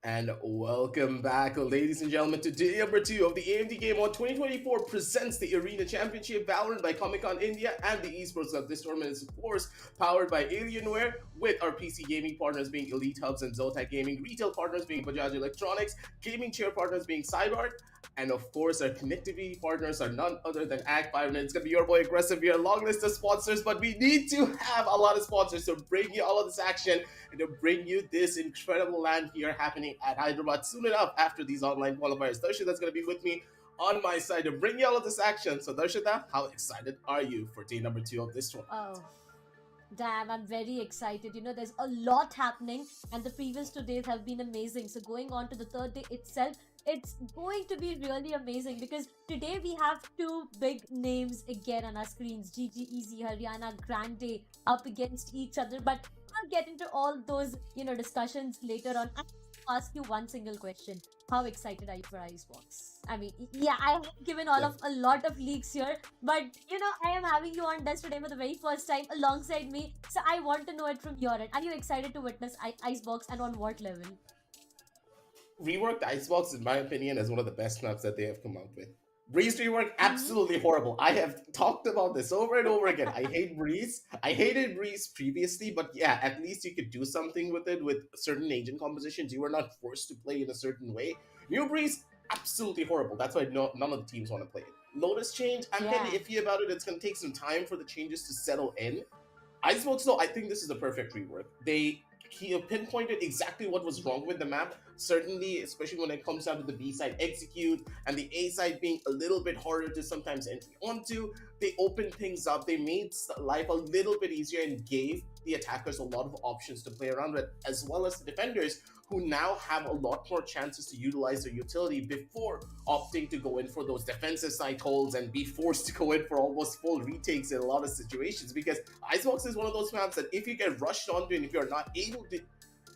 And welcome back, ladies and gentlemen, to day number two of the AMD GameOn 2024 presents the Arena Championship Valorant by Comic Con India and the Esports Club. This tournament is, of course, powered by Alienware, with our PC gaming partners being Elite Hubs and Zotac Gaming, retail partners being Bajaj Electronics, gaming chair partners being Cyborg, and of course, our connectivity partners are none other than Ag5. And it's going to be your boy Aggressive here, a long list of sponsors, but we need to have a lot of sponsors to bring you all of this action and to bring you this incredible land here happening at Hyderabad soon enough after these online qualifiers. Darshita's going to be with me on my side to bring you all of this action. So Darshita, how excited are you for day number two of this tournament? Oh, damn, I'm very excited. There's a lot happening, and the previous 2 days have been amazing. So, going on to the third day itself, it's going to be really amazing because today we have two big names again on our screens, GG Easy, Haryana Grande up against each other. But I'll get into all those, discussions later on. I'll ask you one single question. How excited are you for Icebox? I mean, yeah, I have given all of a lot of leaks here, but I am having you on desk today for the very first time alongside me. So I want to know it from your end. Are you excited to witness Icebox, and on what level? Reworked Icebox, in my opinion, is one of the best maps that they have come out with. Breeze rework, Mm-hmm. absolutely horrible. I have talked about this over and over again. I hate Breeze. I hated Breeze previously, but yeah, at least you could do something with it with certain agent compositions. You were not forced to play in a certain way. New Breeze, absolutely horrible. That's why none of the teams want to play it. Lotus change, I'm kind of Yeah. iffy about it. It's going to take some time for the changes to settle in. Icebox, though, I think this is a perfect rework. He pinpointed exactly what was wrong with the map. Certainly, especially when it comes down to the B side execute and the A side being a little bit harder to sometimes enter onto. They opened things up. They made life a little bit easier and gave the attackers a lot of options to play around with, as well as the defenders who now have a lot more chances to utilize their utility before opting to go in for those defensive side holds and be forced to go in for almost full retakes in a lot of situations. Because Icebox is one of those maps that if you get rushed onto and if you're not able to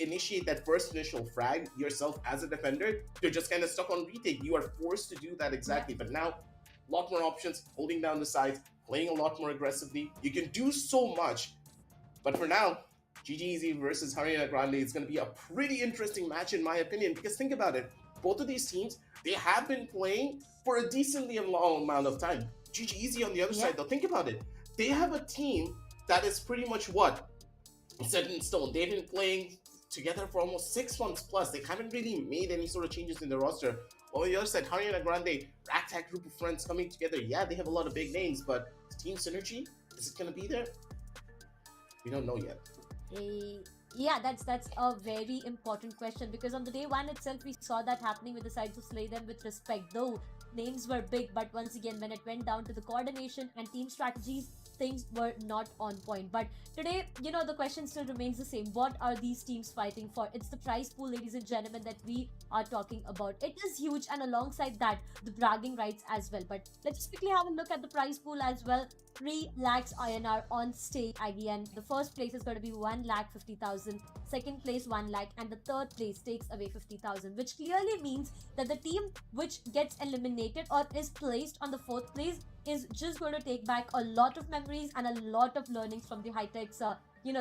initiate that first initial frag yourself as a defender, you're just kind of stuck on retake. You are forced to do that Yeah. exactly. But now, a lot more options, holding down the sides, playing a lot more aggressively. You can do so much. But for now, GGZ versus Haryana Grande is going to be a pretty interesting match in my opinion, because think about it. Both of these teams, they have been playing for a decently long amount of time. GGZ on the other Yeah. side, though, think about it. They have a team that is pretty much what? Set in stone. They've been playing together for almost 6 months plus. They haven't really made any sort of changes in their roster. On the other side, Haryana Grande, ragtag group of friends coming together. Yeah, they have a lot of big names, but team synergy, is it going to be there? We don't know yet. Eh, yeah, that's a very important question because on the day one itself we saw that happening with the side to slay them with respect. Though names were big, but once again when it went down to the coordination and team strategies, things were not on point. But today, the question still remains the same. What are these teams fighting for? It's the prize pool, ladies and gentlemen, that we are talking about. It is huge, and alongside that, the bragging rights as well. But let's just quickly have a look at the prize pool as well. 3 lakhs INR on stake again. The first place is going to be 1 lakh 50,000, second place 1 lakh, and the third place takes away 50,000, which clearly means that the team which gets eliminated or is placed on the fourth place is just going to take back a lot of memories and a lot of learnings from the HITEX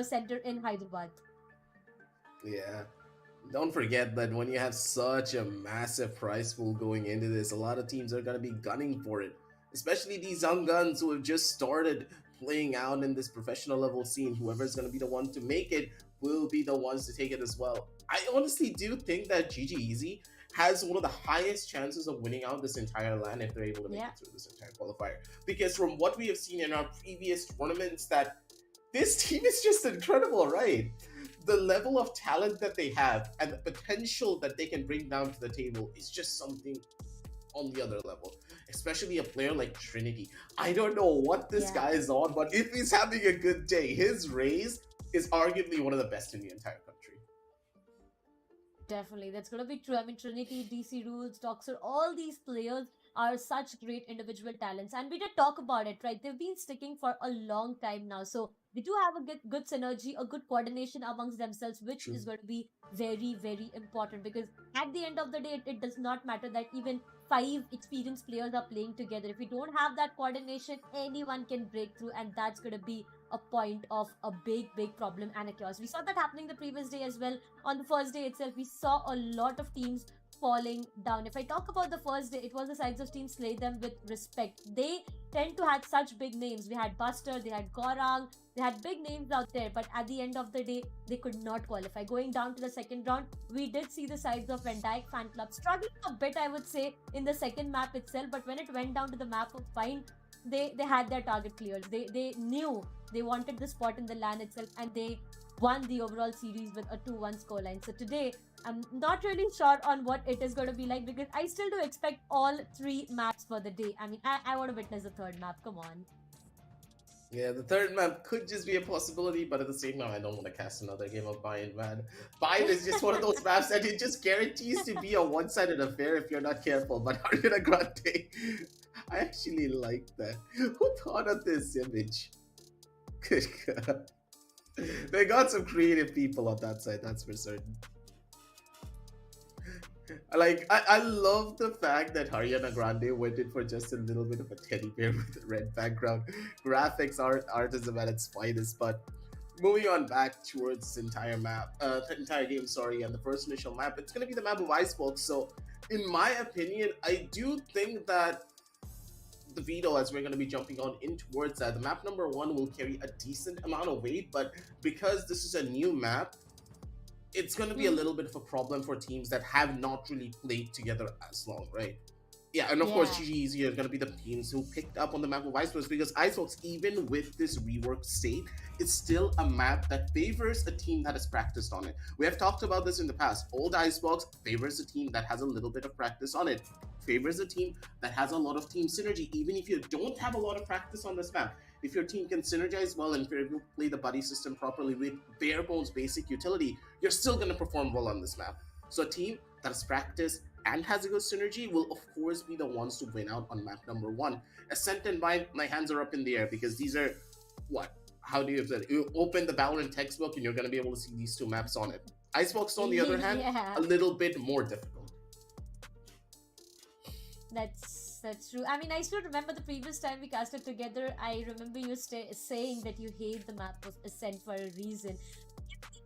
center in Hyderabad. Yeah. Don't forget that when you have such a massive prize pool going into this, a lot of teams are going to be gunning for it. Especially these young guns who have just started playing out in this professional level scene. Whoever's going to be the one to make it will be the ones to take it as well. I honestly do think that GG Easy has one of the highest chances of winning out this entire LAN if they're able to make Yeah. it through this entire qualifier. Because from what we have seen in our previous tournaments, that this team is just incredible, right? The level of talent that they have and the potential that they can bring down to the table is just something on the other level, especially a player like Trinity. I don't know what this Yeah. guy is on, but if he's having a good day, his raise is arguably one of the best in the entire country. Definitely, that's gonna be true. I mean, Trinity, DC Rules, Doxer, all these players are such great individual talents, and we did talk about it, right? They've been sticking for a long time now, so they do have a good synergy, a good coordination amongst themselves, which True. is going to be very, very important because at the end of the day, it does not matter that even five experienced players are playing together. If we don't have that coordination, anyone can break through, and that's going to be a point of a big problem and a chaos. We saw that happening the previous day as well. On the first day itself, we saw a lot of teams falling down. If I talk about the first day, it was the sides of team slay them with respect. They tend to have such big names. We had Buster, they had Gorang, they had big names out there, but at the end of the day, they could not qualify. Going down to the second round, we did see the sides of Van Dyke fan club struggling a bit, I would say, in the second map itself, but when it went down to the map of Pine, they had their target cleared. They knew they wanted the spot in the LAN itself, and they won the overall series with a 2-1 scoreline. So today, I'm not really sure on what it is going to be like, because I still do expect all 3 maps for the day. I mean, I want to witness the third map. Come on. Yeah, the third map could just be a possibility, but at the same time, I don't want to cast another game of Bind, man. Bind is just one of those maps that it just guarantees to be a one-sided affair if you're not careful. But Ariana Grande, I actually like that. Who thought of this image? Good God. They got some creative people on that side, that's for certain. Like, I love the fact that Ariana Grande went in for just a little bit of a teddy bear with a red background. Graphics, artism at its finest. But moving on back towards this entire map, entire game, sorry, and the first initial map, it's going to be the map of Icebox. So, in my opinion, I do think that the veto, as we're going to be jumping on in towards that, the map number 1 will carry a decent amount of weight, but because this is a new map, it's going to be a little bit of a problem for teams that have not really played together as long, right? Yeah, and of course, GG's are going to be the teams who picked up on the map of Icebox, because Icebox, even with this reworked state, it's still a map that favors a team that has practiced on it. We have talked about this in the past. Old Icebox favors a team that has a little bit of practice on it, favors a team that has a lot of team synergy, even if you don't have a lot of practice on this map. If your team can synergize well and if you're able to play the buddy system properly with bare bones basic utility, you're still going to perform well on this map. So a team that has practiced and has a good synergy will of course be the ones to win out on map number 1. Ascent and Bind, my hands are up in the air, because these are, what? How do you say it? You open the Valorant textbook and you're going to be able to see these 2 maps on it. Icebox, on the other hand, a little bit more difficult. That's true. I mean, I still remember the previous time we casted together. I remember you saying that you hate the map of Ascent for a reason.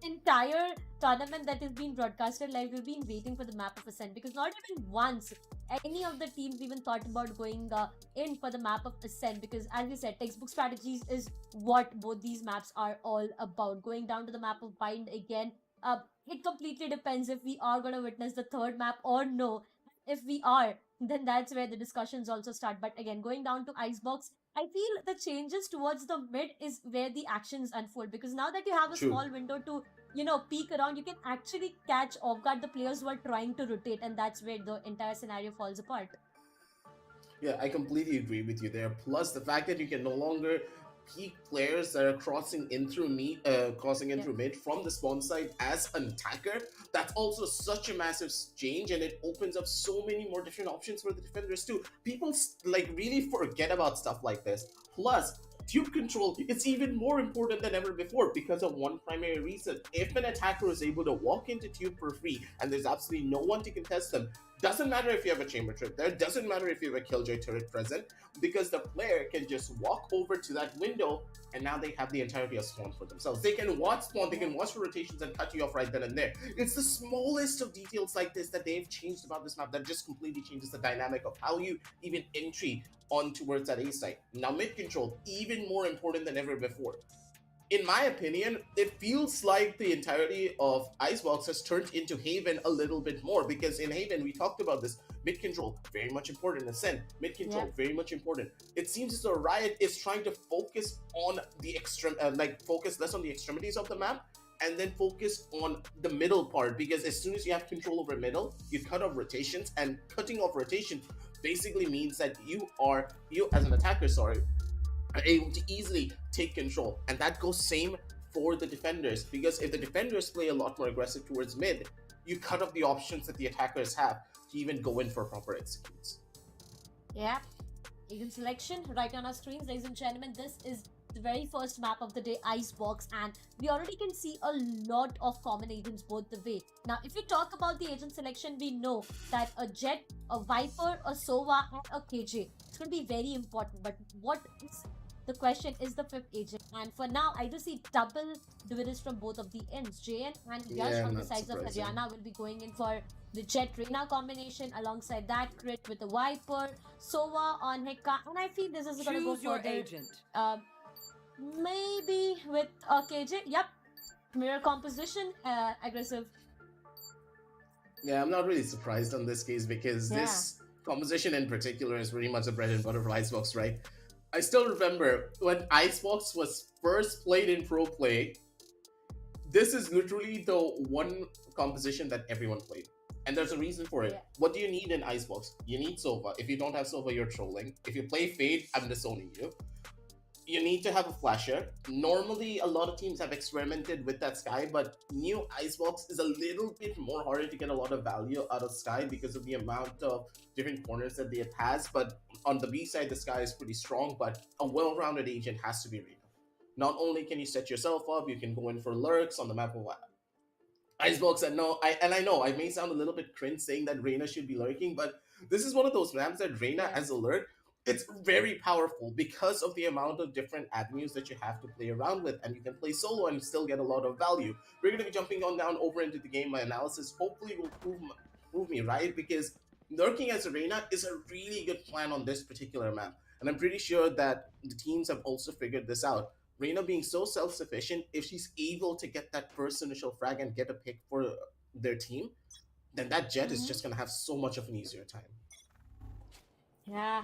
The entire tournament that is being broadcasted live, we've been waiting for the map of Ascent, because not even once any of the teams even thought about going in for the map of Ascent, because as you said, textbook strategies is what both these maps are all about. Going down to the map of Bind again, it completely depends if we are going to witness the third map or no. If we are, then that's where the discussions also start. But again, going down to Icebox, I feel the changes towards the mid is where the actions unfold, because now that you have a small window to, peek around, you can actually catch off guard the players who are trying to rotate, and that's where the entire scenario falls apart. Yeah, I completely agree with you there. Plus the fact that you can no longer peak players that are crossing in through mid from the spawn side as an attacker, that's also such a massive change, and it opens up so many more different options for the defenders too. People really forget about stuff like this. Plus, tube control, it's even more important than ever before, because of one primary reason. If an attacker is able to walk into tube for free and there's absolutely no one to contest them, doesn't matter if you have a chamber trip there, doesn't matter if you have a killjoy turret present, because the player can just walk over to that window and now they have the entirety of spawn for themselves. They can watch spawn, they can watch for rotations and cut you off right then and there. It's the smallest of details like this that they've changed about this map that just completely changes the dynamic of how you even entry on towards that A site. Now mid control, even more important than ever before. In my opinion, it feels like the entirety of Icebox has turned into Haven a little bit more, because in Haven, we talked about this, mid control, very much important. Ascent, mid control, very much important. It seems as though Riot is trying to focus on the focus less on the extremities of the map, and then focus on the middle part, because as soon as you have control over middle, you cut off rotations, and cutting off rotation basically means that you as an attacker, are able to easily take control, and that goes same for the defenders, because if the defenders play a lot more aggressive towards mid, you cut off the options that the attackers have to even go in for proper executes. Yeah, agent selection right on our screens, ladies and gentlemen. This is the very first map of the day, Icebox, and we already can see a lot of common agents both the way. Now, if we talk about the agent selection, we know that a Jet, a Viper, a Sova, and a KJ, it's going to be very important. But what is The question is the fifth agent. And for now, I do see double duelists from both of the ends. JN and Yash Yeah, on the not sides of surprising. Haryana will be going in for the Jet Reina combination. Alongside that, Crit with the Viper, Sova on Heka. And I feel this is going to go Choose your further. agent. Maybe with KJ. Yep. Mirror composition, aggressive. Yeah, I'm not really surprised on this case because Yeah. this composition in particular is pretty much the bread and butter for Icebox, right? I still remember when Icebox was first played in pro play, this is literally the one composition that everyone played. And there's a reason for it. Yeah. What do you need in Icebox? You need Sova. If you don't have Sova, you're trolling. If you play Fade, I'm disowning you. You need to have a flasher. Normally, a lot of teams have experimented with that Sky, but new Icebox is a little bit more harder to get a lot of value out of Sky because of the amount of different corners that it has. But on the B side, the Sky is pretty strong, but a well-rounded agent has to be Reno. Not only can you set yourself up, you can go in for lurks on the map of Icebox. And I know I may sound a little bit cringe saying that Reyna should be lurking, but this is one of those maps that Reyna Yeah. as a lurk, it's very powerful because of the amount of different avenues that you have to play around with, and you can play solo and still get a lot of value. We're going to be jumping on down over into the game. My analysis hopefully will prove me right, because lurking as a Reyna is a really good plan on this particular map, and I'm pretty sure that the teams have also figured this out. Reyna being so self-sufficient, if she's able to get that first initial frag and get a pick for their team, then that Jet is just going to have so much of an easier time. Yeah.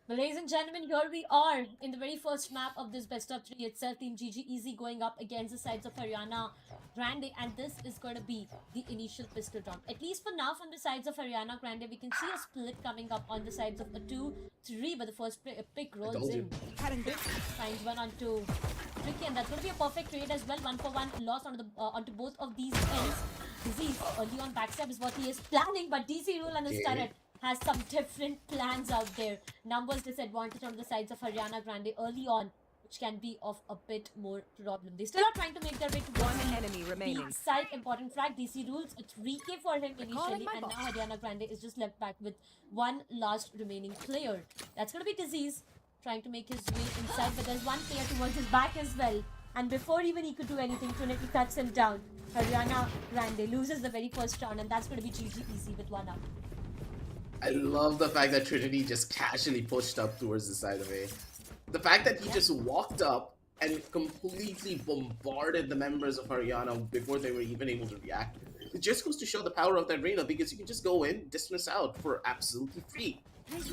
Well, ladies and gentlemen, here we are in the very first map of this best of 3 itself. Team GG Easy going up against the sides of Haryana Grande, and this is going to be the initial pistol round. At least for now, from the sides of Haryana Grande, we can see a split coming up on the sides of a 2-3, but the first pick rolls in. Finds one onto Tricky, and that's going to be a perfect trade as well. 1-for-1 loss onto both of these ends. Disease early on backstab is what he is planning, but DC Rule and his turret has some different plans out there. Numbers disadvantage on the sides of Haryana Grande early on, which can be of a bit more problem. They still are trying to make their way to One enemy remaining. side. Important frag. DC Rules a 3k for him initially, and now Haryana Grande is just left back with one last remaining player. That's going to be Disease trying to make his way inside, but there's one player towards his back as well. And before even he could do anything, Trinity cuts him down. Haryana Grande loses the very first round, and that's going to be GG Easy with one up. I love the fact that Trinity just casually pushed up towards the side of A. The fact that he just walked up and completely bombarded the members of Haryana before they were even able to react. It just goes to show the power of that Reyna, because you can just go in, dismiss out for absolutely free.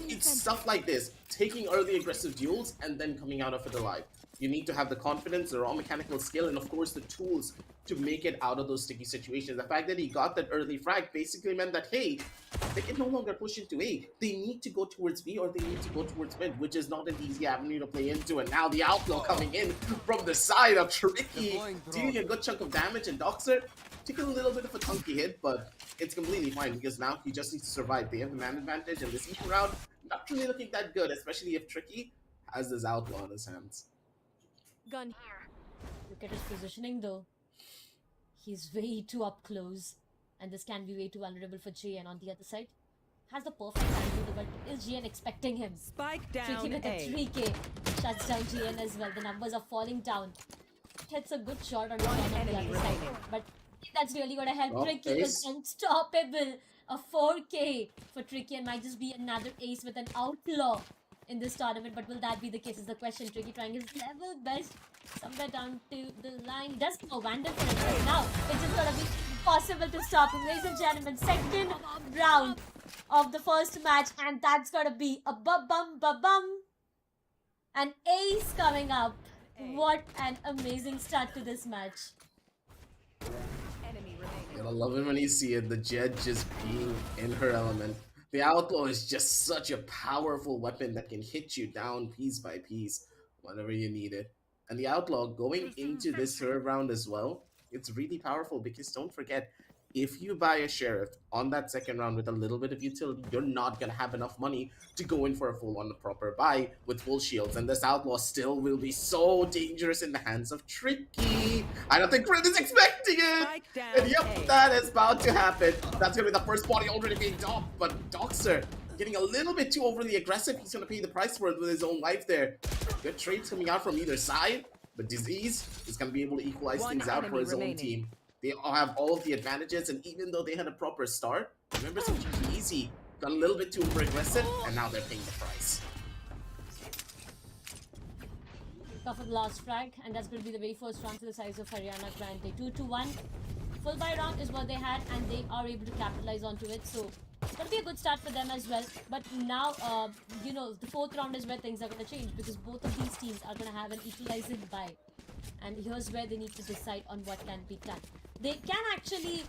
It's stuff like this, taking early aggressive duels and then coming out of it alive. You need to have the confidence, the raw mechanical skill, and of course the tools to make it out of those sticky situations. The fact that he got that early frag basically meant that, hey, they can no longer push into A. They need to go towards B, or they need to go towards mid, which is not an easy avenue to play into. And now the Outlaw coming in from the side of Tricky, dealing a good chunk of damage, and Doxer taking a little bit of a chunky hit, but it's completely fine because now he just needs to survive. They have the man advantage, and this Eco round, not really looking that good, especially if Tricky has this Outlaw in his hands. Gun here. Look at his positioning though. He's way too up close, and this can be way too vulnerable for JN on the other side. Has the perfect angle, but is JN expecting him? Spike down Tricky with a A. 3k shuts down JN as well. The numbers are falling down. Hits a good shot on One JN on the enemy other side, remaining. but that's really going to help. Oh, Tricky ace. is unstoppable. A 4k for Tricky, and might just be another ace with an Outlaw in this tournament, but will that be the case is the question. Tricky trying his level best somewhere down to the line. He doesn't know Vandal for it right now. It's just gonna be impossible to stop him. Ladies and gentlemen, second round of the first match, and that's gonna be a ba-bum. An ace coming up. What an amazing start to this match. Enemy remaining. Gotta love it when you see it, the Jet just being in her element. The Outlaw is just such a powerful weapon that can hit you down piece by piece whenever you need it. And the Outlaw going into this third round as well, it's really powerful because don't forget, if you buy a sheriff on that second round with a little bit of utility, you're not gonna have enough money to go in for a full-on proper buy with full shields, and this outlaw still will be so dangerous in the hands of Tricky. I don't think Fred is expecting it, Spike down and yep, A. that is about to happen. That's gonna be the first body already being docked, but Doxer getting a little bit too overly aggressive. He's gonna pay the price for it with his own life there. Good trades coming out from either side, but Disease is gonna be able to equalize One things out for enemy his own remaining. team. They all have all of the advantages, and even though they had a proper start, remember some GG Easy got a little bit too over aggressive, and now they're paying the price. Go for the last frag, and that's going to be the very first round to the size of Haryana Grande. 2-1. Full buy round is what they had, and they are able to capitalize onto it. So it's going to be a good start for them as well. But now, the fourth round is where things are going to change, because both of these teams are going to have an equalizing buy. And here's where they need to decide on what can be done. They can actually,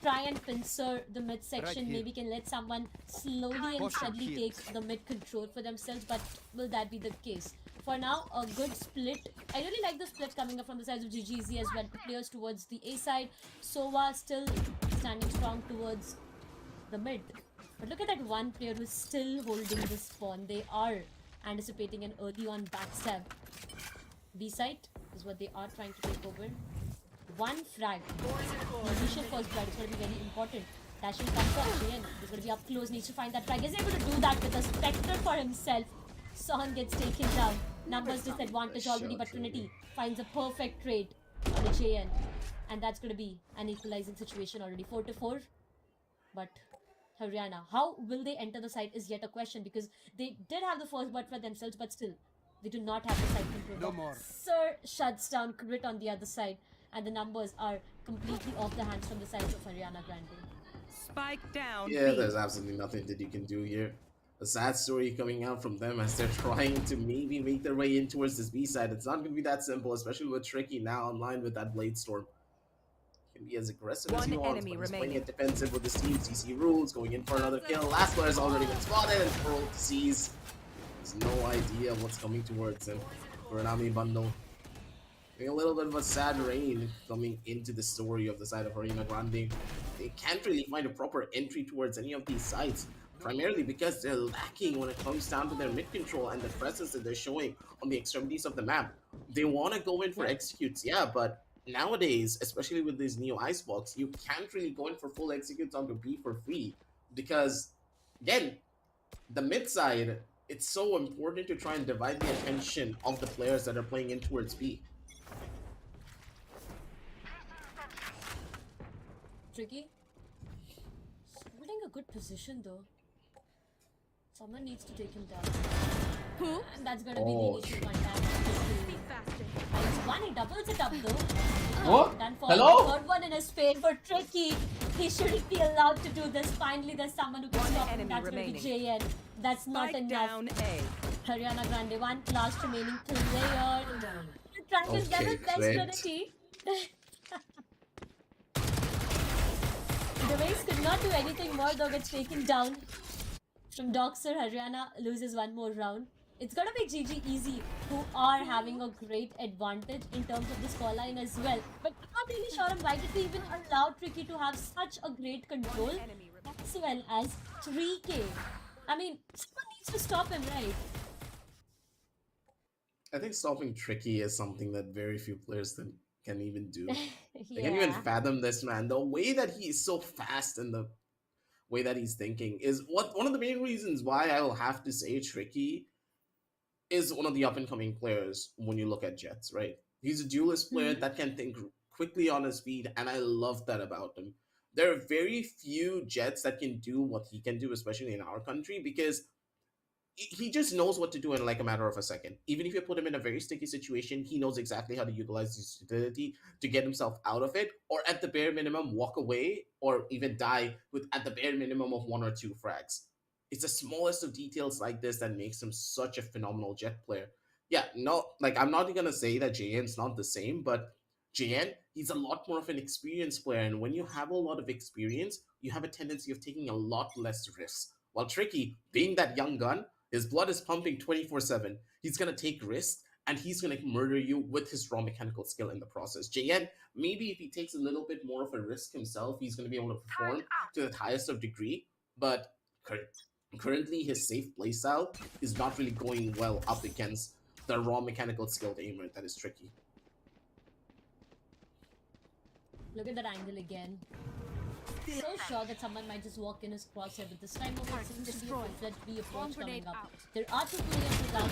try and pincer the mid section. Right, Maybe can let someone slowly and steadily take the mid control for themselves. But will that be the case? For now, a good split. I really like the split coming up from the sides of GGZ as well. The players towards the A side. Sova still standing strong towards the mid. But look at that one player who's still holding the spawn. They are anticipating an early on backstab. B side is what they are trying to take over. One frag. The initial first blood is going to be very important. Dashing comes up again. He's going to be up close, needs to find that frag. Is able to do that with a Spectre for himself. Son gets taken down. Numbers disadvantage already, but Trinity finds a perfect trade on the JN. And that's going to be an equalizing situation already. 4-4. But Haryana, how will they enter the site is yet a question, because they did have the first blood for themselves, but still, they do not have the site control. No more. Sir shuts down Crit on the other side, and the numbers are completely off the hands from the sides of Haryana Grande. Spike down Yeah, B. there's absolutely nothing that you can do here. A sad story coming out from them as they're trying to maybe make their way in towards this B side. It's not going to be that simple, especially with Tricky now online with that Blade Storm. Can be as aggressive as One he wants, enemy but he's playing remaining. it defensive with his team. CC rules, going in for another kill. Last player's already been spotted, and Pearl sees. Has no idea what's coming towards him. Kuranami bundle. A little bit of a sad rain coming into the story of the side of Haryana Grande. They can't really find a proper entry towards any of these sites, primarily because they're lacking when it comes down to their mid control and the presence that they're showing on the extremities of the map. They want to go in for executes, yeah, but nowadays, especially with this new Icebox, you can't really go in for full executes onto B for free, because, again, the mid side, it's so important to try and divide the attention of the players that are playing in towards B. Tricky. Holding a good position though. Someone needs to take him down. Who? And that's gonna be the initial contact. It's one, he doubles it up though. What? Done for Hello? the third one in his favor. Tricky. He shouldn't be allowed to do this. Finally, there's someone who can One stop him. enemy That's gonna be remaining. JN. That's not Spike enough. down A. Haryana Grande, one last remaining player. Trying his Okay, level best, great. Trinity. The race could not do anything more though, gets taken down from Doxer. Haryana loses one more round. It's gonna be GG Easy, who are having a great advantage in terms of the scoreline as well. But I'm not really sure on why did they even allow Tricky to have such a great control as well as 3K. I mean, someone needs to stop him, right? I think stopping Tricky is something that very few players can even do. They Yeah. can't even fathom this man. The way that he is so fast and the way that he's thinking is one of the main reasons why I will have to say Tricky is one of the up-and-coming players when you look at Jets, right? He's a duelist player that can think quickly on his feet, and I love that about him. There are very few Jets that can do what he can do, especially in our country, because he just knows what to do in like a matter of a second. Even if you put him in a very sticky situation, he knows exactly how to utilize his utility to get himself out of it, or at the bare minimum, walk away, or even die with at the bare minimum of 1 or 2 frags. It's the smallest of details like this that makes him such a phenomenal Jet player. Yeah, no, like I'm not gonna say that JN's not the same, but JN, he's a lot more of an experienced player, and when you have a lot of experience, you have a tendency of taking a lot less risks. While Tricky, being that young gun, his blood is pumping 24/7. He's gonna take risks, and he's gonna murder you with his raw mechanical skill in the process. JN, maybe if he takes a little bit more of a risk himself, he's gonna be able to perform to the highest of degree. But currently, his safe playstyle is not really going well up against the raw mechanical skilled aimer that is tricky. Look at that angle again. So sure that someone might just walk in his crosshair, but this time over it seems to be a full-fledged B approach coming up. There are 2 players without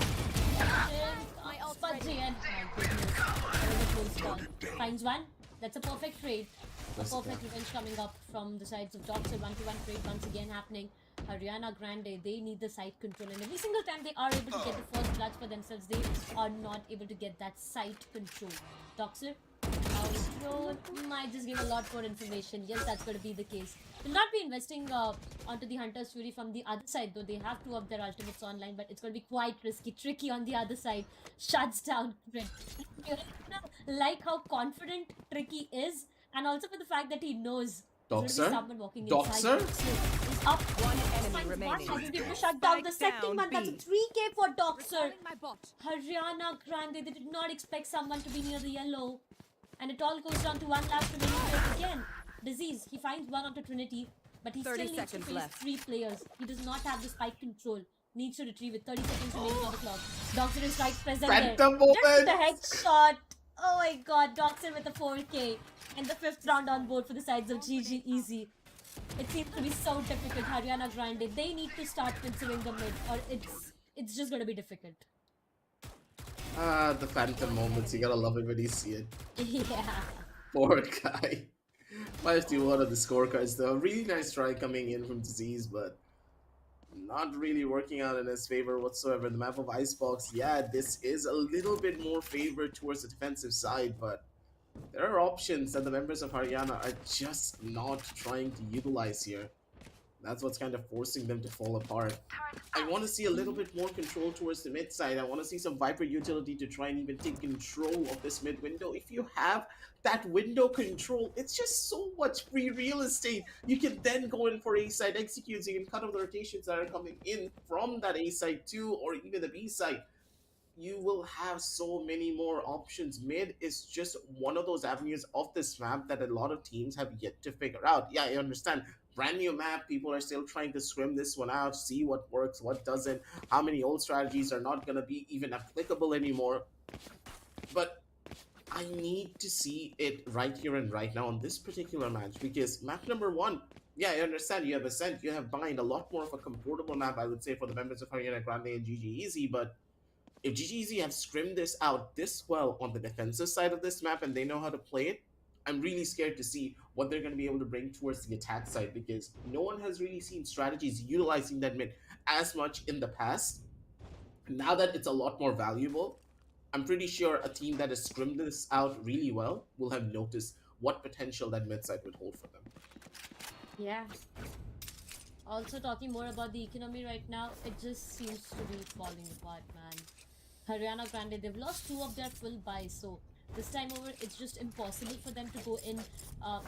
Spudgy and my goodness. That was a close call. Finds one. That's a perfect trade. A perfect revenge coming up from the sides of Doxer. 1-to-1 trade once again happening. Ariana Grande, they need the side control, and every single time they are able to get the first clutch for themselves, they are not able to get that side control. Doxer, might just give a lot more information. Yes, that's going to be the case. Will not be investing onto the Hunter's Fury from the other side, though they have 2 of their ultimates online, but it's going to be quite risky. Tricky on the other side. Shuts down Crit. Like how confident Tricky is, and also for the fact that he knows Doxer? someone walking Doxer? Is up. One enemy remaining. Has been able to shut down the Spike second down one. That's a B. 3K for Doxer. Ariana Grande, they did not expect someone to be near the yellow. And it all goes down to one last remaining player again. Disease, he finds one onto Trinity, but he still 30 needs to seconds face left. 3 players. He does not have the spike control. Needs to retrieve it. 30 seconds remaining on the clock. Doxer is right present Phantom there. moment! Just the headshot. Oh my god, Doxer with a 4K. And the 5th round on board for the sides of GG Easy. It seems to be so difficult. Ariana Grande, they need to start considering the mid, or it's just gonna be difficult. The phantom moments, you gotta love it when you see it. Yeah. Poor guy. 5-1 on the scorecards though. Really nice try coming in from Disease, but not really working out in his favor whatsoever. The map of Icebox, yeah, this is a little bit more favored towards the defensive side, but there are options that the members of Haryana are just not trying to utilize here. That's what's kind of forcing them to fall apart. I want to see a little bit more control towards the mid side. I want to see some Viper utility to try and even take control of this mid window. If you have that window control, it's just so much free real estate. You can then go in for A side executes. You can cut off the rotations that are coming in from that A side too, or even the B side. You will have so many more options. Mid is just one of those avenues of this map that a lot of teams have yet to figure out. Yeah, I understand. Brand new map, people are still trying to scrim this one out, see what works, what doesn't, how many old strategies are not going to be even applicable anymore. But I need to see it right here and right now on this particular match, because map number 1, yeah, I understand you have Ascent, you have Bind, a lot more of a comfortable map, I would say, for the members of Haryana Grande and GG Easy, but if GG Easy have scrimmed this out this well on the defensive side of this map and they know how to play it, I'm really scared to see what they're going to be able to bring towards the attack side, because no one has really seen strategies utilizing that mid as much in the past. Now that it's a lot more valuable, I'm pretty sure a team that has scrimmed this out really well will have noticed what potential that mid side would hold for them. Yeah. Also, talking more about the economy right now, it just seems to be falling apart, man. Haryana Grande, they've lost 2 of their full buys, so this time over, it's just impossible for them to go in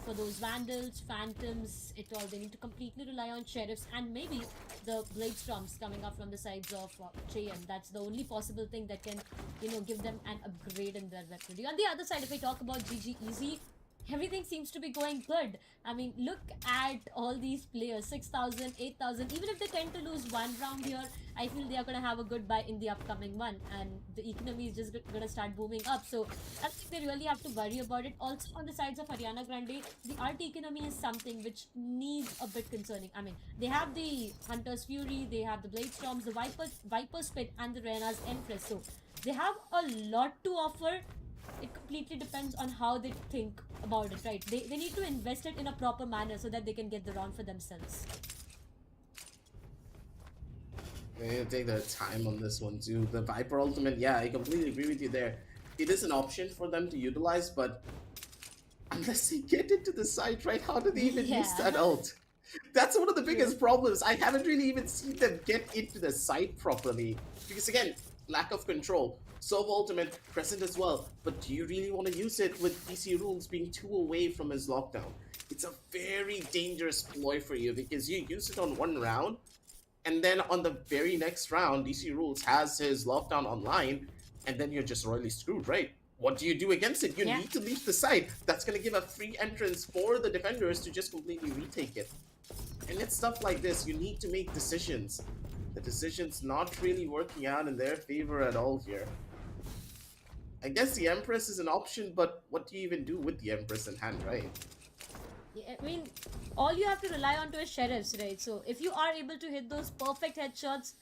for those Vandals, Phantoms, it all. They need to completely rely on Sheriffs and maybe the Blade Storms coming up from the sides of Cheyenne. That's the only possible thing that can, give them an upgrade in their weaponry. On the other side, if we talk about GG Easy, everything seems to be going good. I mean, look at all these players, 6,000, 8,000. Even if they tend to lose one round here, I feel they are going to have a good buy in the upcoming one. And the economy is just going to start booming up. So I don't think they really have to worry about it. Also, on the sides of Haryana Grande, the art economy is something which needs a bit concerning. I mean, they have the Hunter's Fury, they have the Blade Storms, the Viper's Pit, and the Rena's Empress. So they have a lot to offer. It completely depends on how they think about it, right? They need to invest it in a proper manner so that they can get the round for themselves. They need to take their time on this one too. The Viper ultimate, yeah, I completely agree with you there. It is an option for them to utilize, but unless they get into the site, right, how do they even use that ult? That's one of the biggest problems. I haven't really even seen them get into the site properly. Because again, lack of control. Sova ultimate present as well, but do you really want to use it with DC Rules being 2 away from his lockdown? It's a very dangerous ploy for you, because you use it on one round, and then on the very next round, DC Rules has his lockdown online, and then you're just royally screwed, right? What do you do against it? You need to leave the site. That's going to give a free entrance for the defenders to just completely retake it. And it's stuff like this. You need to make decisions. The decision's not really working out in their favor at all here. I guess the Empress is an option, but what do you even do with the Empress in hand, right? Yeah, I mean, all you have to rely on to is sheriffs, right? So if you are able to hit those perfect headshots,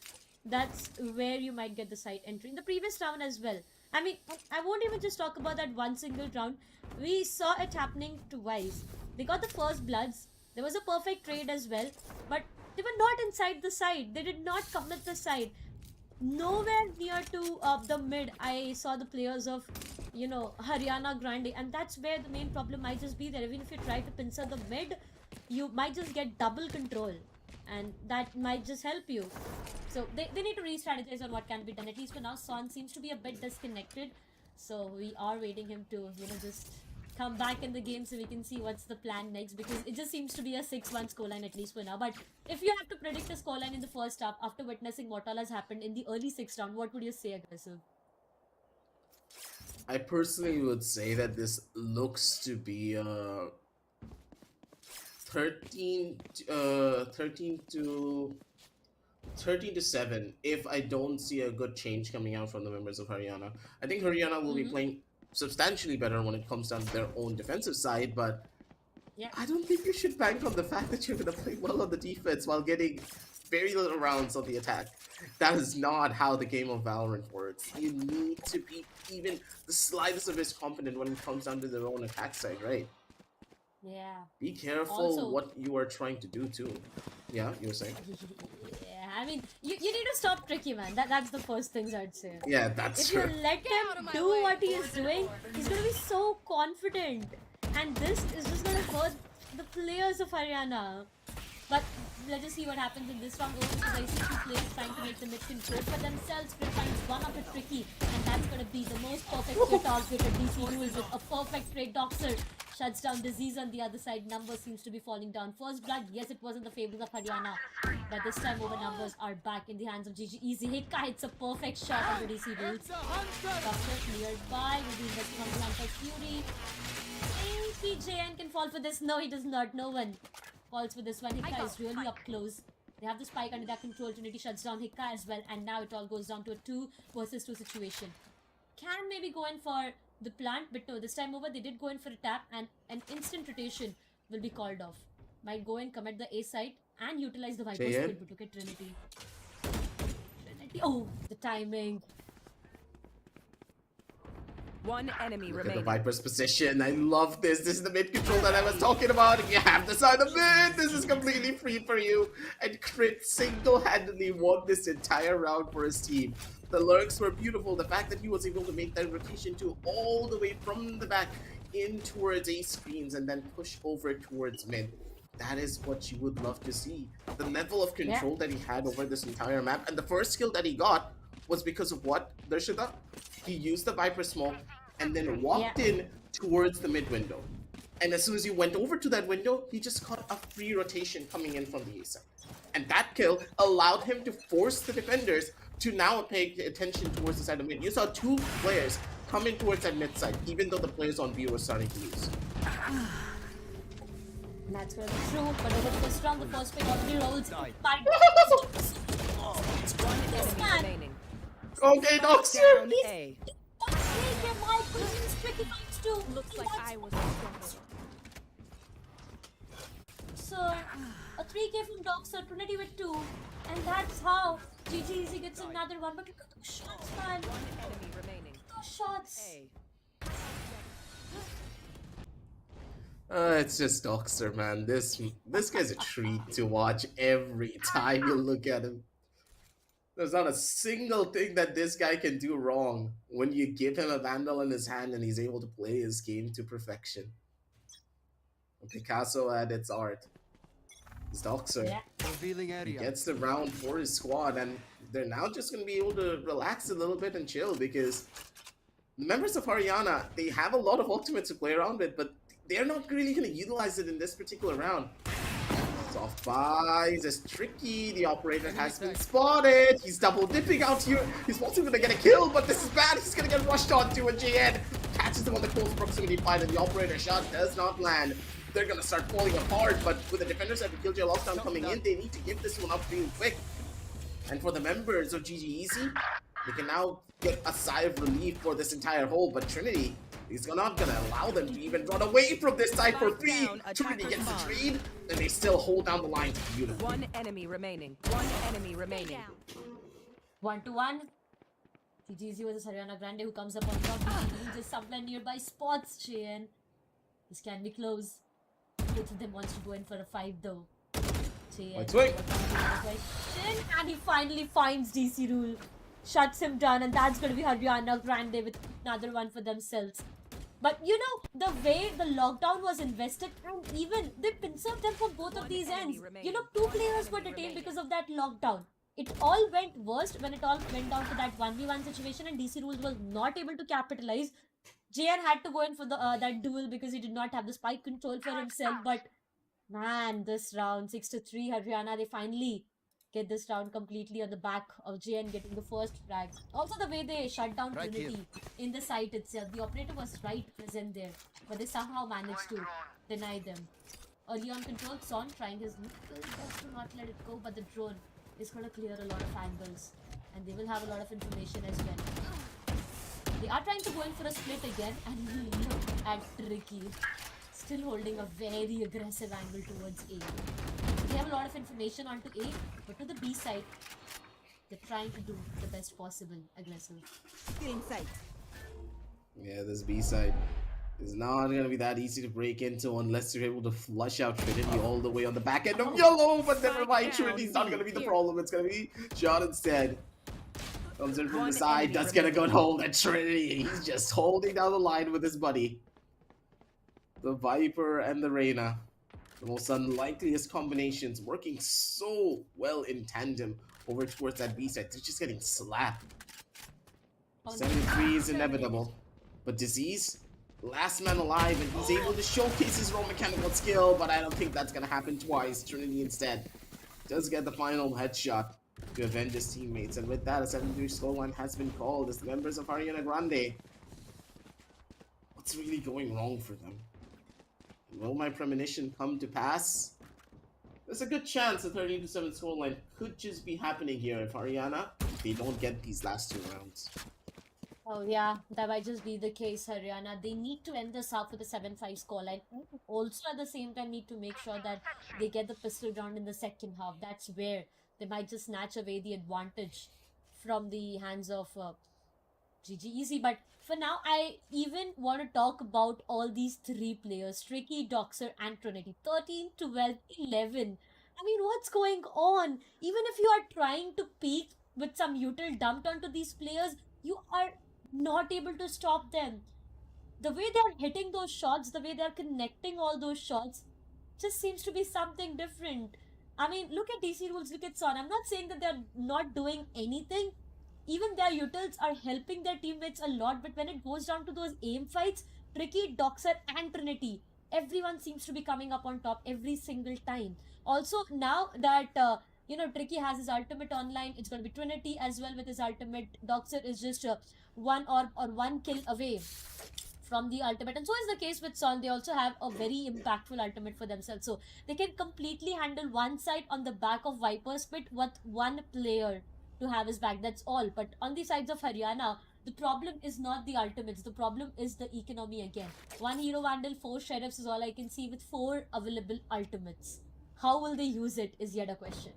that's where you might get the site entry. In the previous round as well. I mean, I won't even just talk about that one single round. We saw it happening twice. They got the first bloods. There was a perfect trade as well. But they were not inside the side. They did not commit the side. Nowhere near to the mid, I saw the players of, you know, Haryana grinding. And that's where the main problem might just be there. Even if you try to pincer the mid, you might just get double control. And that might just help you. So they need to re-strategize on what can be done. At least for now, Son seems to be a bit disconnected. So we are waiting him to, you know, just come back in the game so we can see what's the plan next. Because it just seems to be a 6-1 scoreline at least for now. But if you have to predict a scoreline in the first half after witnessing what all has happened in the early 6th round, what would you say, Aggressive? I personally would say that this looks to be 13 to 7 if I don't see a good change coming out from the members of Haryana. I think Haryana will be playing substantially better when it comes down to their own defensive side, but I don't think you should bank on the fact that you're going to play well on the defense while getting very little rounds on the attack. That is not how the game of Valorant works. You need to be even the slightest of bit confident when it comes down to their own attack side, right? Yeah. Be careful Also, what you are trying to do too. Yeah, you were saying? Yeah, I mean, you need to stop Tricky, man. That's the first things I'd say. Yeah, that's true. If you let him do what he is doing, he's gonna be so confident. And this is just gonna hurt the players of Haryana. But let's just see what happens in this round. Over because I see two players trying to make the mid control for themselves. Split finds one of it Tricky, and that's gonna be the most perfect hit targeted DC duels with a perfect trade. Doxer shuts down Disease on the other side. Numbers seems to be falling down. First blood, yes, it was in the favors of Haryana, but this time over numbers are back in the hands of GG Easy. Hika hits a perfect shot on the DC duels. Doxer nearby will be investing on the Hunter's Fury. PJN can fall for this. No, he does not. No one falls for this one. Hika is really up close. They have the spike under their control. Trinity shuts down Hika as well. And now it all goes down to a 2 versus 2 situation. Can maybe go in for the plant, but no, this time over they did go in for a tap and an instant rotation will be called off. Might go in, commit the A site and utilize the Viper skill to look at Trinity. Oh, the timing. One enemy Look remaining. at the Viper's position. I love this. This is the mid control that I was talking about. If you have the side of mid, this is completely free for you. And Crit single-handedly won this entire round for his team. The lurks were beautiful. The fact that he was able to make that rotation to all the way from the back in towards A screens and then push over towards mid. That is what you would love to see. The level of control that he had over this entire map. And the first skill that he got was because of what, Darshita? He used the Viper smoke and then walked in towards the mid window. And as soon as he went over to that window, he just caught a free rotation coming in from the A side. And that kill allowed him to force the defenders to now pay attention towards the side of mid. You saw two players coming towards that mid side, even though the players on B were starting to lose. That's very true, but over the first round, the first pick already rolls by this man. Remaining. Okay, Doxer! Down A. Looks like I was so a 3k from Doxer, Trinity with 2, and that's how GG Easy gets another one. But look at those shots, man! One enemy remaining. Look at those shots! A. It's just Doxer, man. This guy's a treat to watch every time you look at him. There's not a single thing that this guy can do wrong when you give him a Vandal in his hand and he's able to play his game to perfection. Picasso at its art. It's Doxer. He gets the round for his squad, and they're now just going to be able to relax a little bit and chill because the members of Haryana, they have a lot of ultimates to play around with, but they're not really going to utilize it in this particular round. It's Soft buys is tricky. The operator has been spotted. He's double dipping out here. He's also gonna get a kill, but this is bad. He's gonna get rushed onto, and JN catches him on the close proximity fight, and the operator shot does not land. They're gonna start falling apart, but with the defenders at the Killjoy lockdown coming in, they need to give this one up real quick. And for the members of GG Easy, they can now get a sigh of relief for this entire hole, but Trinity is not gonna allow them to even run away from this side for free. Trinity gets the trade, and they still hold down the line beautifully. One enemy remaining. One enemy remaining. 1-1. TGZ versus Haryana Grande, who comes up on top. TGZ just somewhere nearby spots JN. This can be close. Both of them wants to go in for a fight though. JN. Wait. And he finally finds DC Rule. Shuts him down, and that's going to be Haryana Grande with another one for themselves. But you know, the way the lockdown was invested, and even they pincered them from both of these ends. You know, 2 players were detained because of that lockdown. It all went worst when it all went down to that 1v1 situation, and DC Rules was not able to capitalize. JN had to go in for the that duel because he did not have the spike control for himself. But man, this round 6-3, Haryana, they finally get this round completely on the back of JN getting the first frag. Also the way they shut down Trinity in the site itself. The operator was right present there, but they somehow managed to deny them. Early on control, Son trying his best to not let it go, but the drone is going to clear a lot of angles, and they will have a lot of information as well. They are trying to go in for a split again, and look at Tricky. Still holding a very aggressive angle towards A. They have a lot of information onto A, but to the B side, they're trying to do the best possible aggressive. Inside. Yeah, this B side is not gonna be that easy to break into unless you're able to flush out Trinity all the way on the back end of yellow, but never mind, Trinity's not gonna be the problem. It's gonna be John instead. Comes in from the side, does get a good hold at Trinity. He's just holding down the line with his buddy. The Viper and the Reyna. The most unlikeliest combinations, working so well in tandem over towards that B side. They're just getting slapped. 73 is inevitable. But Disease, last man alive, and he's able to showcase his raw mechanical skill, but I don't think that's gonna happen twice. Trinity instead does get the final headshot to avenge his teammates, and with that, a 7-3 scoreline has been called as the members of Haryana Grande. What's really going wrong for them? Will my premonition come to pass? There's a good chance the 13-7 scoreline could just be happening here if Haryana, they don't get these last 2 rounds. Oh yeah, that might just be the case, Haryana. They need to end this up with a 7-5 scoreline. Also at the same time need to make sure that they get the pistol round in the second half. That's where they might just snatch away the advantage from the hands of GG Easy. But for now, I even want to talk about all these 3 players, Tricky, Doxer and Trinity. 13, 12, 11. I mean, what's going on? Even if you are trying to peek with some util dumped onto these players, you are not able to stop them. The way they are hitting those shots, the way they are connecting all those shots, just seems to be something different. I mean, look at DC Rules, look at Son. I'm not saying that they're not doing anything. Even their utils are helping their teammates a lot, but when it goes down to those aim fights, Tricky, Doxer and Trinity, everyone seems to be coming up on top every single time. Also, now that you know, Tricky has his ultimate online, it's going to be Trinity as well with his ultimate. Doxer is just one orb or 1 kill away from the ultimate, and so is the case with Son. They also have a very impactful ultimate for themselves, so they can completely handle one side on the back of Viper's Pit with 1 player to have his back. That's all. But on the sides of Haryana, the problem is not the ultimates, the problem is the economy again. 1 hero vandal, 4 sheriffs is all I can see with 4 available ultimates. How will they use it is yet a question.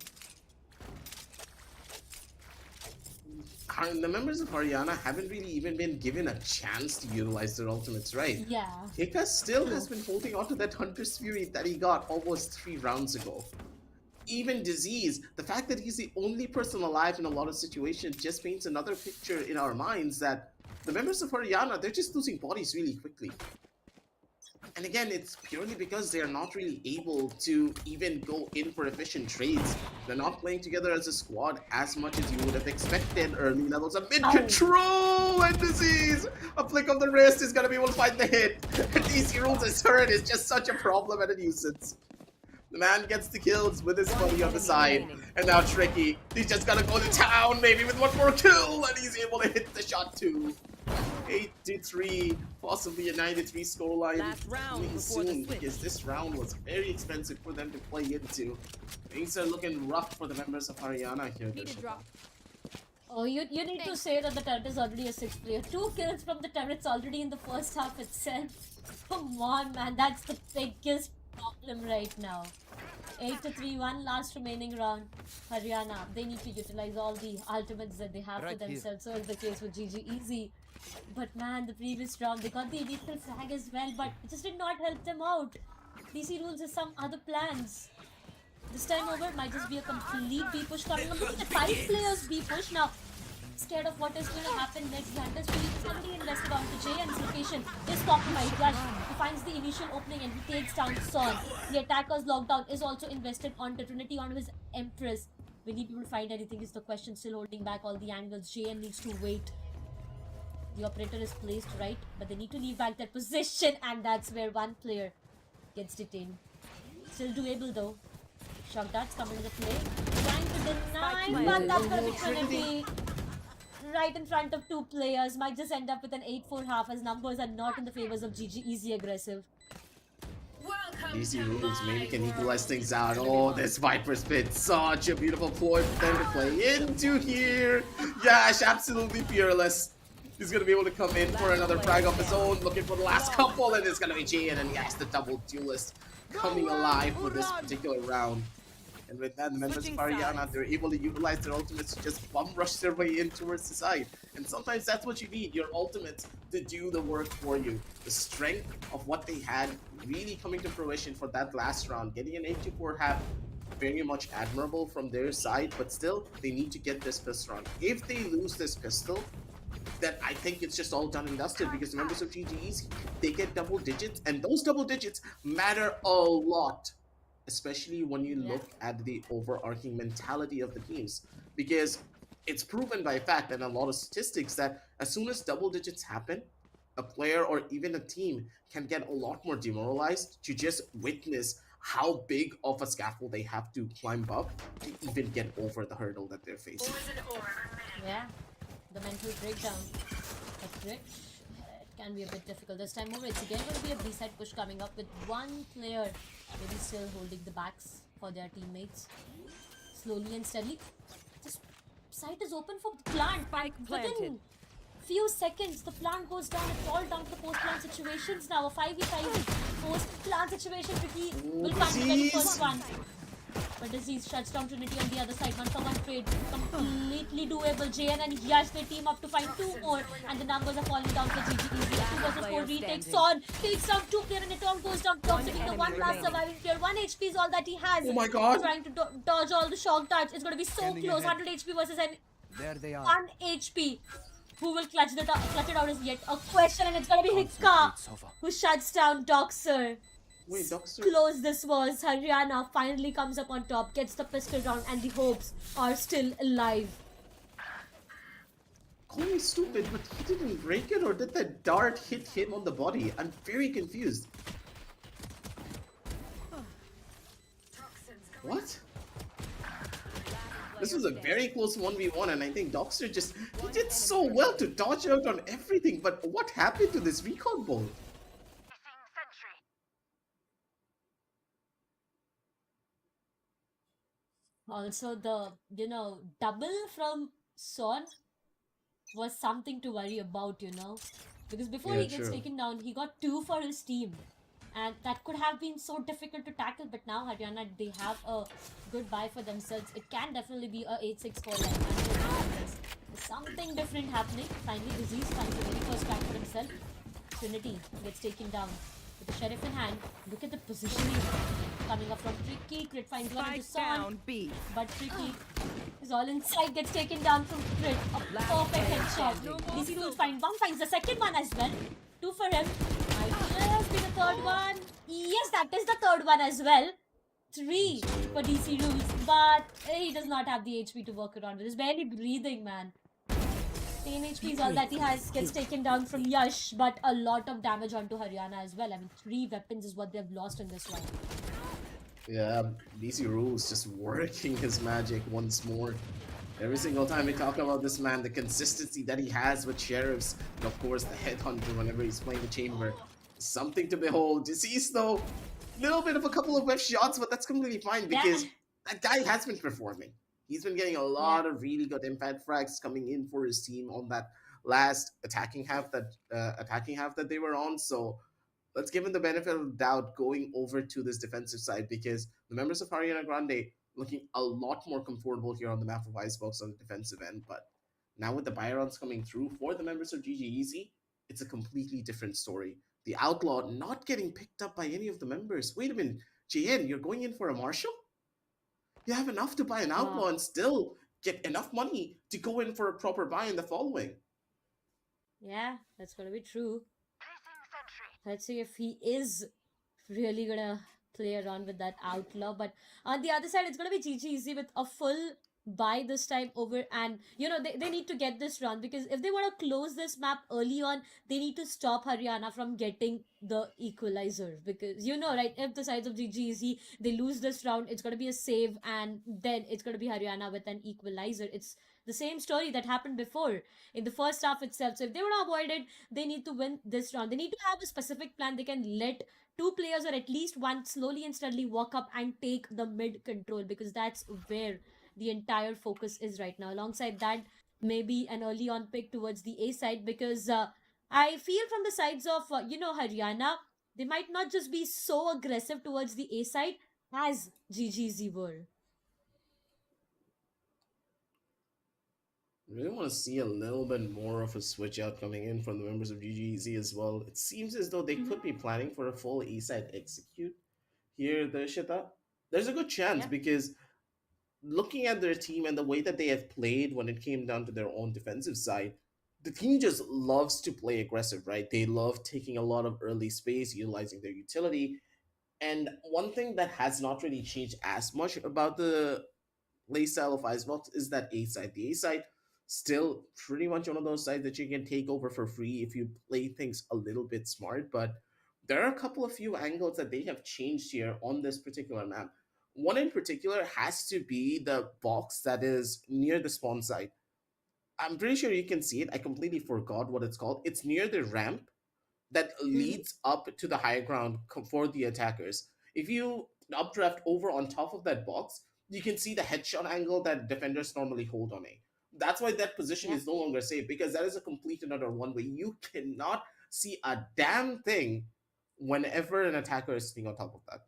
The members of Haryana haven't really even been given a chance to utilize their ultimates, right? Yeah. Hika still has been holding on to that Hunter's Fury that he got almost 3 rounds ago. Even Disease, the fact that he's the only person alive in a lot of situations just paints another picture in our minds that the members of Haryana, they're just losing bodies really quickly. And again, it's purely because they are not really able to even go in for efficient trades. They're not playing together as a squad as much as you would have expected. Early levels of mid-control and Disease! A flick of the wrist is going to be able to find the hit. DC Rules' turret is just such a problem and a nuisance. The man gets the kills with his buddy on the enemy side. remaining. And now Tricky, he's just gonna go to town maybe with one more kill, and he's able to hit the shot too. 8-3, possibly a 9-3 scoreline Last round coming before the soon, switch. because this round was very expensive for them to play into. Things are looking rough for the members of Haryana here. Need a drop. Oh, you need to say that the turret is already a 6th player. 2 kills from the turrets already in the first half itself. Come on, man. That's the biggest problem right now. 8-3, one last remaining round. Haryana, they need to utilize all the ultimates that they have for themselves. So is the case with GG Easy. But man, the previous round, they got the initial frag as well, but it just did not help them out. DC Rules has some other plans. This time over, it might just be a complete B push coming up. Look at the 5 players B push now. Scared of what is going to happen next. Xander's is already invested onto Jay, and his location is compromised. Rush, he finds the initial opening and he takes down Son. The attacker's lockdown is also invested onto Trinity, on his Empress. Will he be able to find anything is the question, still holding back all the angles. JN needs to wait. The operator is placed right, but they need to leave back their position, and that's where one player gets detained. Still doable though. Shock darts coming into play. Trying to deny, but that's gonna be Trinity. Right in front of 2 players. Might just end up with an 8-4 half, as numbers are not in the favors of GG Easy aggressive. Easy Rules maybe can equalize things out. Oh, this Viper's Pit, such a beautiful ploy for them to play into here. Yash, absolutely fearless. He's gonna be able to come in for another frag of his own, looking for the last couple, and it's gonna be Jin, and yes, the double duelist coming alive for this particular round. And with that, the members of Haryana, they're able to utilize their ultimates to just bum rush their way in towards the side. And sometimes that's what you need, your ultimates to do the work for you. The strength of what they had really coming to fruition for that last round. Getting an 8-4 half, very much admirable from their side, but still, they need to get this pistol round. If they lose this pistol, then I think it's just all done and dusted, because the members of GG's, they get double digits, and those double digits matter a lot. Especially when you look at the overarching mentality of the teams, because it's proven by fact and a lot of statistics that as soon as double digits happen, a player or even a team can get a lot more demoralized to just witness how big of a scaffold they have to climb up to even get over the hurdle that they're facing. Yeah, the mental breakdown. But Rich, it can be a bit difficult this time over. It's again going to be a B-side push coming up with one player maybe still holding the backs for their teammates. Slowly and steadily. This site is open for the plant. Within few seconds, the plant goes down. It's all down to the post-plant situations now. A 5v5 post-plant situation. Tricky will find the very first one. But Disease shuts down Trinity on the other side. 1-for-1 trade. Completely doable. JN and Yash, they team up to find 2 more. And the numbers are falling down for GG Easy. 2 versus 4 retakes on. Takes down 2 player, and it all goes down. Toxic, the one last surviving player. 1 HP is all that he has. Oh my god. Trying to dodge all the shock darts. It's going to be so close. 100 HP versus an 1 HP. Who will clutch it out is yet a question, and it's going to be Hikka who shuts down Doxer. Wait, Doxer? Close this was. Haryana finally comes up on top, gets the pistol round, and the hopes are still alive. Call me stupid, but he didn't break it, or did that dart hit him on the body? I'm very confused. What? This was a very close 1v1, and I think Doxer he did so well to dodge out on everything, but what happened to this recon bolt? Also, the, double from Son was something to worry about, Because before he gets taken down, he got 2 for his team. And that could have been so difficult to tackle, but now Haryana, they have a good buy for themselves. It can definitely be a 8-6 scoreline. There's something different happening. Finally, Disease finds the very first crack for himself. Trinity gets taken down. With the Sheriff in hand, look at the positioning coming up from Tricky. Crit finds one into Son, but Tricky is all inside, gets taken down from Crit. A perfect headshot. DC Rules finds the second one as well. 2 for him. Might just be the third one. Yes, that is the third one as well. 3 for DC Rules, but he does not have the HP to work around with. He's barely breathing, man. 10 HP is all that he has, gets taken down from Yash, but a lot of damage onto Haryana as well. I mean, 3 weapons is what they've lost in this one. Yeah, DC Rules just working his magic once more. Every single time we talk about this man, the consistency that he has with sheriffs, and of course the headhunter whenever he's playing the chamber, is something to behold. Deceased though, little bit of a couple of web shots, but that's completely fine Yeah, because that guy has been performing. He's been getting a yeah. lot of really good impact frags coming in for his team on that last attacking half that they were on. So let's give him the benefit of the doubt going over to this defensive side because the members of Ariana Grande looking a lot more comfortable here on the map of Icebox on the defensive end. But now with the Byrons coming through for the members of GG Easy, it's a completely different story. The Outlaw not getting picked up by any of the members. Wait a minute, JN, you're going in for a Marshal? You have enough to buy an Uh, Outlaw and still get enough money to go in for a proper buy in the following. yeah, that's gonna be true. Let's see if he is really gonna play around with that outlaw. But on the other side, it's gonna be GG Easy with a full buy this time over, and they need to get this round because if they want to close this map early on, they need to stop Haryana from getting the equalizer because right, if the sides of GG Easy they lose this round, it's gonna be a save, and then it's gonna be Haryana with an equalizer. It's the same story that happened before in the first half itself. So if they want to avoid it, they need to win this round. They need to have a specific plan. They can let two players or at least one slowly and steadily walk up and take the mid control because that's where the entire focus is right now. Alongside that, maybe an early on pick towards the A side because I feel from the sides of Haryana, they might not just be so aggressive towards the A side as GGZ were. I really want to see a little bit more of a switch out coming in from the members of GGZ as well. It seems as though they Mm-hmm. could be planning for a full east side execute here, the Shita. There's a good chance Yeah. because looking at their team and the way that they have played when it came down to their own defensive side, the team just loves to play aggressive, right? They love taking a lot of early space, utilizing their utility. And one thing that has not really changed as much about the playstyle of Icebox is that A side. The A side still pretty much one of those sides that you can take over for free if you play things a little bit smart. But there are a couple of few angles that they have changed here on this particular map. One in particular has to be the box that is near the spawn site. I'm pretty sure you can see it. I completely forgot what it's called. It's near the ramp that Mm-hmm. leads up to the higher ground for the attackers. If you updraft over on top of that box, you can see the headshot angle that defenders normally hold on A. That's why that position Yeah. is no longer safe because that is a complete another one where you cannot see a damn thing whenever an attacker is sitting on top of that.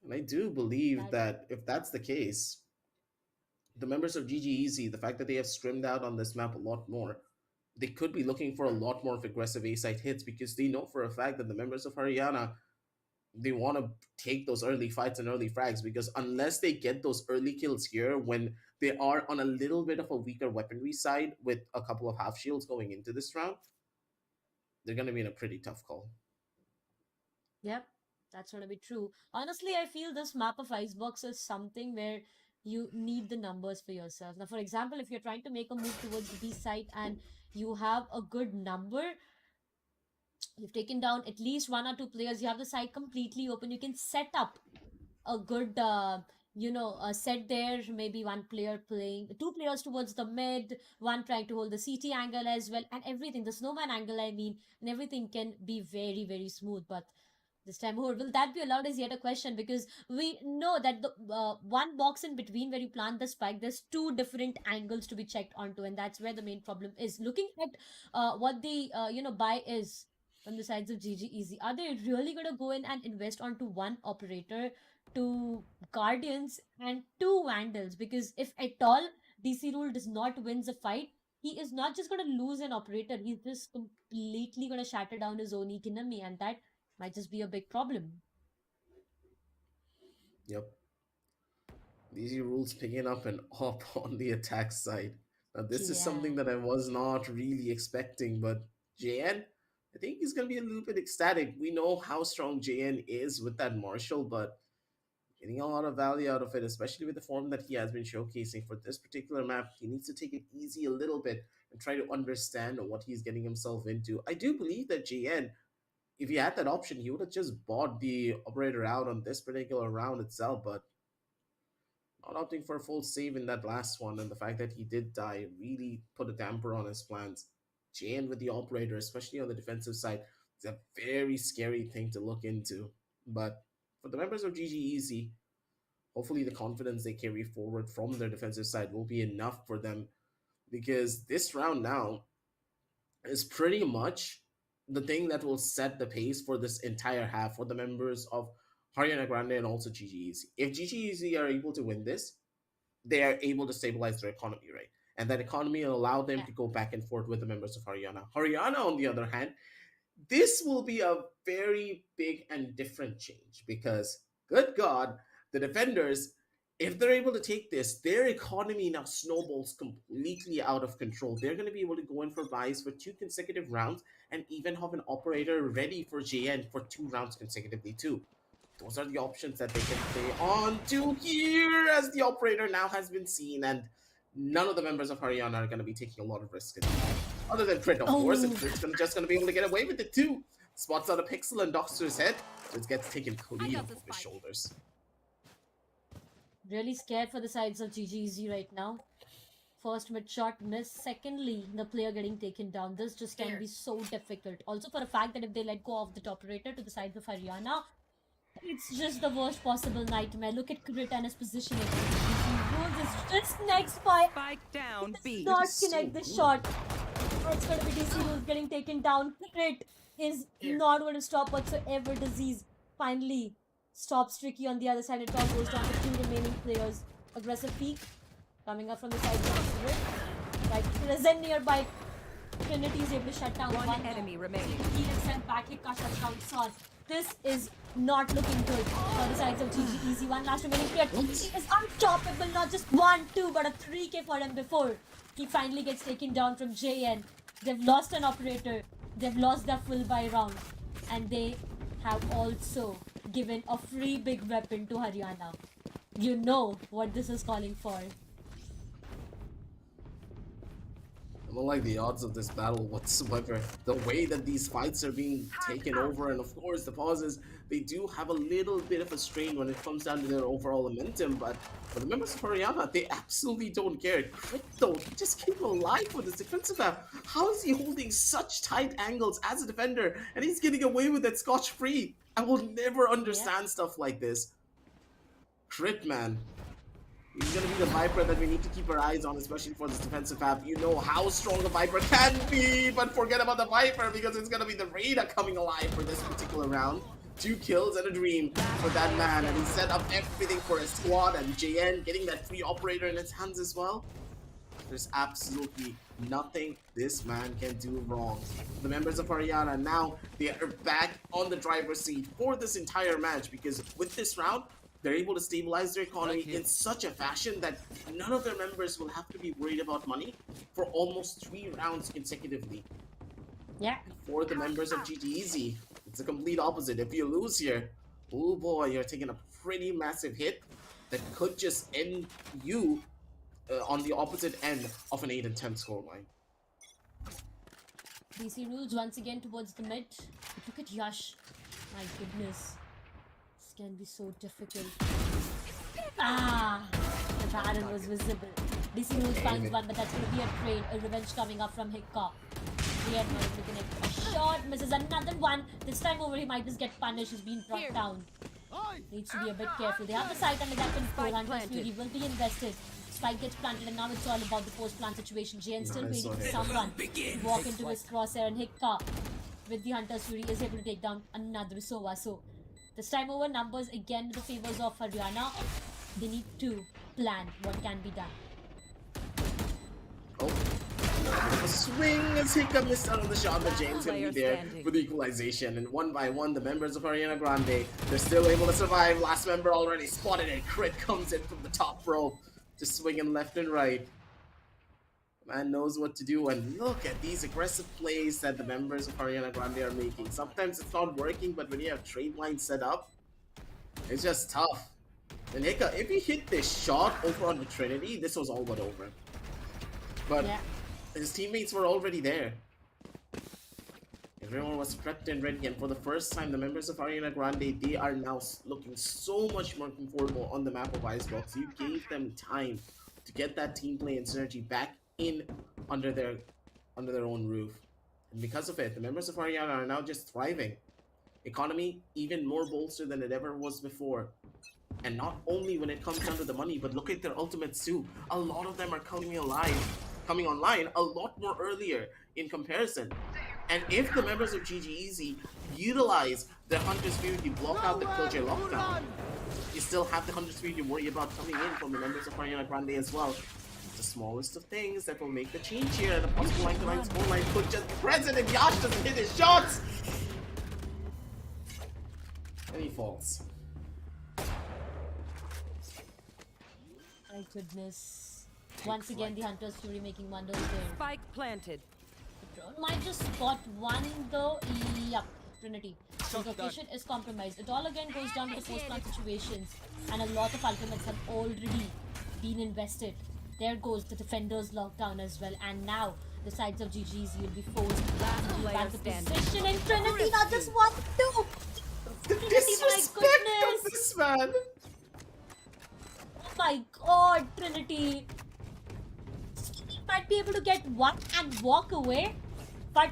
And I do believe That. that if that's the case, the members of GG Easy, the fact that they have scrimmed out on this map a lot more, they could be looking for a lot more of aggressive A side hits because they know for a fact that the members of Haryana they want to take those early fights and early frags because unless they get those early kills here when they are on a little bit of a weaker weaponry side with a couple of half shields going into this round, they're going to be in a pretty tough call. Yep, that's gonna be true. Honestly, I feel this map of Icebox is something where you need the numbers for yourself. Now, for example, if you're trying to make a move towards the B side and you have a good number, you've taken down at least one or two players, you have the side completely open, you can set up a good set there, maybe one player playing, two players towards the mid, one trying to hold the CT angle as well, and everything, the snowman angle, I mean, and everything can be very, very smooth. But this time over, will that be allowed is yet a question because we know that the one box in between where you plant the spike, there's two different angles to be checked onto, and that's where the main problem is. Looking at what the buy is from the sides of GG Easy, are they really gonna go in and invest onto one operator, two guardians, and two vandals? Because if at all DC rule does not wins a fight, he is not just gonna lose an operator, he's just completely gonna shatter down his own economy, and that might just be a big problem. Yep. These rules picking up and up on the attack side. Now, this is Yeah. something that I was not really expecting, but JN, I think he's going to be a little bit ecstatic. We know how strong JN is with that Marshall, but getting a lot of value out of it, especially with the form that he has been showcasing for this particular map. He needs to take it easy a little bit and try to understand what he's getting himself into. I do believe that JN if he had that option, he would have just bought the operator out on this particular round itself, but not opting for a full save in that last one, and the fact that he did die really put a damper on his plans. Jane with the operator, especially on the defensive side, is a very scary thing to look into. But for the members of GG Easy, hopefully the confidence they carry forward from their defensive side will be enough for them, because this round now is pretty much the thing that will set the pace for this entire half for the members of Haryana Grande and also GG Easy. If GG Easy are able to win this, they are able to stabilize their economy, right? And that economy will allow them Yeah. to go back and forth with the members of Haryana. Haryana, on the other hand, this will be a very big and different change because, good God, the defenders, if they're able to take this, their economy now snowballs completely out of control. They're going to be able to go in for buys for 2 consecutive rounds and even have an operator ready for JN for 2 rounds consecutively too. Those are the options that they can play on to here, as the operator now has been seen, and none of the members of Haryana are going to be taking a lot of risk. Other than Crit, of course, and Crit's just going to be able to get away with it too. Spots out a pixel and docks to his head, just gets taken clean off of his shoulders. Really scared for the sides of GGZ right now. First mid shot miss. Secondly, the player getting taken down. This just can be so difficult. Also for a fact that if they let go of the operator to the sides of Haryana, it's just the worst possible nightmare. Look at Crit and his positioning. He is just next by. Spike down B. Not connect the shot. It's going to be DC Rules getting taken down. Crit is not going to stop whatsoever. Disease finally stops Tricky on the other side. It all goes down to 2 remaining players. Aggressive peek coming up from the side of Crit. Right, present nearby. Trinity is able to shut down One enemy remaining. He is sent back. Hikka shuts down Son. This is not looking good for the sides of GG Easy. One last remaining player. He is unstoppable. Not just 1, 2, but a 3K for him before he finally gets taken down from JN. They've lost an operator. They've lost their full buy round. And they have also given a free big weapon to Haryana. You know what this is calling for. I don't like the odds of this battle whatsoever. The way that these fights are being taken over, and of course the pauses, they do have a little bit of a strain when it comes down to their overall momentum, but for the members of Haryana, they absolutely don't care. Crit though, he just came alive with his defensive map. How is he holding such tight angles as a defender, and he's getting away with it scotch-free? I will never understand stuff like this. Crit, man. He's going to be the Viper that we need to keep our eyes on, especially for this defensive map. You know how strong the Viper can be, but forget about the Viper because it's going to be the Raider coming alive for this particular round. 2 kills and a dream for that man, and he set up everything for his squad, and JN getting that free operator in his hands as well. There's absolutely nothing this man can do wrong. The members of Haryana now, they are back on the driver's seat for this entire match because with this round, they're able to stabilize their economy in such a fashion that none of their members will have to be worried about money for almost 3 rounds consecutively. Yeah. For the members of GG Easy, it's a complete opposite. If you lose here, oh boy, you're taking a pretty massive hit that could just end you on the opposite end of an 8 and 10 scoreline. DC Rules once again towards the mid. But look at Yash. My goodness. This can be so difficult. Ah! The Baron was visible. DC Rules finds one, but that's going to be a trade. A revenge coming up from Hikka. He had managed to connect a shot. Misses another one. This time over, he might just get punished. He's been brought down. Needs to be a bit careful. They have the site under that control, and his Fury will be invested. Spike gets planted, and now it's all about the post-plant situation. JN still waiting for someone to walk into his crosshair, and Hikka with the Hunter's Fury is able to take down another Sova. So this time over, numbers again in the favors of Haryana. They need to plan what can be done. Oh, a swing as Hiccup missed out on the shot, but James gonna be there for the equalization. And one by one, the members of Haryana Grande, they're still able to survive. Last member already spotted it. Crit comes in from the top row, just swinging left and right. Man knows what to do, and look at these aggressive plays that the members of Haryana Grande are making. Sometimes it's not working, but when you have trade lines set up, it's just tough. And Hiccup, if he hit this shot over on the Trinity, this was all but over. But his teammates were already there. If Everyone was prepped and ready, and for the first time, the members of Ariana Grande, they are now looking so much more comfortable on the map of Icebox. You gave them time to get that team play and synergy back in under their own roof. And because of it, the members of Ariana are now just thriving. Economy even more bolstered than it ever was before. And not only when it comes down to the money, but look at their ultimates too. A lot of them are coming online a lot more earlier in comparison. And if the members of GG Easy utilize their Hunter's Fury to block out the Killjoy lockdown, you still have the Hunter's Fury to worry about coming in from the members of Ariana Grande as well. It's the smallest of things that will make the change here. The possible line to line scoreline could just be present if Yash doesn't hit his shots. And he falls. My goodness. Once again, the Hunter's Fury making wonders there. Spike planted. Might just spot one though. Yep, Trinity. The location is compromised. It all again goes down to the post-plant situations, and a lot of ultimates have already been invested. There goes the defender's lockdown as well, and now the sides of GG's will be forced to keep back the position, and Trinity now just what to The disrespect of this man! Oh my god, Trinity! Might be able to get one and walk away, but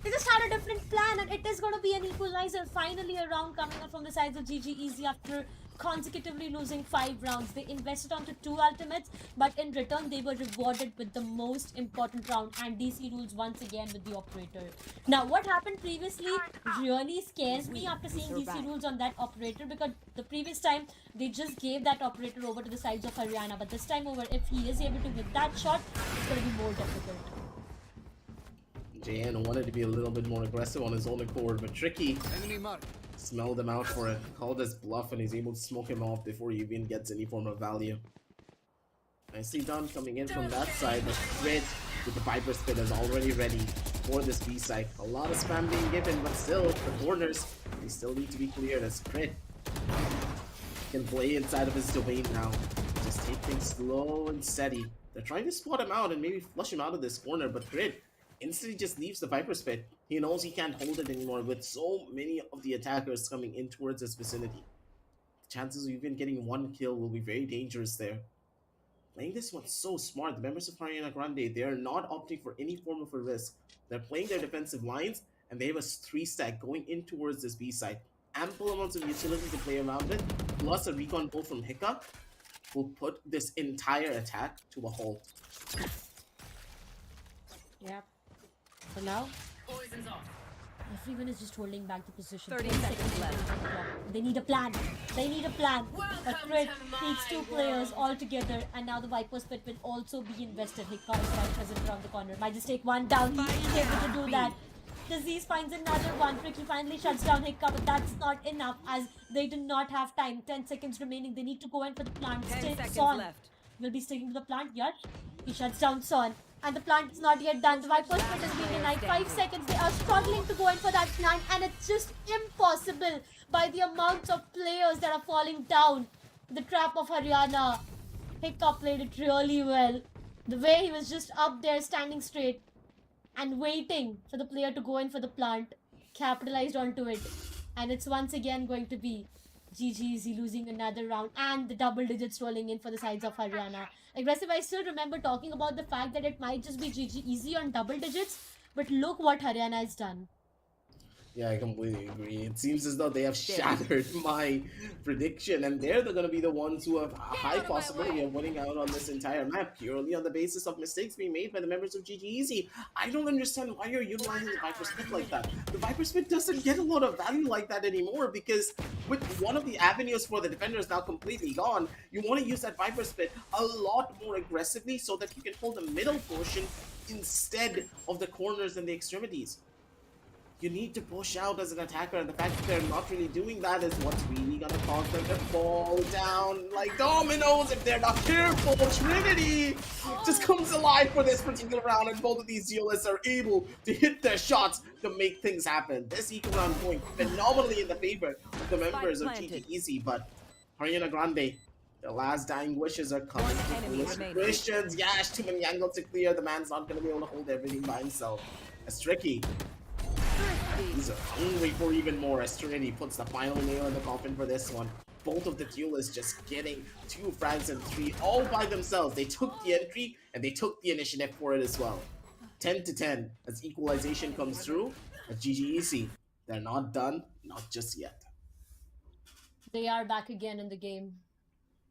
they just had a different plan, and it is going to be an equalizer. Finally a round coming up from the sides of GG Easy after consecutively losing 5 rounds. They invested onto 2 ultimates, but in return they were rewarded with the most important round, and DC rules once again with the operator. Now what happened previously really scares me after seeing DC rules on that operator, because the previous time they just gave that operator over to the sides of Haryana, but this time over, if he is able to hit that shot, it's going to be more difficult. JN wanted to be a little bit more aggressive on his own accord, but Tricky smelled him out for it, called his bluff, and he's able to smoke him off before he even gets any form of value. Nicely done coming in from that side, but Crit with the Viper Spit is already ready for this B side. A lot of spam being given, but still, the corners, they still need to be cleared as Crit can play inside of his domain now. Just take things slow and steady. They're trying to spot him out and maybe flush him out of this corner, but Crit instantly just leaves the Viper Spit. He knows he can't hold it anymore with so many of the attackers coming in towards his vicinity. The chances of even getting 1 kill will be very dangerous there. Playing this one so smart, the members of Ariana Grande, they are not opting for any form of a risk. They're playing their defensive lines, and they have a 3-stack going in towards this B side. Ample amounts of utility to play around it, plus a recon pull from Hiccup will put this entire attack to a halt. Yep. So now, everyone is just holding back the position. 30 seconds left. They need a plan. They need a plan. But Crit needs 2 players all together, and now the Viper Spit will also be invested. Hiccup is right present around the corner. Might just take one down. He is able to do that. Disease finds another one. Tricky finally shuts down Hiccup, but that's not enough as they do not have time. 10 seconds remaining. They need to go in for the plant. 10 seconds Son left. will be sticking to the plant. Yash, he shuts down Son. And the plant is not yet done. The Viper Spit is being denied. 5 seconds. They are struggling to go in for that plant, and it's just impossible by the amount of players that are falling down. The trap of Haryana. Hiccup played it really well. The way he was just up there standing straight and waiting for the player to go in for the plant, capitalized onto it. And it's once again going to be GG Easy losing another round, and the double digits rolling in for the sides of Haryana. Aggressive, I still remember talking about the fact that it might just be GG Easy on double digits, but look what Haryana has done. Yeah, I completely agree. It seems as though they have shattered my prediction, and they're going to be the ones who have a high possibility of winning out on this entire map, purely on the basis of mistakes being made by the members of GG Easy. I don't understand why you're utilizing the Viper Spit like that. The Viper Spit doesn't get a lot of value like that anymore, because with one of the avenues for the defenders now completely gone, you want to use that Viper Spit a lot more aggressively so that you can hold the middle portion instead of the corners and the extremities. You need to push out as an attacker, and the fact that they're not really doing that is what's really gonna cause them to fall down like dominoes if they're not careful. Trinity just comes alive for this particular round, and both of these duelists are able to hit their shots to make things happen. This equal round going phenomenally in the favor of the members of GG Easy, but Ariana Grande, the last dying wishes are coming. Christians, Yash, too many angles to clear. The man's not gonna be able to hold everything by himself. It's tricky. He's hungry for even more as Trinity puts the final nail in the coffin for this one. Both of the duelists just getting 2 frags and 3 all by themselves. They took the entry and they took the initiative for it as well. 10 to 10 as equalization comes through. But GG Easy, they're not done, not just yet. They are back again in the game.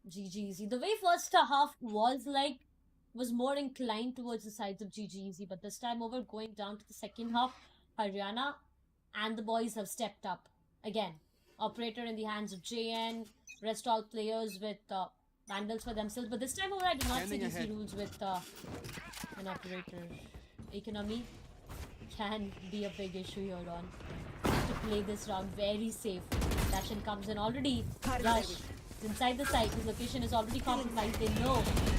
GG Easy. The way first half was more inclined towards the sides of GG Easy, but this time over, going down to the second half, Haryana and the boys have stepped up again. Operator in the hands of JN, rest all players with Vandals for themselves, but this time over I do not see DC rules with an operator. Economy can be a big issue here on. To play this round very safe. Dashin comes in already. Rush. Inside the site. His location is already compromised. They know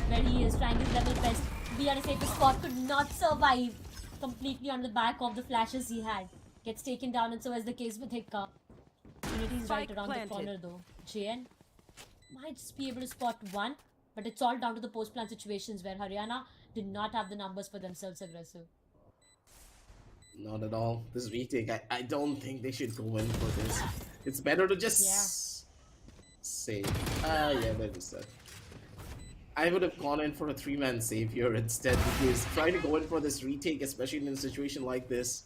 where he is, trying his level best to be at a safer spot. Could not survive completely on the back of the flashes he had. Gets taken down, and so is the case with Hiccup. Unity's right around the corner though. JN might just be able to spot one, but it's all down to the post-plant situations where Haryana did not have the numbers for themselves aggressive. Not at all. This retake, I don't think they should go in for this. It's better to just save. Yeah, that is that. I would have gone in for a 3-man save here instead, because trying to go in for this retake, especially in a situation like this,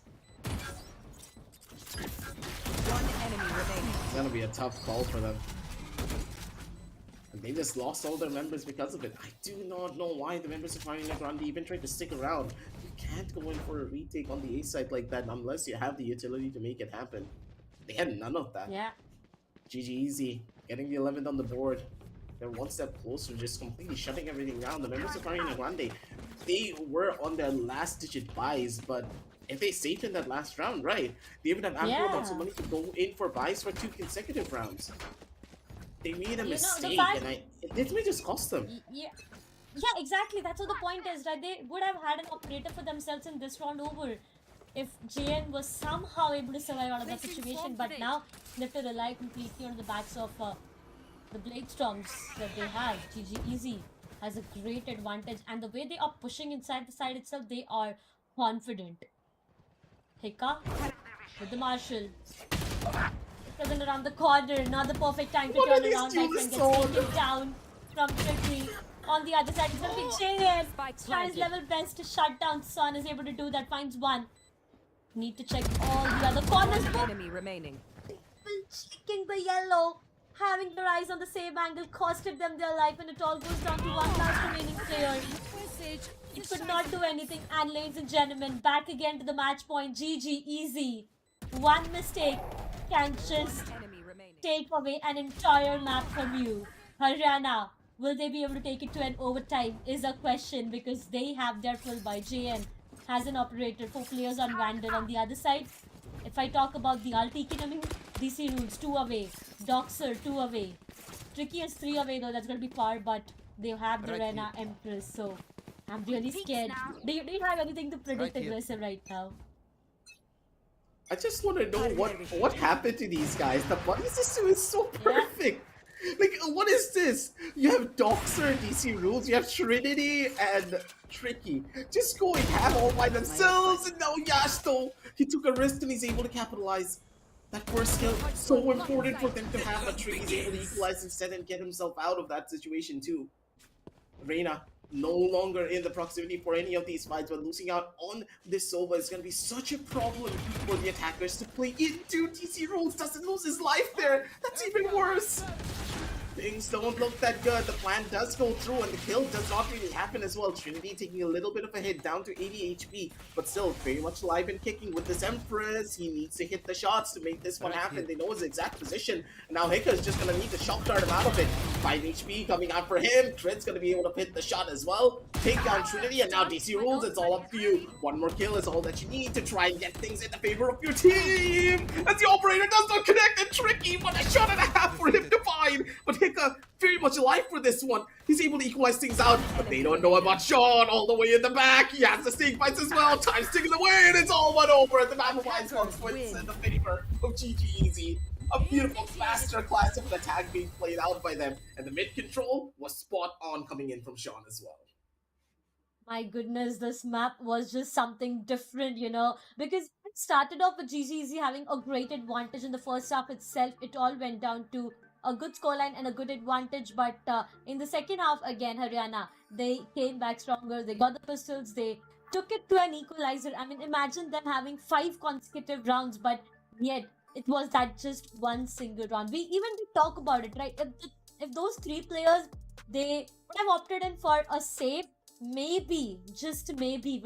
One enemy remaining. it's gonna be a tough call for them. And they just lost all their members because of it. I do not know why the members of Ariana Grande even tried to stick around. You can't go in for a retake on the A side like that unless you have the utility to make it happen. They had none of that. Yeah. GG Easy, getting the 11th on the board. They're one step closer, just completely shutting everything down. The members of Ariana Grande, they were on their last digit buys, but if they saved in that last round, right, they would have ample amounts of money to go in for buys for 2 consecutive rounds. They made a mistake, and it may just cost them. Yeah, exactly. That's what the point is, right? They would have had an operator for themselves in this round over if JN was somehow able to survive out of that situation. But now they have to rely completely on the backs of the Blade Storms that they have. GG Easy has a great advantage, and the way they are pushing inside the side itself, they are confident. Hika with the Marshall. Present around the corner, not the perfect time to turn around. That can get taken down from Tricky. On the other side, it's going to be JN. Tries his level best to shut down Sun, is able to do that, finds one. Need to check all the other corners. One enemy remaining. Checking the yellow, having their eyes on the same angle, costed them their life, and it all goes down to one last remaining player. It could not do anything, and ladies and gentlemen, back again to the match point. GG Easy. One mistake can just take away an entire map from you. Haryana, will they be able to take it to an overtime is a question, because they have their full buy. JN has an operator, 4 players on Vandal. On the other side, if I talk about the ult economy, DC rules 2 away, Doxer 2 away, Tricky is 3 away though, that's gonna be far, but they have the Rena Empress, so I'm really scared. They don't have anything to predict aggressive right now. I just want to know what happened to these guys. The buddy system is so perfect. Like, what is this? You have Doxer, DC Rules, you have Trinity, and Tricky. Just going ham all by themselves, and now Yashto, he took a risk and he's able to capitalize. That first kill, so important for them to have, but Tricky's able to equalize instead and get himself out of that situation too. Reina, no longer in the proximity for any of these fights, but losing out on this Sova is going to be such a problem for the attackers to play into. DC Rules doesn't lose his life there. That's even worse. Things don't look that good. The plan does go through and the kill does not really happen as well. Trinity taking a little bit of a hit down to 80 HP, but still very much alive and kicking with this Empress. He needs to hit the shots to make this one happen. They know his exact position. And now Hika is just going to need to shock dart him out of it. 5 HP coming out for him. Trin's going to be able to hit the shot as well. Take down Trinity, and now DC Rules, it's all up to you. One more kill is all that you need to try and get things in the favor of your team. As the operator does not connect, and Tricky, what a shot and a half for him to find. But Hika very much alive for this one. He's able to equalize things out, but they don't know about Sean all the way in the back. He has the snake bites as well. Time's ticking away, and it's all but over. And the map of Icebox wins in the favor of GG Easy. A beautiful masterclass of an attack being played out by them, and the mid control was spot on coming in from Sean as well. My goodness, this map was just something different, because it started off with GGZ having a great advantage in the first half itself. It all went down to a good scoreline and a good advantage, but in the second half, again, Haryana, they came back stronger. They got the pistols, they took it to an equalizer. I mean, imagine them having 5 consecutive rounds, but yet it was that just one single round. We talk about it, right? If those 3 players, they would have opted in for a save, maybe, just maybe,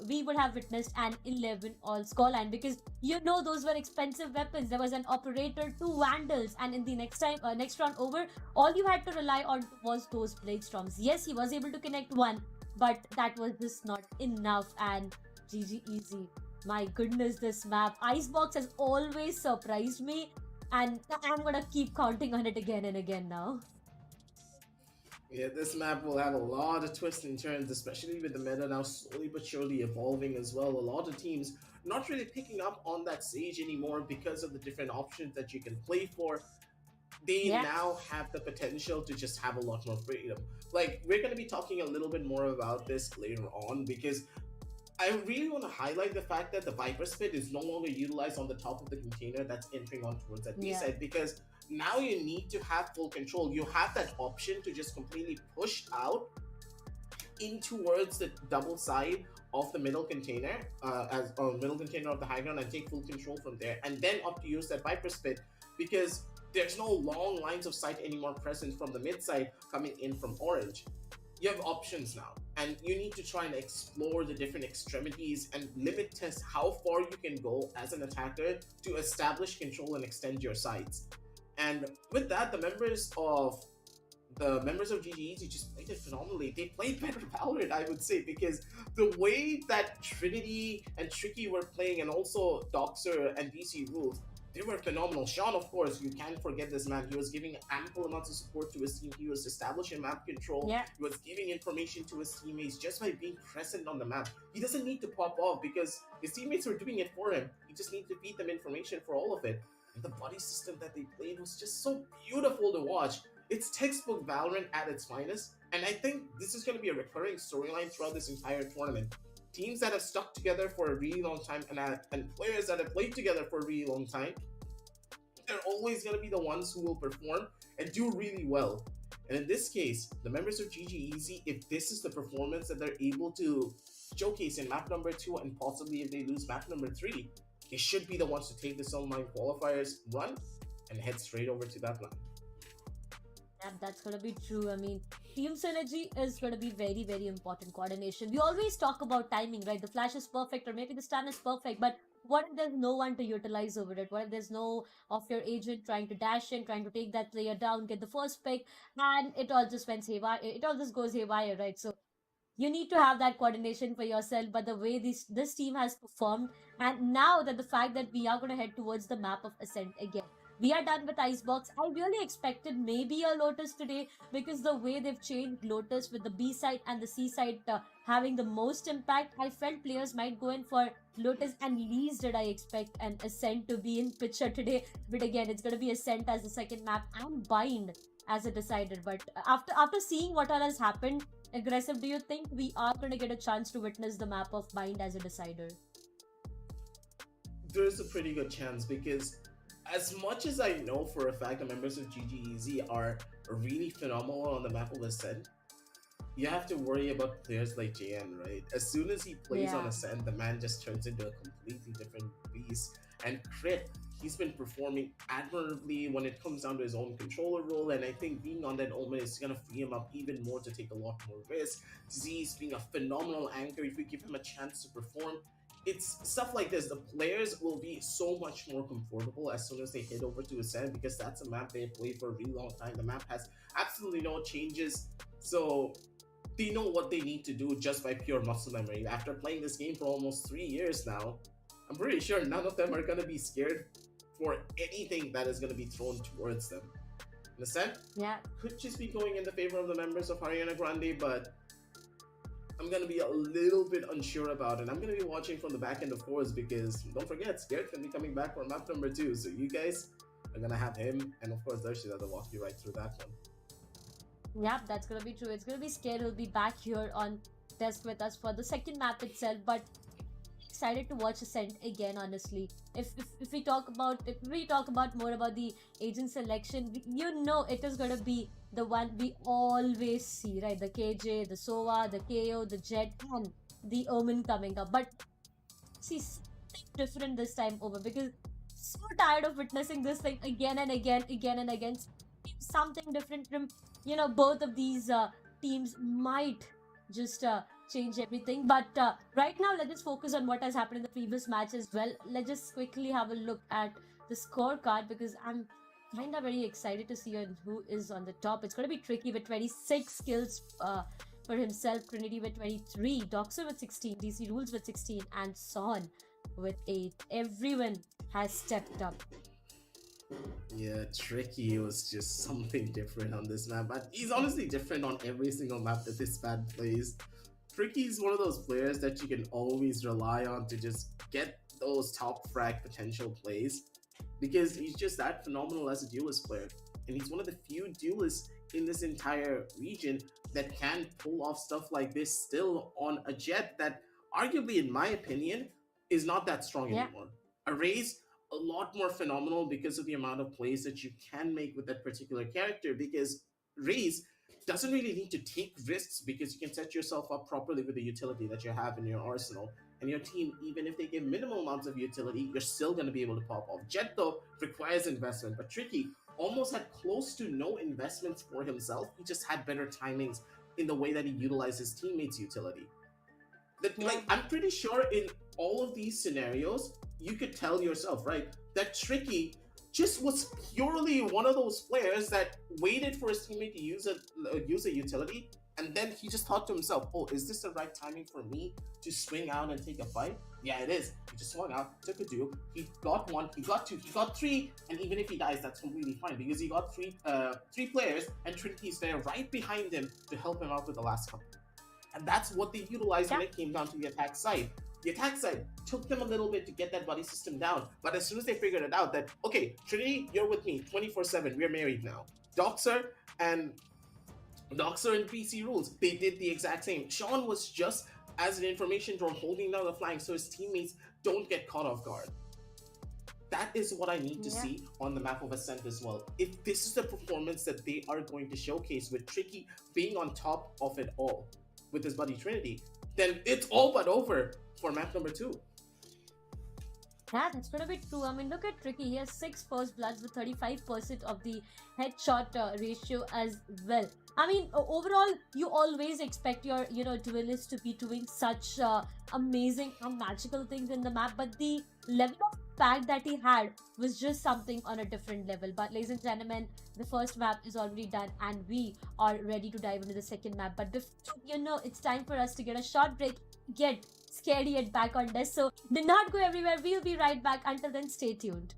we would have witnessed an 11 all scoreline, because those were expensive weapons. There was an operator, 2 vandals, and in the next round over, all you had to rely on was those blade storms. Yes, he was able to connect one, but that was just not enough. And GG easy. My goodness, this map, Icebox, has always surprised me, and I'm gonna keep counting on it again and again now. Yeah, this map will have a lot of twists and turns, especially with the meta now slowly but surely evolving as well. A lot of teams not really picking up on that stage anymore because of the different options that you can play for. They Yeah. now have the potential to just have a lot more freedom. Like, we're going to be talking a little bit more about this later on, because I really want to highlight the fact that the Viper Spit is no longer utilized on the top of the container that's entering on towards that B Yeah. side, because now you need to have full control. You have that option to just completely push out in towards the double side of the middle container, as middle container of the high ground, and take full control from there, and then up to use that Viper Spit, because there's no long lines of sight anymore present from the mid side coming in from orange. You have options now, and you need to try and explore the different extremities and limit test how far you can go as an attacker to establish control and extend your sights. And with that, the members of GGEs just played it phenomenally. They played better Valorant, I would say, because the way that Trinity and Tricky were playing, and also Doxer and DC Rules, they were phenomenal. Sean, of course, you can't forget this man. He was giving ample amounts of support to his team. He was establishing map control. Yeah. He was giving information to his teammates just by being present on the map. He doesn't need to pop off because his teammates were doing it for him. He just needs to feed them information for all of it. And the buddy system that they played was just so beautiful to watch. It's textbook Valorant at its finest, and I think this is going to be a recurring storyline throughout this entire tournament. Teams that have stuck together for a really long time, and players that have played together for a really long time, they're always going to be the ones who will perform and do really well. And in this case, the members of GGEZ, if this is the performance that they're able to showcase in map number 2, and possibly if they lose map number 3, they should be the ones to take this online qualifiers run and head straight over to that line. Yeah, that's gonna be true. I mean, team synergy is gonna be very, very important. Coordination. We always talk about timing, right? The flash is perfect, or maybe the stun is perfect, but what if there's no one to utilize over it? What if there's no of your agent trying to dash in, trying to take that player down, get the first pick, and it all just went haywire? It all just goes haywire, right? So you need to have that coordination for yourself. But the way this team has performed, and now that the fact that we are going to head towards the map of Ascent again, we are done with Icebox. I really expected maybe a Lotus today, because the way they've changed Lotus with the B side and the C side having the most impact, I felt players might go in for Lotus, and least did I expect an Ascent to be in picture today. But again, it's going to be Ascent as the second map, and Bind as a decider. But after seeing what all has happened, Aggressive, do you think we are going to get a chance to witness the map of Bind as a decider? There's a pretty good chance, because as much as I know for a fact the members of GGEZ are really phenomenal on the map of Ascent, you have to worry about players like JN, right? As soon as he plays on Yeah. Ascent, the man just turns into a completely different beast. And Crit, he's been performing admirably when it comes down to his own controller role, and I think being on that Omen is going to free him up even more to take a lot more risk. Z's being a phenomenal anchor if we give him a chance to perform. It's stuff like this. The players will be so much more comfortable as soon as they head over to Ascent, because that's a map they played for a really long time. The map has absolutely no changes, so they know what they need to do just by pure muscle memory. After playing this game for almost 3 years now, I'm pretty sure none of them are going to be scared for anything that is going to be thrown towards them. In Ascent, Yeah. could just be going in the favor of the members of Ariana Grande, but I'm going to be a little bit unsure about it. I'm going to be watching from the back end, of course, because don't forget, Scared can be coming back for map number 2. So you guys are going to have him, and of course, Darshita to walk you right through that one. Yeah, that's gonna be true. It's gonna be Scared who'll be back here on desk with us for the second map itself, but excited to watch Ascent again, honestly. If we talk about more about the agent selection, it is gonna be the one we always see, right? The KJ, the Sova, the KO, the Jet, and the Omen coming up. But see, something different this time over, because so tired of witnessing this thing again and again. Something different from both of these teams might just change everything. But right now, let's just focus on what has happened in the previous match as well. Let's just quickly have a look at the scorecard, because I'm kind of very excited to see who is on the top. It's going to be Tricky with 26 kills for himself, Trinity with 23, Doxer with 16, DC Rules with 16, and Son with 8. Everyone has stepped up. Yeah, Tricky was just something different on this map, but he's honestly different on every single map that this man plays. Tricky's one of those players that you can always rely on to just get those top frag potential plays, because he's just that phenomenal as a duelist player. And he's one of the few duelists in this entire region that can pull off stuff like this still on a Jet that arguably, in my opinion, is not that strong anymore. Array's a lot more phenomenal because of the amount of plays that you can make with that particular character, because Raze doesn't really need to take risks, because you can set yourself up properly with the utility that you have in your arsenal. And your team, even if they give minimal amounts of utility, you're still going to be able to pop off. Jet, though, requires investment, but Tricky almost had close to no investments for himself. He just had better timings in the way that he utilized his teammates' utility. Like, I'm pretty sure in all of these scenarios, you could tell yourself, right, that Tricky just was purely one of those players that waited for his teammate to use a utility, and then he just thought to himself, oh, is this the right timing for me to swing out and take a fight? Yeah, it is. He just swung out, took a duel, he got 1, he got 2, he got 3, and even if he dies, that's completely fine, because he got three players, and Trinity's there right behind him to help him out with the last couple. And that's what they utilized when it came down to the attack side. The attack side took them a little bit to get that buddy system down, but as soon as they figured it out that, okay, Trinity, you're with me 24/7, we're married now. Doxer and PC Rules, they did the exact same. Sean was just as an information drone holding down the flank so his teammates don't get caught off guard. That is what I need to see on the map of Ascent as well. If this is the performance that they are going to showcase with Tricky being on top of it all with his buddy Trinity, then it's all but over for map number 2. Yeah, that's gonna be true. I mean, look at Tricky. He has 6 first bloods with 35% of the headshot ratio as well. I mean, overall, you always expect your, duelists to be doing such amazing and magical things in the map, but the level of impact that he had was just something on a different level. But ladies and gentlemen, the first map is already done, and we are ready to dive into the second map. But before, it's time for us to get a short break, get Scary Yet back on desk. So do not go everywhere. We'll be right back. Until then, stay tuned.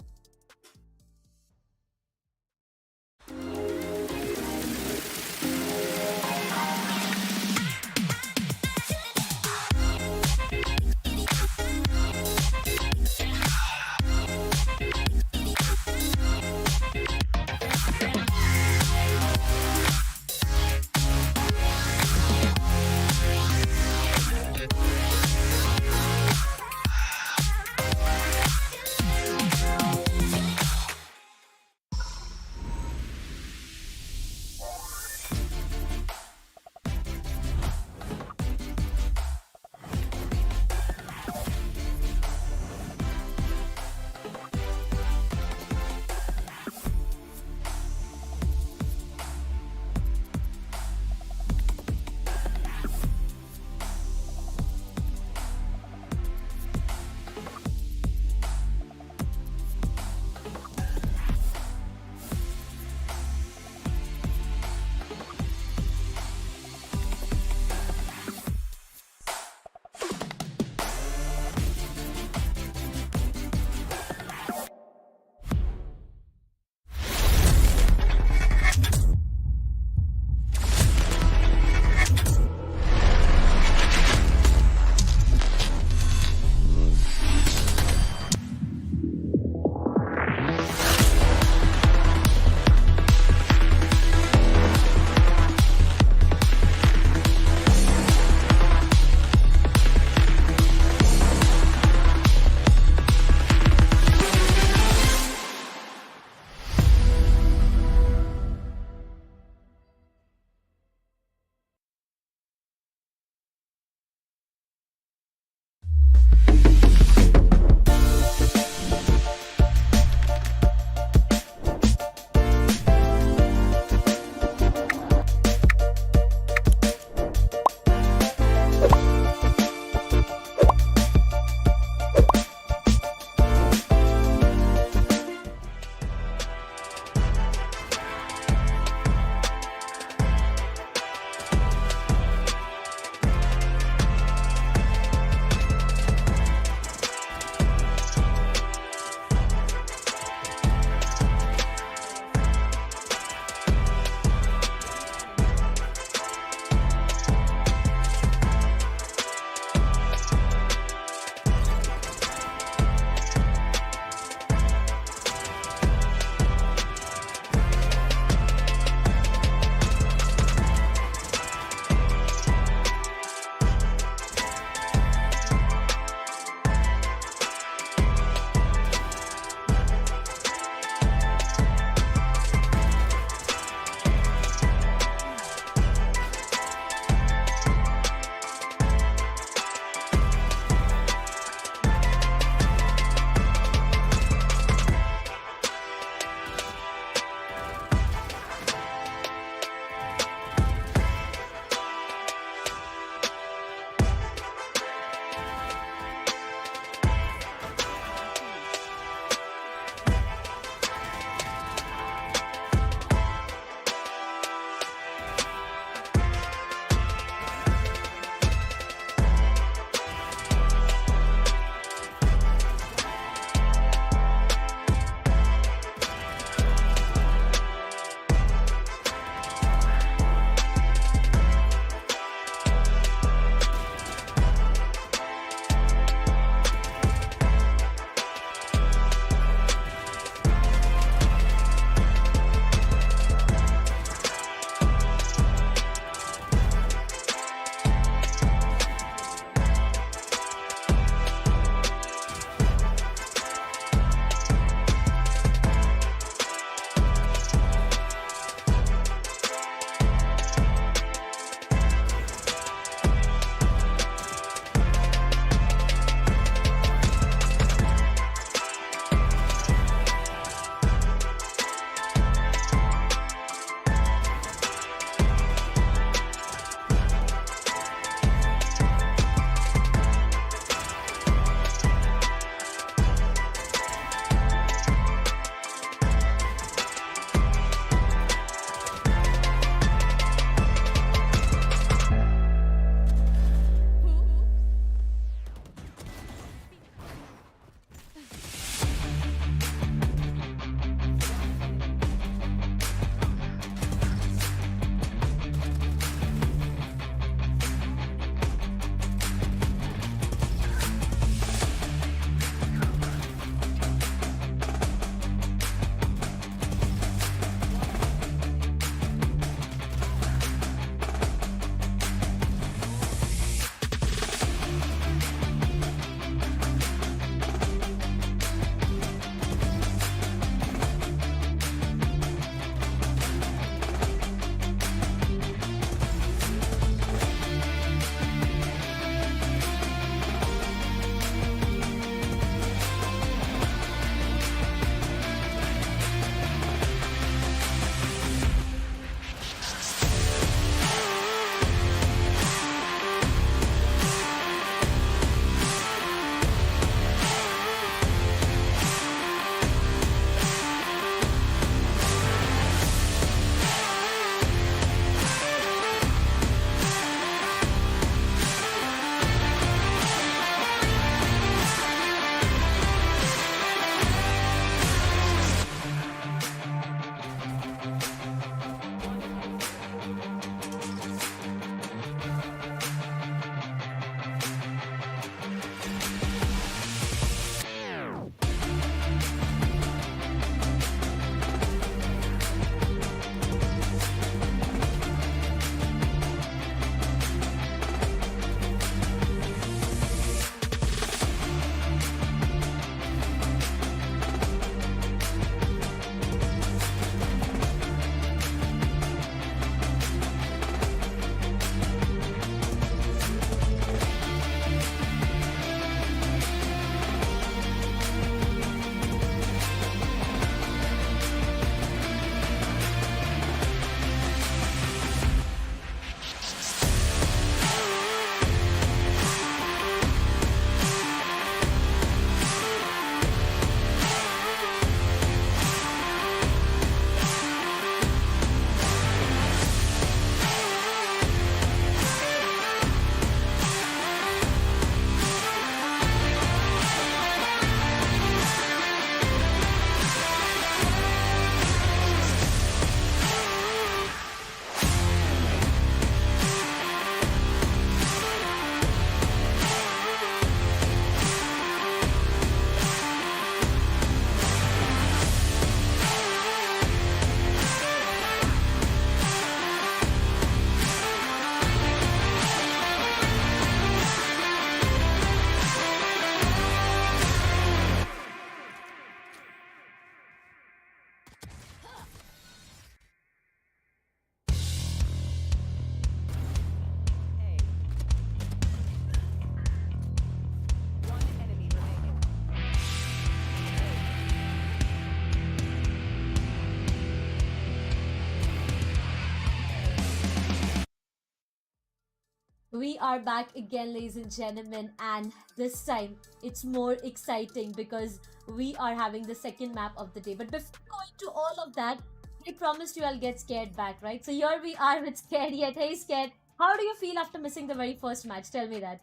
We are back again, ladies and gentlemen, and this time it's more exciting because we are having the second map of the day. But before going to all of that, I promised you I'll get scared back, right? So here we are with Scared Yet. Hey, Scared, how do you feel after missing the very first match? Tell me that.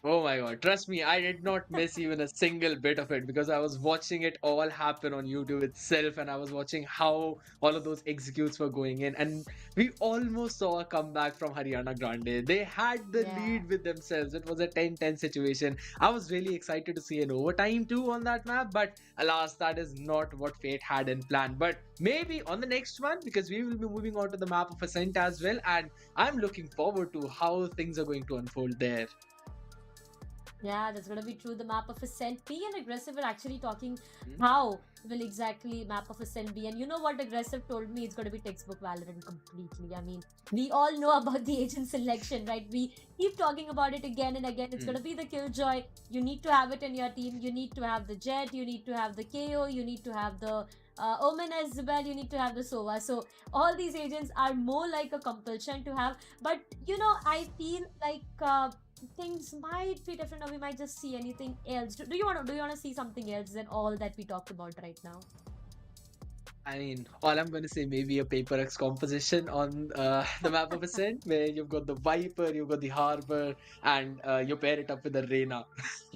Oh my god, trust me, I did not miss even a single bit of it because I was watching it all happen on YouTube itself and I was watching how all of those executes were going in. And we almost saw a comeback from Haryana Grande. They had the Yeah. lead with themselves. It was a 10-10 situation. I was really excited to see an overtime too on that map, but alas, that is not what fate had in plan. But maybe on the next one, because we will be moving on to the map of Ascent as well, and I'm looking forward to how things are going to unfold there. Yeah, that's gonna be true. The map of Ascent. P and Aggressive are actually talking Hmm? how will exactly map of Ascent be. And you know what Aggressive told me? It's gonna be textbook Valorant completely. I mean, we all know about the agent selection, right? We keep talking about it again and again. It's Hmm. gonna be the Killjoy. You need to have it in your team. You need to have the Jet. You need to have the KO. You need to have the Omen as well. You need to have the Sova. So all these agents are more like a compulsion to have. But you know, I feel like things might be different, or we might just see anything else. Do you want to see something else than all that we talked about right now? I mean, all I'm going to say maybe a Paper X composition on the map of Ascent where you've got the Viper, you've got the Harbor, and you pair it up with the Reina.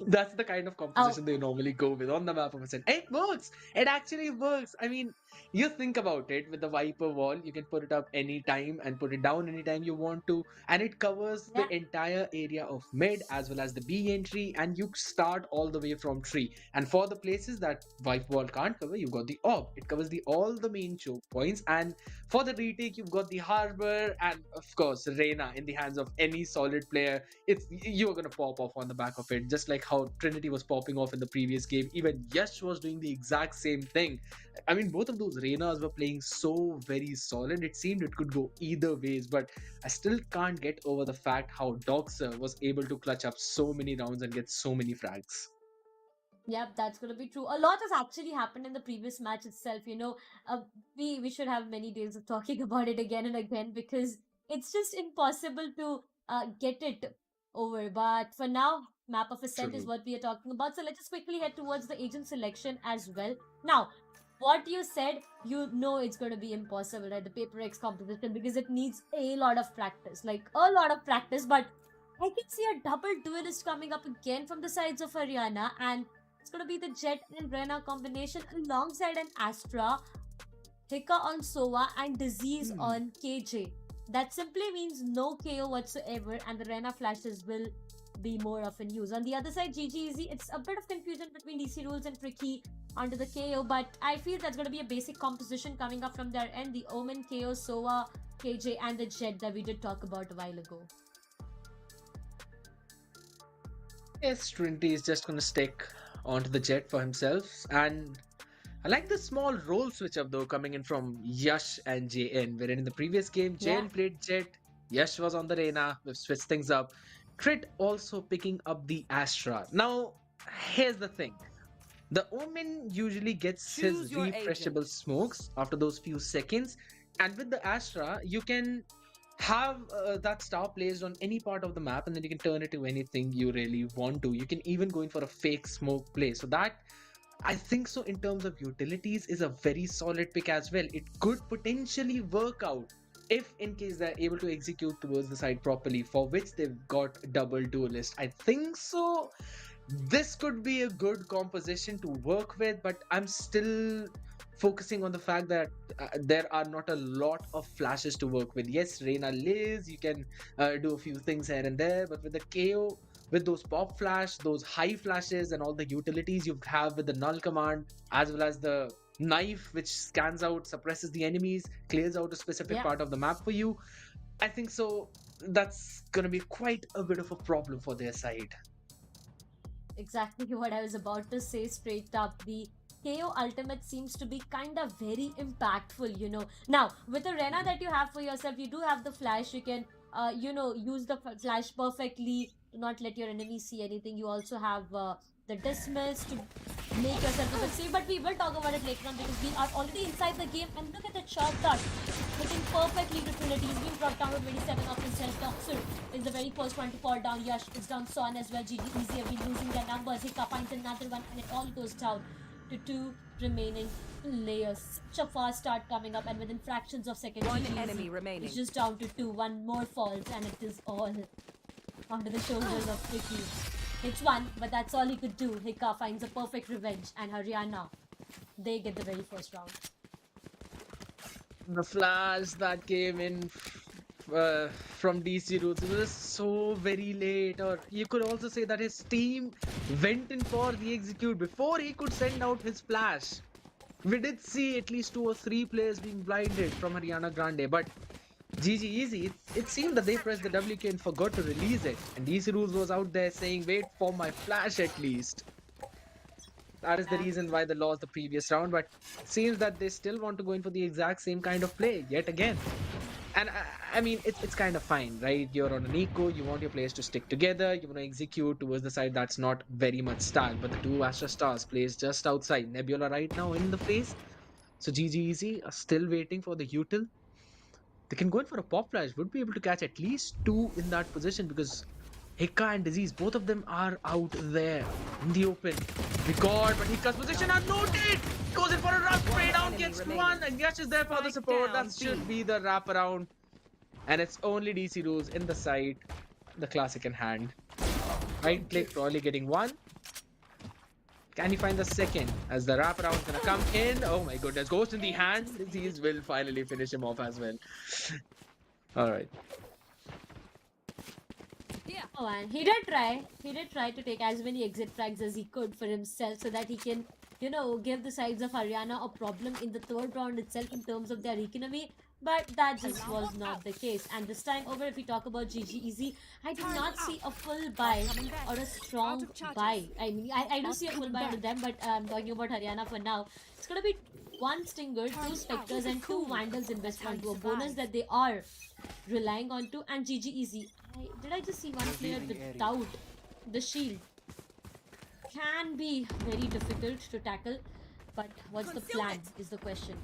That's the kind of Oh, composition they normally go with on the map of Ascent. It works! It actually works! I mean, you think about it with the Viper wall, you can put it up anytime and put it down anytime you want to, and it covers yeah. the entire area of mid as well as the B entry, and you start all the way from tree. And for the places that Viper wall can't cover, you've got the orb. It covers the all the main choke points. And for the retake, you've got the harbor and of course Reina in the hands of any solid player. It's you're gonna pop off on the back of it, just like how Trinity was popping off in the previous game. Even Yash was doing the exact same thing. I mean, both of those Reinas were playing so very solid. It seemed it could go either ways, but I still can't get over the fact how Doxer was able to clutch up so many rounds and get so many frags. Yep, that's gonna be true. A lot has actually happened in the previous match itself. Uh, we should have many days of talking about it again and again because it's just impossible to get it over. But for now, map of Ascent is True. what we are talking about. So let's just quickly head towards the agent selection as well. Now, what you said, you know it's going to be impossible, right? The Paper X composition because it needs a lot of practice, like a lot of practice. But I can see a double duelist coming up again from the sides of Haryana, and it's gonna be the Jet and Rena combination alongside an Astra, Hika on Sova, and Disease Hmm. on KJ. That simply means no KO whatsoever, and the Rena flashes will be more often used. On the other side, GG Easy, it's a bit of confusion between DC rules and Tricky onto the KO, but I feel that's gonna be a basic composition coming up from their end. The Omen, KO, Sova, KJ, and the Jet that we did talk about a while ago. Yes, Trinity is just going to stick onto the jet for himself. And I like the small role switch up though coming in from Yash and JN, wherein in the previous game, Yeah. JN played jet, Yash was on the Reina, we've switched things up. Crit also picking up the Astra. Now, here's the thing. The Omen usually gets Choose his your refreshable agent. smokes after those few seconds, and with the Astra, you can have that star placed on any part of the map, and then you can turn it to anything you really want to. You can even go in for a fake smoke play. So that I think so in terms of utilities is a very solid pick as well. It could potentially work out if in case they're able to execute towards the side properly, for which they've got double duelist. I think so this could be a good composition to work with, but I'm still focusing on the fact that there are not a lot of flashes to work with. Yes, Reina Liz, you can do a few things here and there, but with the KO, with those pop flash, those high flashes, and all the utilities you have with the null command, as well as the knife which scans out, suppresses the enemies, clears out a specific Yeah. part of the map for you, I think so. That's gonna be quite a bit of a problem for their side. Exactly what I was about to say straight up. The KO ultimate seems to be kind of very impactful. Now, with the Rena that you have for yourself, you do have the flash. You can, use the flash perfectly to not let your enemy see anything. You also have the dismiss to make yourself a bit safe. But we will talk about it later on because we are already inside the game. And look at that shot dart, hitting perfectly to Trinity. He's been brought down to 27 off himself. Doxer is the very first one to fall down. Yash is down. Son as well. GG Easy have been losing their numbers. Hika finds another one, and it all goes down to 2 remaining players. Such a fast start coming up, and within fractions of seconds, One GG enemy Easy remaining. is just down to 2. One more falls, and it is all onto the shoulders of Vicky. It's one, but that's all he could do. Hika finds a perfect revenge, and Haryana, they get the very first round. The flash that came in from DC Roots was so very late, or you could also say that his team went in for the execute before he could send out his flash. We did see at least 2 or 3 players being blinded from Haryana Grande, but GG Easy, it seemed that they pressed the WK and forgot to release it, and DC Rules was out there saying, wait for my flash at least. That is the reason why they lost the previous round, but it seems that they still want to go in for the exact same kind of play yet again. And I mean, it's kind of fine, right? You're on an eco, you want your players to stick together, you want to execute towards the side that's not very much stacked, but the 2 Astra Stars plays just outside. Nebula right now in the face. So GG Easy are still waiting for the util. They can go in for a pop flash, would be able to catch at least 2 in that position because Hika and Disease, both of them are out there in the open. Record, but Hika's position unnoted! Goes in for a rush, spray down, enemy gets remaining. 1, and Yash is there for the Spike support. down, That should B. be the wraparound. And it's only DC Rules in the side, the classic in hand. Right click, probably getting 1. Can he find the second? As the wraparound is gonna come in. Oh my goodness, Ghost in the hand. Disease will finally finish him off as well. Alright. Oh, and he did try. He did try to take as many exit frags as he could for himself so that he can, you know, give the sides of Haryana a problem in the 3rd round itself in terms of their economy. But that just was not the case. And this time over, if we talk about GG Easy, I did not see a full buy or a strong buy. I mean, I do see a full buy to them, but I'm talking about Haryana for now. It's gonna be 1 Stinger, 2 Spectres, and 2 Vandals investment to a bonus that they are relying on to. And GG Easy, did I just see one player without the shield? Can be very difficult to tackle, but what's the plan is the question.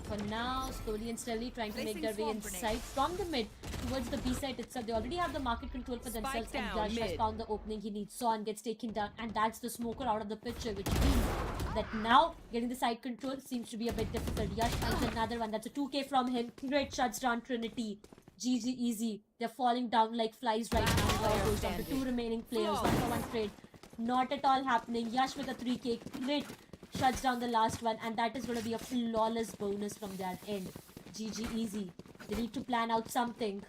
For now, slowly and steadily trying to make their way inside from the mid towards the B side itself. They already have the market control for themselves, and down, Yash has mid. found the opening he needs. Son gets taken down, and that's the smoker out of the picture, which means that now getting the side control seems to be a bit difficult. Yash finds another one. That's a 2K from him. Great shuts down Trinity. GG Easy. They're falling down like flies right now. It goes down to 2 remaining players. 1-for-1 trade. Not at all happening. Yash with a 3K. Great. Shuts down the last one, and that is going to be a flawless bonus from their end. GG Easy. They need to plan out something.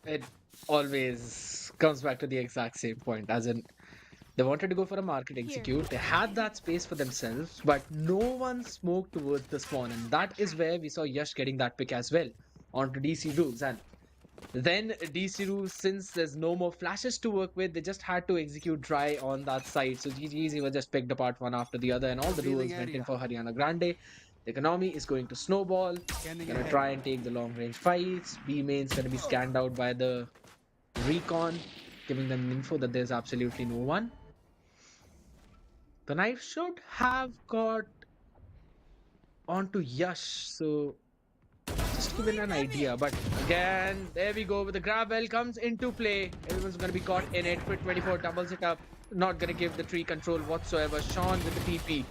It always comes back to the exact same point, as in they wanted to go for a market execute. They had that space for themselves, but no one smoked towards the spawn, and that is where we saw Yash getting that pick as well onto DC Rules. And then DC Rules, since there's no more flashes to work with, they just had to execute dry on that side. So GG Easy was just picked apart one after the other, and all the duels went in for Haryana Grande. The economy is going to snowball. Gonna try and take the long range fights. B main's gonna be scanned out by the recon, giving them info that there's absolutely no one. The knife should have got onto Yash, so just to give it an idea. But again, there we go with the grab bell comes into play. Everyone's gonna be caught in it. Crit 24 doubles it up. Not gonna give the tree control whatsoever. Sean with the TP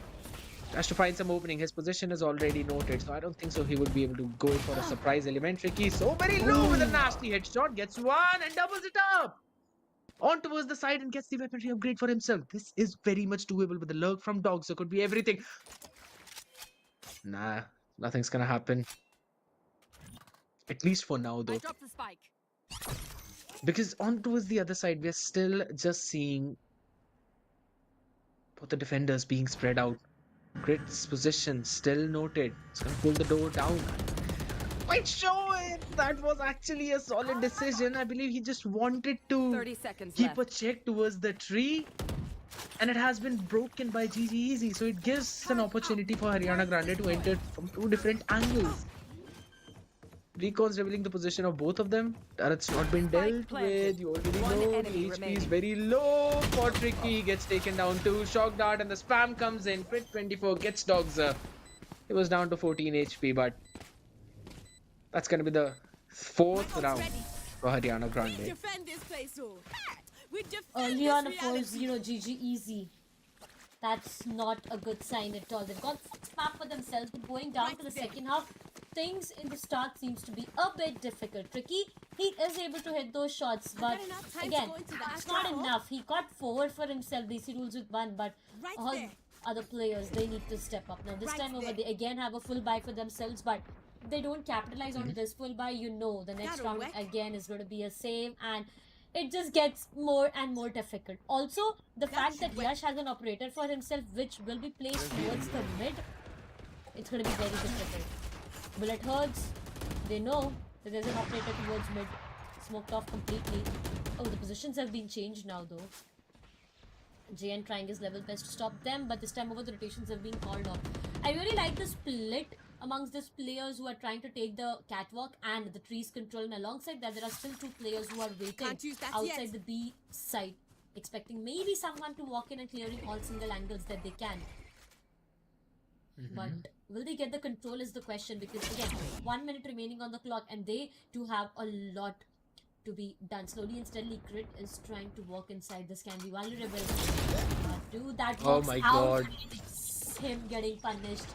has to find some opening. His position is already noted, so I don't think so he would be able to go for a surprise elementary key. So very low with a nasty headshot. Gets 1 and doubles it up. On towards the side and gets the weaponry upgrade for himself. This is very much doable with the lurk from Dog, so could be everything. Nah, nothing's gonna happen. At least for now, though. I dropped the spike. Because on towards the other side, we're still just seeing both the defenders being spread out. Grit's position still noted. It's gonna pull the door down. Quite sure if that was actually a solid decision. I believe he just wanted to 30 seconds keep left. a check towards the tree, and it has been broken by GG Easy, so it gives an opportunity for Haryana Grande to enter from 2 different angles. Recon's revealing the position of both of them. Turret's not been Spike dealt planted. with. You already One know enemy the HP is remaining. very low for Tricky. Gets taken down too. Shock dart and the spam comes in. Crit 24 gets dogs. It was down to 14 HP, but that's going to be the fourth round for Haryana Grande. Defend this place, oh. We defend Early this on, of course, reality. GG easy. That's not a good sign at all. They've got 6 map for themselves, but going down to the second half, things in the start seems to be a bit difficult. Tricky, he is able to hit those shots, but enough time to again, go into the it's not after enough. He got 4 for himself, DC rules with 1, but Right all there. other players, they need to step up. Now, this Right time over, there. they again have a full buy for themselves, but they don't capitalize on this full buy, you know the next Got a round whack. again is going to be a save, and it just gets more and more difficult. Also, the fact that Yash has an operator for himself, which will be placed towards the mid, it's going to be very difficult. Bullet hurts. They know that there's an operator towards mid. Smoked off completely. Oh, the positions have been changed now, though. JN trying his level best to stop them, but this time over the rotations have been called off. I really like the split amongst these players who are trying to take the catwalk and the trees control, and alongside that there are still 2 players who are waiting Can't use that outside yet. the B side, expecting maybe someone to walk in and clearing all single angles that they can. But will they get the control is the question, because again, 1 minute remaining on the clock and they do have a lot to be done. Slowly and steadily, Crit is trying to walk inside. This can be vulnerable. But dude, that Oh walks my out God. and it's him getting punished.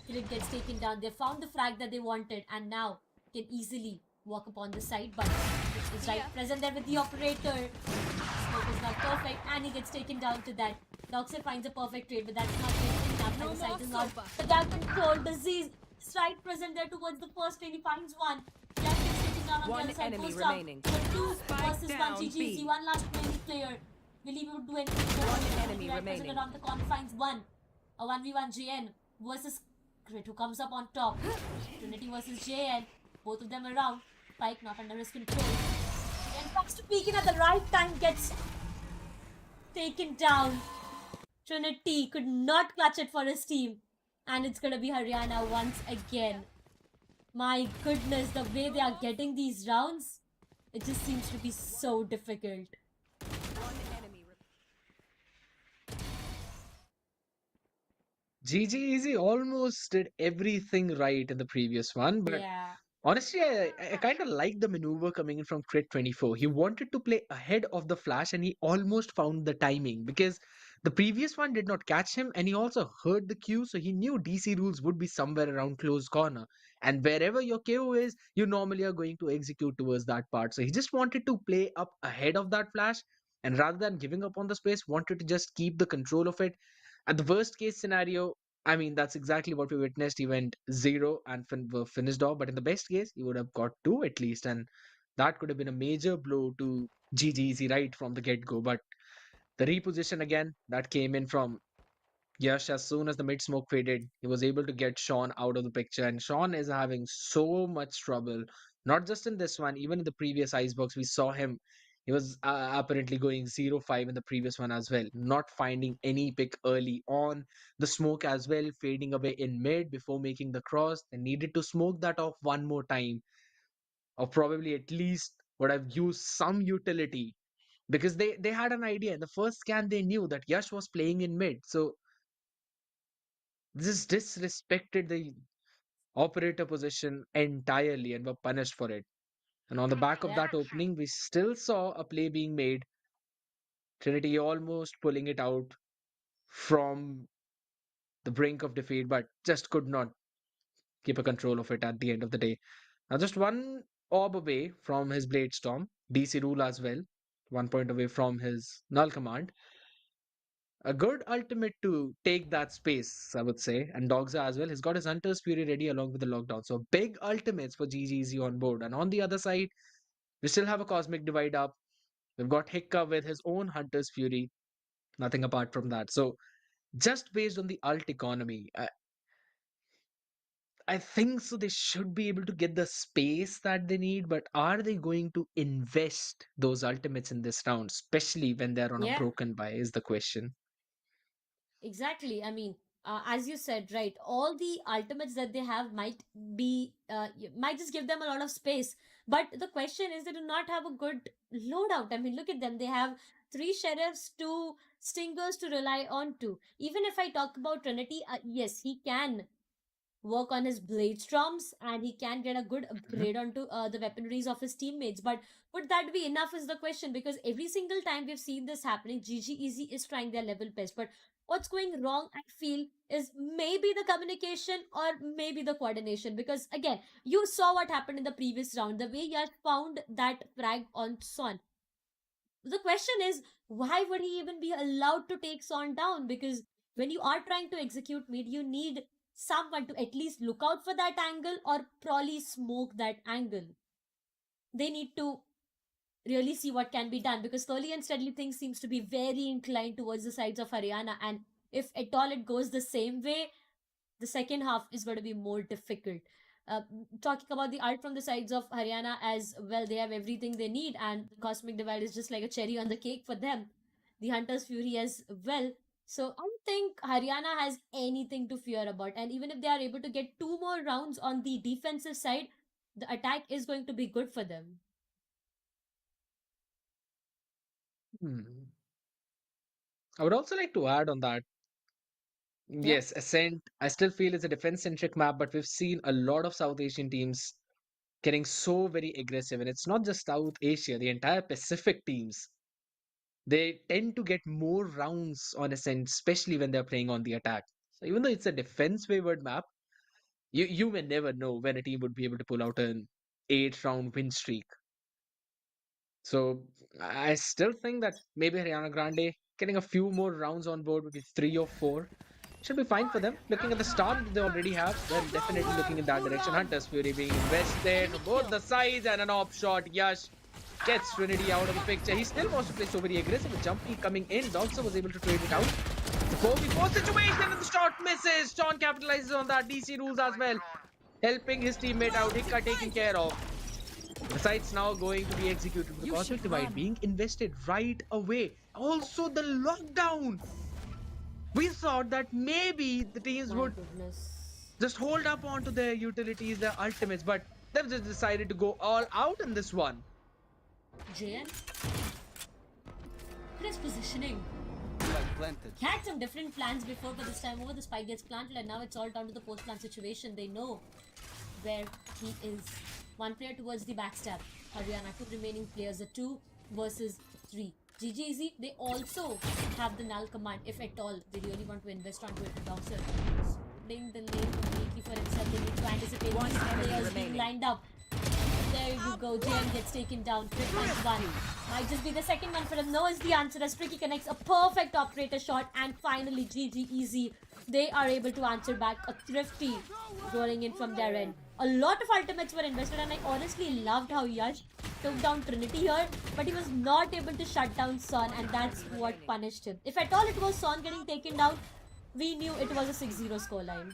Crit gets taken down. They found the frag that they wanted and now can easily walk upon the side, but it's right present there with the operator. Smoke is not perfect and he gets taken down to that. Doxer finds a perfect trade, but that's not enough. No And the side more is not. sofa. The gap control, disease. Strike present there towards the first lane. He finds one. Jack gets taken down on One the other side. enemy Goes down. remaining. But 2 Spike versus 1 down GGC. B. One last remaining player. Will he be able to do anything? One enemy Right present remaining. around the corner finds one. A 1v1 JN versus Crit, who comes up on top. Trinity versus JN. Both of them around. Spike not under his control. JN comes to peek in at the right time. Gets taken down. Trinity could not clutch it for his team. And it's gonna be Haryana once again. My goodness, the way they are getting these rounds, it just seems to be so difficult. One enemy GG Easy almost did everything right in the previous one, but Yeah. honestly, I kind of like the maneuver coming in from Crit 24. He wanted to play ahead of the flash and he almost found the timing because the previous one did not catch him and he also heard the cue, so he knew DC rules would be somewhere around close corner. And wherever your KO is, you normally are going to execute towards that part. So he just wanted to play up ahead of that flash and rather than giving up on the space, wanted to just keep the control of it. At the worst case scenario, I mean, that's exactly what we witnessed. He went zero and finished off. But in the best case, he would have got two at least. And that could have been a major blow to GGZ right from the get go. But the reposition again that came in from Yash, as soon as the mid smoke faded, he was able to get Sean out of the picture. And Sean is having so much trouble, not just in this one, even in the previous Icebox, we saw him. He was apparently going 0-5 in the previous one as well, not finding any pick early on. The smoke as well, fading away in mid before making the cross. They needed to smoke that off one more time, or probably at least would have used some utility because they had an idea. In the first scan, they knew that Yash was playing in mid. So this disrespected the operator position entirely and were punished for it. And on the back of Yeah. that opening, we still saw a play being made. Trinity almost pulling it out from the brink of defeat, but just could not keep a control of it at the end of the day. Now, just one orb away from his Blade Storm, DC Rule as well, 1 point away from his Null Command. A good ultimate to take that space, I would say. And Dogza as well. He's got his Hunter's Fury ready along with the lockdown. So big ultimates for GGZ on board. And on the other side, we still have a Cosmic Divide up. We've got Hikka with his own Hunter's Fury. Nothing apart from that. So just based on the alt economy, I think so they should be able to get the space that they need, but are they going to invest those ultimates in this round, especially when they're on a Yeah. broken buy, is the question. Exactly. I mean, as you said, right, all the ultimates that they have might be might just give them a lot of space. But the question is, they do not have a good loadout. I mean, look at them. They have three sheriffs, two stingers to rely on to. Even if I talk about Trinity, yes, he can work on his blade storms and he can get a good upgrade onto the weaponries of his teammates. But would that be enough is the question, because every single time we've seen this happening, GG Easy is trying their level best. But what's going wrong, I feel, is maybe the communication or maybe the coordination. Because again, you saw what happened in the previous round, the way Yash found that frag on Son. The question is, why would he even be allowed to take Son down? Because when you are trying to execute mid, you need someone to at least look out for that angle or probably smoke that angle. They need to really see what can be done, because slowly and steadily things seems to be very inclined towards the sides of Haryana, and if at all it goes the same way, the second half is going to be more difficult. Uh, Talking about the art from the sides of Haryana as well, they have everything they need, and the Cosmic Divide is just like a cherry on the cake for them. The Hunter's Fury as well. So I don't think Haryana has anything to fear about. And even if they are able to get 2 more rounds on the defensive side, the attack is going to be good for them. I would also like to add on that. Yeah. Yes, Ascent, I still feel it's a defense-centric map, but we've seen a lot of South Asian teams getting so very aggressive. And it's not just South Asia, the entire Pacific teams. They tend to get more rounds on Ascent, especially when they're playing on the attack. So even though it's a defense-favored map, you may never know when a team would be able to pull out an 8-round win streak. So I still think that maybe Haryana Grande getting a few more rounds on board, maybe 3 or 4, should be fine for them. Looking at the start that they already have, they're definitely looking in that direction. Hunter's Fury being invested from both the sides, and an op shot. Yash gets Trinity out of the picture. He still wants to play so very aggressive. With Jumpy coming in, also was able to trade it out. The 4v4 situation, and the shot misses. Sean capitalizes on that. DC rules as well, helping his teammate out. Hikka taken care of. The site's now going to be executed with the Cosmic Divide being invested right away. Also, the lockdown. We thought that maybe the teams would just hold up onto their utilities, their ultimates, but they've just decided to go all out in this one. JN? Crisp positioning. He had some different plans before, but this time over the spike gets planted, and now it's all down to the post-plant situation. They know where he is. One player towards the backstab. Haryana, 2 remaining players, a 2 versus 3. GG Easy, they also have the null command, if at all they really want to invest onto it. Bouncer holding the lane completely for himself. They need to anticipate these players being lined up. There you go, JM gets taken down. Crit -1. Might just be the second one for him. No is the answer as Tricky connects a perfect operator shot, and finally GG Easy, they are able to answer back. A thrifty rolling in from their end. A lot of ultimates were invested, and I honestly loved how Yash took down Trinity here, but he was not able to shut down Son, and that's what punished him. If at all it was Son getting taken down, we knew it was a 6-0 scoreline.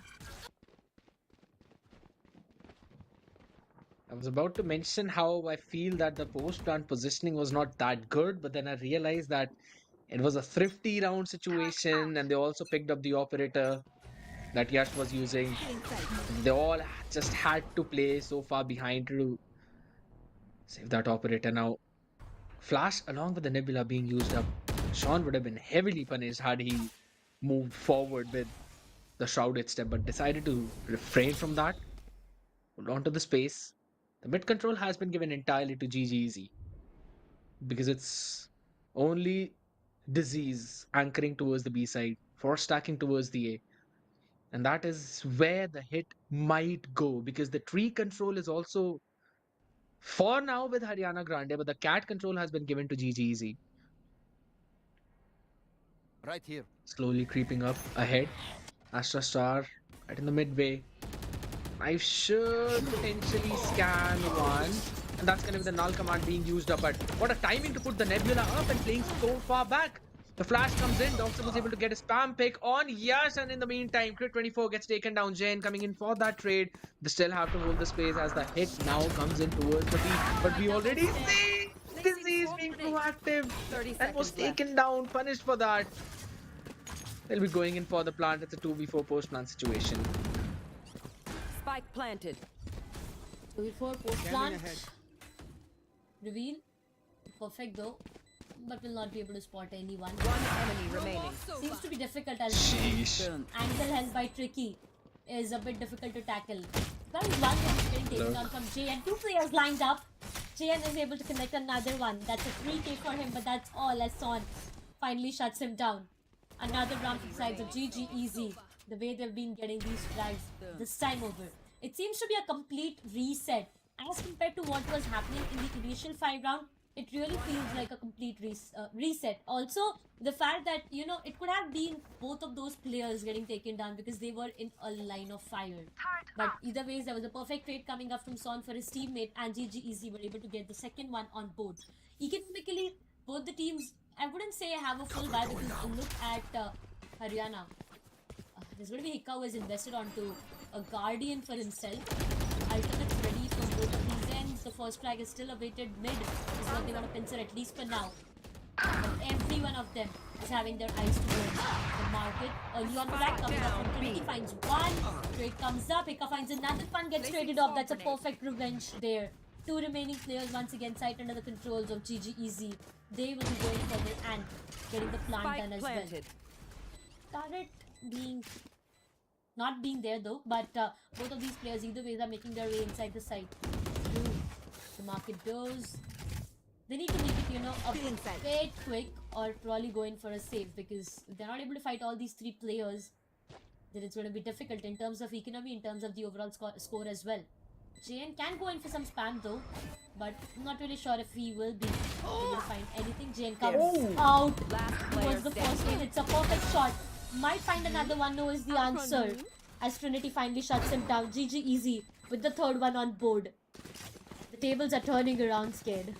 I was about to mention how I feel that the post-plant positioning was not that good, but then I realized that it was a thrifty round situation, and they also picked up the operator that Yash was using. They all just had to play so far behind to save that operator. Now, Flash along with the Nebula being used up, Sean would have been heavily punished had he moved forward with the shrouded step, but decided to refrain from that. Hold on to the space. The mid control has been given entirely to GG Easy because it's only disease anchoring towards the B side, force stacking towards the A. And that is where the hit might go, because the tree control is also for now with Haryana Grande, but the cat control has been given to GG Easy. Right here. Slowly creeping up ahead. Astra Star right in the midway. I should potentially scan one. And that's going to be the null command being used up. But what a timing to put the Nebula up and playing so far back. The flash comes in. Doctor was able to get a spam pick on Yash. And in the meantime, Crit 24 gets taken down. Jane coming in for that trade. They still have to hold the space as the hit now comes in towards the B. But we already see Disease being proactive and was taken down, punished for that. They'll be going in for the plant. It's a 2v4 post-plant situation. Spike planted. 2v4 post plant. Reveal. Perfect though. But will not be able to spot anyone. One enemy remaining. Seems to be difficult as Sheesh. angle held by Tricky is a bit difficult to tackle. Well, one is getting taken down from JN. Two players lined up. JN is able to connect another one. That's a 3k for him, but that's all as Son finally shuts him down. Another round from the sides of GG Easy. The way they've been getting these frags this time over. It seems to be a complete reset. As compared to what was happening in the initial 5 round, it really feels like a complete reset. Also, the fact that, you know, it could have been both of those players getting taken down because they were in a line of fire. But either ways, there was a perfect trade coming up from Son for his teammate, and GG Easy were able to get the second one on board. Economically, both the teams, I wouldn't say have a full buy because look at Haryana. There's going to be Hika who has invested onto a Guardian for himself. Ultimates ready for both of these ends. The first flag is still awaited mid. Is what they want to pincer at least for now. But every one of them is having their eyes towards the market. Early on flag coming up from Trinity, finds one. Trade comes up. Hika finds another one, gets traded off. That's a perfect revenge there. Two remaining players once again sight under the controls of GG Easy. They will be going for it and getting the plant done as well. Turret being not being there though, but both of these players either ways are making their way inside the site through the market doors. They need to make it, you know, a bit quick or probably go in for a save, because if they're not able to fight all these 3 players, then it's going to be difficult in terms of economy, in terms of the overall score as well. JN can go in for some spam though, but I'm not really sure if he will be able to find anything. JN comes out towards the first wave. It's a perfect shot. Might find another one, no is the answer. As Trinity finally shuts him down. GG Easy with the third one on board. The tables are turning around, scared.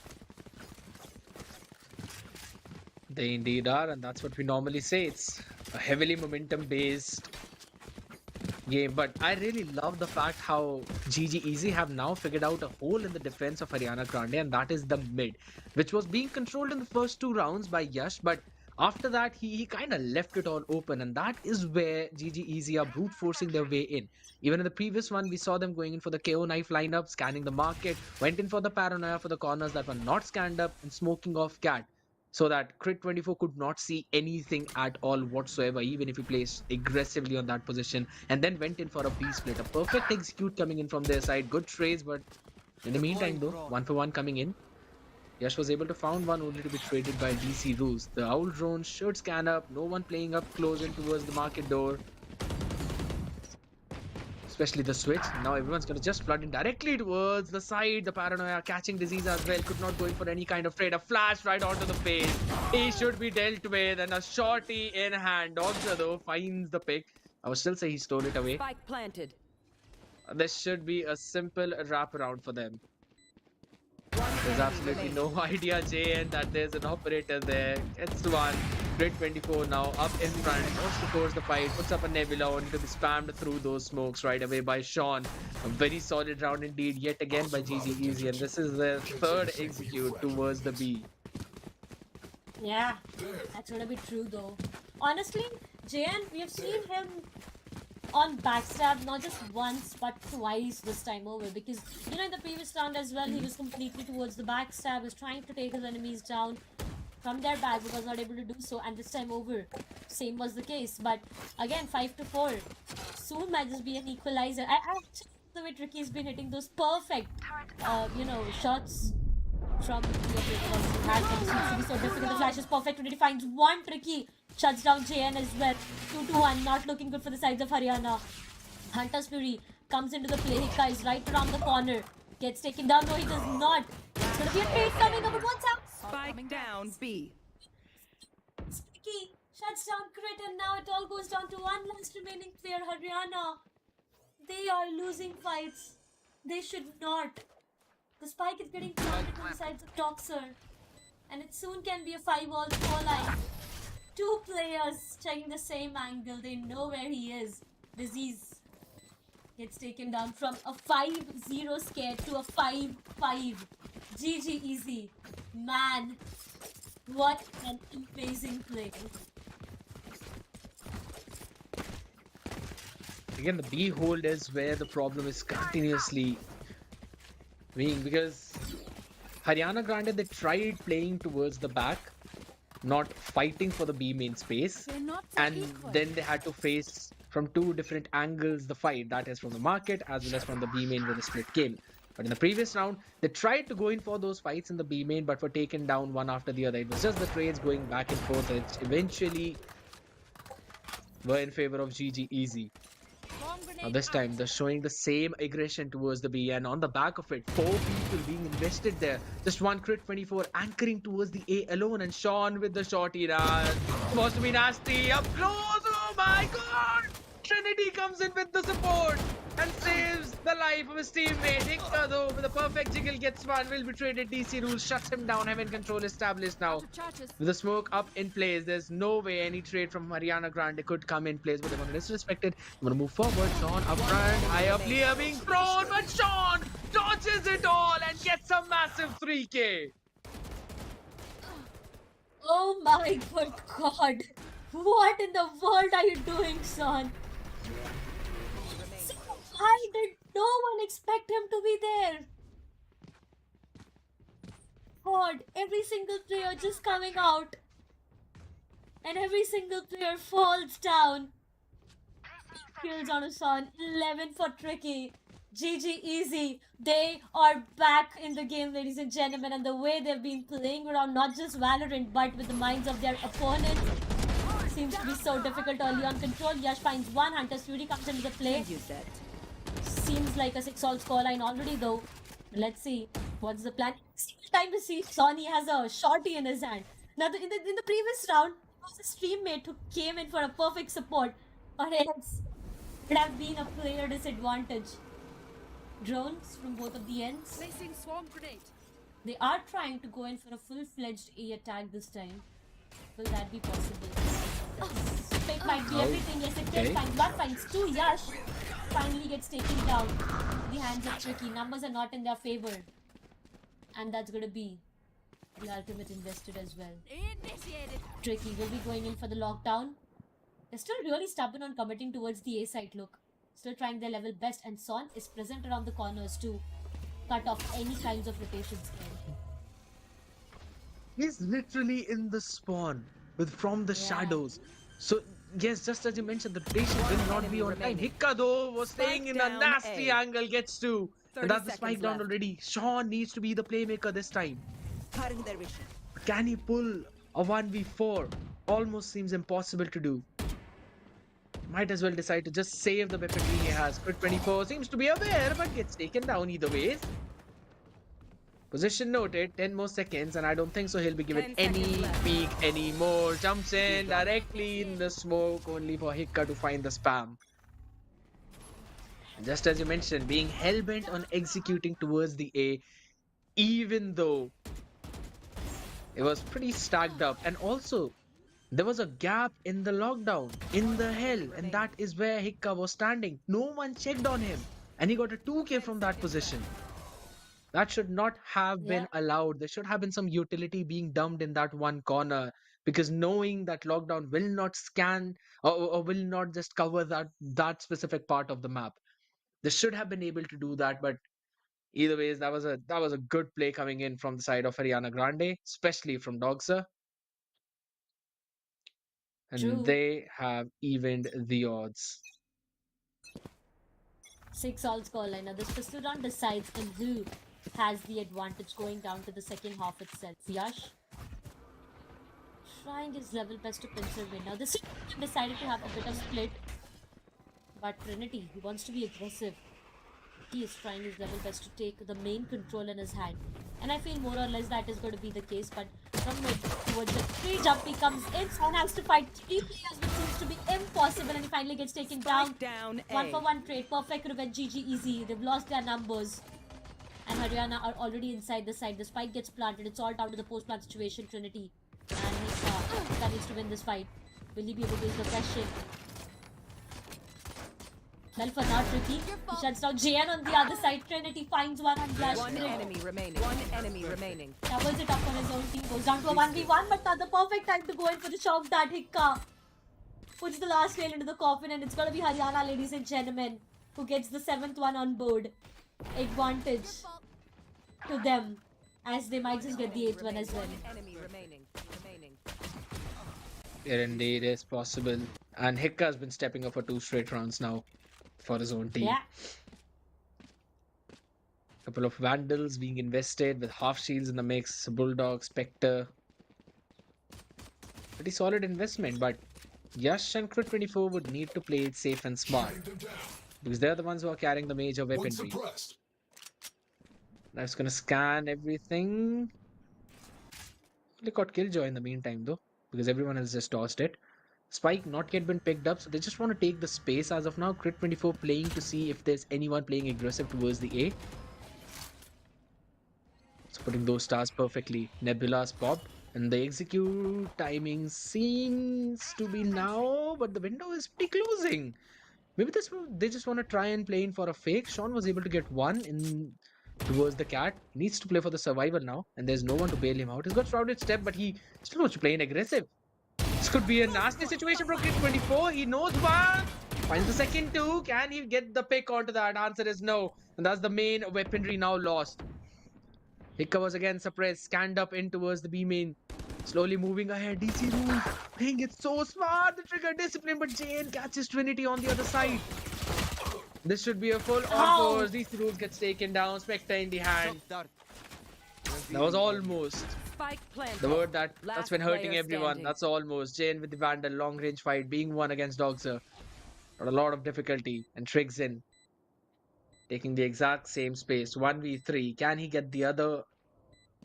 They indeed are, and that's what we normally say. It's a heavily momentum-based game, but I really love the fact how GG Easy have now figured out a hole in the defense of Haryana Grande, and that is the mid, which was being controlled in the first 2 rounds by Yash, but after that he kind of left it all open, and that is where GG Easy are brute forcing their way in. Even in the previous one, we saw them going in for the KO knife lineup, scanning the market, went in for the paranoia for the corners that were not scanned up, and smoking off cat, so that Crit 24 could not see anything at all whatsoever, even if he placed aggressively on that position, and then went in for a B split. A perfect execute coming in from their side. Good trades, but in the meantime though, 1 for 1 coming in. Yash was able to found one, only to be traded by DC Rules. The Owl drone should scan up, no one playing up close in towards the market door. Especially the switch. Now everyone's going to just flood in directly towards the side. The paranoia catching disease as well. Could not go in for any kind of trade. A flash right onto the face. He should be dealt with, and a shorty in hand. Dogza though finds the pick. I would still say he stole it away. Spike planted. This should be a simple wraparound for them. There's absolutely no idea, JN, that there's an operator there. It's one. Grid 24 now up in front. Wants to force the fight. Puts up a Nebula, only to be spammed through those smokes right away by Sean. A very solid round indeed, yet again by GG Easy. And this is their 3rd execute towards the B. Yeah, that's gonna be true though. Honestly, JN, we have seen him on backstab not just once but twice this time over, because you know in the previous round as well he was completely towards the backstab, was trying to take his enemies down from their back but was not able to do so, and this time over same was the case. But again, 5-4 soon might just be an equalizer. I actually the way Tricky's been hitting those perfect you know, shots from the seems to be so difficult. The flash is perfect. Trinity finds one. Tricky shuts down JN as well. 2-1. Not looking good for the sides of Haryana. Hunter's Fury comes into the play. Hika is right around the corner. Gets taken down. No, he does not. It's going to be a trade coming up. But what's up? Spike down B. Tricky shuts down Crit, and now it all goes down to one last remaining player, Haryana. They are losing fights. They should not. The spike is getting planted on the sides of Toxer, and it soon can be a 5-all scoreline. 2 players checking the same angle. They know where he is. Disease gets taken down from a 5-0 scare to a 5-5. GG Easy. Man, what an amazing play. Again, the B hold is where the problem is continuously being, because Haryana Grande, they tried playing towards the back, not fighting for the B main space, We're not so and equal. then they had to face from two different angles the fight, that is from the market as well as from the B main with the split game. But in the previous round, they tried to go in for those fights in the B main, but were taken down one after the other. It was just the trades going back and forth, which eventually were in favor of GG Easy. Bomb Now grenade this time out. they're showing the same aggression towards the B, and on the back of it, 4 people being invested there. Just one crit 24 anchoring towards the A alone, and Sean with the shorty. Supposed to be nasty. Up close. Oh my god! Trinity comes in with the support and saves the life of his teammate. Hikka though with a perfect jiggle gets one, will be traded. DC rules shuts him down. Heaven control established now. Out of charges. With the smoke up in place, there's no way any trade from Haryana Grande could come in place, but they want to disrespect it. They want to move forward. Sean up front, high up, Leah being thrown, but Sean dodges it all and gets a massive 3K. Oh my good god. What in the world are you doing, son? Why did no one expect him to be there? God, every single player just coming out. And every single player falls down. Kills on a son. 11 for Tricky. GG Easy. They are back in the game, ladies and gentlemen. And the way they've been playing around, not just Valorant, but with the minds of their opponents, seems to be so difficult early on. Control. Yash finds one. Hunter's Fury comes into the play. You said. Seems like a 6-all scoreline already, though. Let's see what's the plan. Time to see Sonny has a shorty in his hand. Now, in the previous round, it was a streammate who came in for a perfect support, or else it would have been a player disadvantage. Drones from both of the ends. Placing swarm grenade. They are trying to go in for a full-fledged A attack this time. Will that be possible? Pick might be everything. Yes, it Okay. can. Finds one, finds two. Yash finally gets taken down. The hands are tricky. Numbers are not in their favor. And that's going to be the ultimate invested as well. Initiated. Tricky will be going in for the lockdown. They're still really stubborn on committing towards the A site look. Still trying their level best, and Son is present around the corners to cut off any kinds of rotations there. He's literally in the spawn from the shadows. So yes, just as you mentioned, the rotation will not be on time. Hikka though was staying in a down nasty A. angle, gets to. 30 And that's the spike seconds down left. already. Sean needs to be the playmaker this time. Cutting their vision. Can he pull a 1v4? Almost seems impossible to do. Might as well decide to just save the weaponry he has. Crit 24 seems to be aware, but gets taken down either way. Position noted, 10 more seconds, and I don't think so he'll be given 10 any seconds left. peek anymore. Jumps in directly in the smoke, only for Hikka to find the spam. Just as you mentioned, being hell-bent on executing towards the A, even though it was pretty stacked up. And also, there was a gap in the lockdown, in the hell, and that is where Hikka was standing. No one checked on him, and he got a 2K from that position. That should not have been allowed. There should have been some utility being dumped in that one corner, because knowing that lockdown will not scan or will not just cover that specific part of the map. They should have been able to do that, but either ways, that was a good play coming in from the side of Haryana Grande, especially from Dogser. And True. they have evened the odds. 6-all scoreline. Now this pistol round decides on who has the advantage going down to the second half itself. Yash trying his level best to pinch her win. Now this team decided to have a bit of split, but Trinity, he wants to be aggressive. He is trying his level best to take the main control in his hand, and I feel more or less that is going to be the case. But from mid towards the tree jump, he comes in. Son has to fight 3 players, which seems to be impossible, and he finally gets taken down. Down A. 1-for-1 trade, perfect revenge, GG Easy. They've lost their numbers, and Haryana are already inside the side. The spike gets planted. It's all down to the post-plant situation. Trinity and his needs to win this fight. Will he be able to? Is the question. Well, for now, Tricky, he shuts down JN on the other side. Trinity finds one and flash. One enemy remaining. One enemy remaining. Doubles it up for his own team. Goes down to a 1v1, but not the perfect time to go in for the shock dart. Hikka puts the last nail into the coffin, and it's gonna be Haryana, ladies and gentlemen, who gets the 7th one on board. Advantage to them, as they might just get the 8th one as well. One enemy remaining. It indeed is possible. And Hicka has been stepping up for 2 straight rounds now for his own team. Yeah. Couple of Vandals being invested with half shields in the mix. Bulldog, Spectre. Pretty solid investment, but Yash and Crit24 would need to play it safe and smart. Because they're the ones who are carrying the major weaponry. Now it's gonna scan everything. They got Killjoy in the meantime though, because everyone else just tossed it. Spike not yet been picked up, so they just want to take the space as of now. Crit24 playing to see if there's anyone playing aggressive towards the A. So putting those stars perfectly. Nebula's popped, and the execute timing seems to be now, but the window is pretty closing. Maybe they just want to try and play in for a fake. Sean was able to get one in towards the cat. Needs to play for the survival now, and there's no one to bail him out. He's got Shrouded Step, but he still wants to play in aggressive. This could be a nasty situation for Kid24. He knows one. Finds the second two. Can he get the pick onto that? Answer is no. And that's the main weaponry now lost. Hicka was again suppressed. Scanned up in towards the B main. Slowly moving ahead. DC Rule playing it so smart. The trigger discipline, but JN catches Trinity on the other side. This should be a full on-course. DC Rules gets taken down. Spectre in the hand. That was almost. Spike planted. The word that's been hurting player everyone. standing. That's almost. Jane with the Vandal, long range fight, being one against Dogser. Got a lot of difficulty. And Triggs in. Taking the exact same space. 1v3. Can he get the other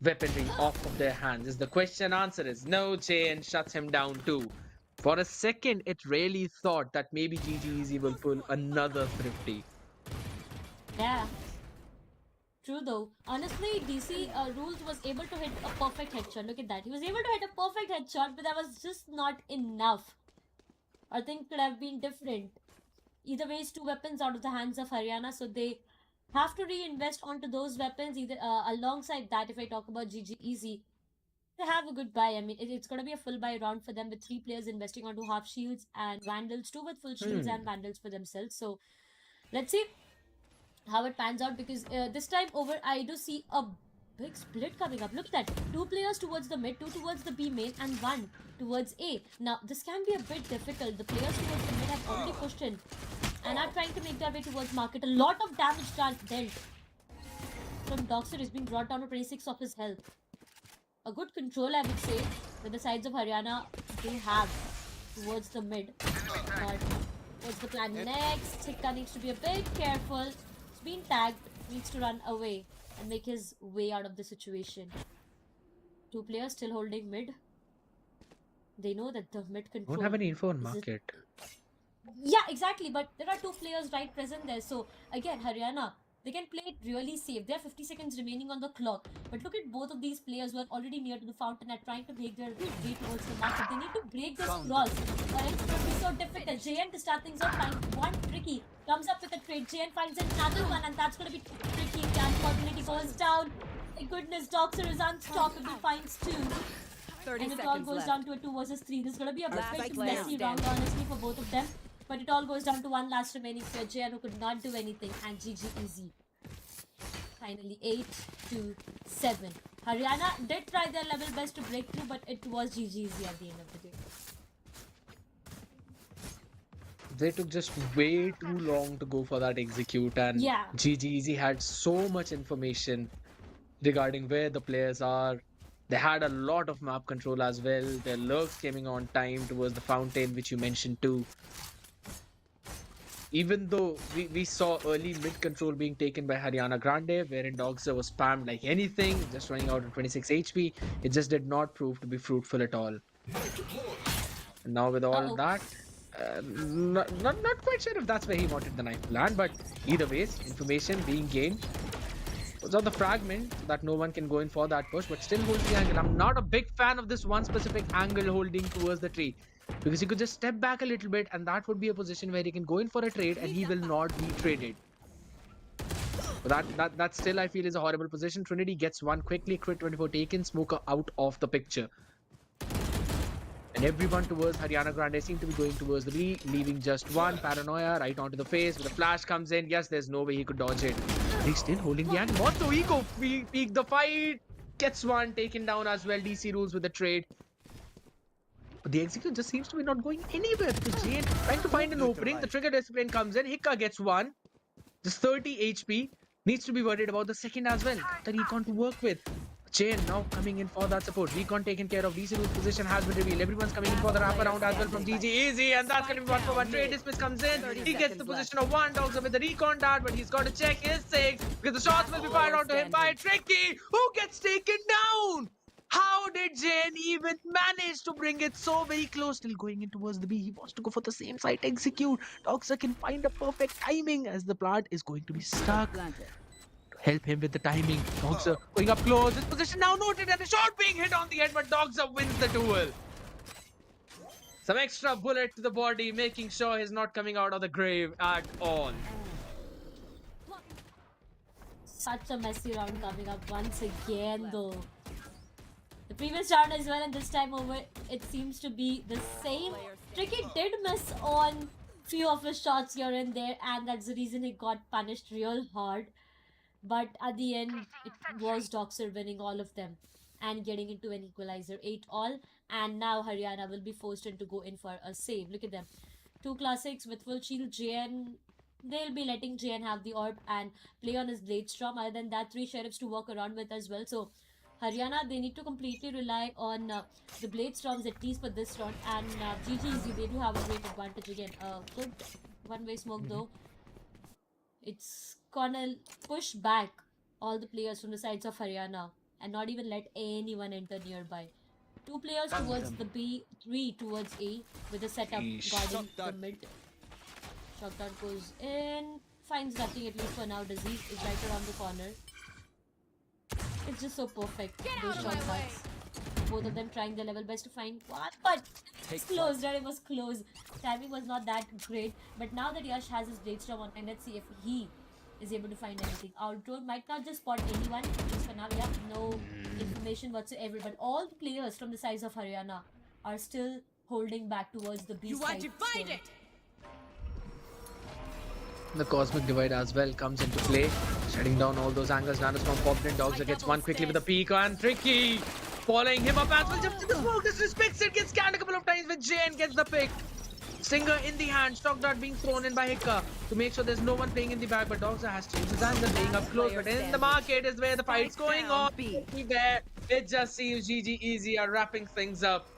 weaponry off of their hands? Is the question. Answer is no. Jane shuts him down too. For a second, it really thought that maybe GG Easy will pull another Thrifty. Yeah. True though. Honestly, DC Rules was able to hit a perfect headshot. Look at that. He was able to hit a perfect headshot, but that was just not enough. I think could have been different. Either way, it's 2 weapons out of the hands of Haryana, so they have to reinvest onto those weapons. Either alongside that, if I talk about GG Easy, they have a good buy. I mean, it's going to be a full buy round for them with 3 players investing onto half shields and Vandals, 2 with full shields and Vandals for themselves. So let's see how it pans out, because this time over I do see a big split coming up. Look at that. 2 players towards the mid, 2 towards the B main, and 1 towards A. Now this can be a bit difficult. The players towards the mid have already pushed in and are trying to make their way towards market. A lot of damage dealt from Doxer is being brought down to 26 of his health. A good control, I would say, that the sides of Haryana do have towards the mid. But what's the plan next? Hicka needs to be a bit careful. He's been tagged, needs to run away and make his way out of the situation. 2 players still holding mid. They know that the mid control. Don't have any info on market. Yeah, exactly. But there are 2 players right present there. So again, Haryana, they can play it really safe. There are 50 seconds remaining on the clock. But look at both of these players who are already near to the fountain and trying to make their way towards the market. They need to break this cross. Or it's going to be so difficult. JN to start things off, finds one tricky. Comes up with a trade. JN finds another one, and that's going to be tricky. The unfortunately goes down. Thank goodness, Doxer is unstoppable. Finds 2. 30 And it all seconds goes left. down to a 2 versus 3. This is going to be a Last bit player messy standing. round, honestly, for both of them. But it all goes down to 1 last remaining player, JN, who could not do anything, and GG Easy. Finally, 8-7. Haryana did try their level best to break through, but it was GG Easy at the end of the day. They took just way too long to go for that execute, and Yeah. GG Easy had so much information regarding where the players are. They had a lot of map control as well. Their lurks coming on time towards the fountain, which you mentioned too. Even though we saw early mid control being taken by Haryana Grande, wherein Dogser was spammed like anything, just running out of 26 HP, it just did not prove to be fruitful at all. And now with all that, not quite sure if that's where he wanted the knife to land, but either ways, information being gained. Was on the fragment that no one can go in for that push, but still holds the angle. I'm not a big fan of this one specific angle holding towards the tree, because he could just step back a little bit and that would be a position where he can go in for a trade and he will not be traded. But that still I feel is a horrible position. Trinity gets one quickly, Crit24 taken, Smoker out of the picture. And everyone towards Haryana Grande seem to be going towards the B, leaving just one. Paranoia right onto the face. With the flash comes in. Yes, there's no way he could dodge it. He's still holding the angle. What do Eco peek the fight? Gets one taken down as well. DC rules with the trade. But the execute just seems to be not going anywhere because Jane trying to find an opening. The trigger discipline comes in. Hikka gets one. Just 30 HP. Needs to be worried about the second as well. The recon to work with. Jane now coming in for that support. Recon taken care of. DC Rule's position has been revealed. Everyone's coming in for the wraparound as well from GG. Easy. And that's going to be one for one. Trade dismiss comes in. He gets the position of one. Dogs with the recon dart. But he's got to check his six. Because the shots will be fired onto him by Tricky. Who gets taken down? How did Jane even manage to bring it so very close? Still going in towards the B. He wants to go for the same site. Execute. Doxa can find a perfect timing as the plant is going to be stuck. Help him with the timing. Doxa going up close. His position now noted and a shot being hit on the head, but Doxa wins the duel. Some extra bullet to the body, making sure he's not coming out of the grave at all. Such a messy round coming up once again though. The previous round as well, and this time over it seems to be the same. Tricky did miss on few of his shots here and there, and that's the reason he got punished real hard. But at the end, it was Doxer winning all of them and getting into an equalizer 8-all. And now Haryana will be forced to go in for a save. Look at them. 2 classics with full shield. JN, they'll be letting JN have the orb and play on his Blade Storm. Other than that, 3 sheriffs to walk around with as well. So Haryana, they need to completely rely on the Blade Storms at least for this round. And GG, they do have a great advantage again. Good one-way smoke though. It's gonna push back all the players from the sides of Haryana and not even let anyone enter nearby. 2 players towards the B, 3 towards A with a setup guarding the mid. Shotgun goes in, finds nothing at least for now. Disease is right around the corner. It's just so perfect. Those shot backs. Both of them trying their level best to find one, but it's close, right? It was close. Timing was not that great, but now that Yash has his Blade Storm on, and let's see if he is able to find anything. Outdoor might not just spot anyone, just for now, yeah, no information whatsoever, but all the players from the sides of Haryana are still holding back towards the B side. Still. The Cosmic Divide as well comes into play, shutting down all those angles. Nanostorm popped in. Dogs gets one quickly with the peek, and Tricky following him up as well. Jumps to the smoke, disrespects it, gets scanned a couple of times with Jane, gets the pick. Stinger in the hand, stock dart being thrown in by Hikka to make sure there's no one playing in the back, but Doxa has changed his angle, playing up close, but in the market is where the fight's going on. There, it just seems GG Easy are wrapping things up,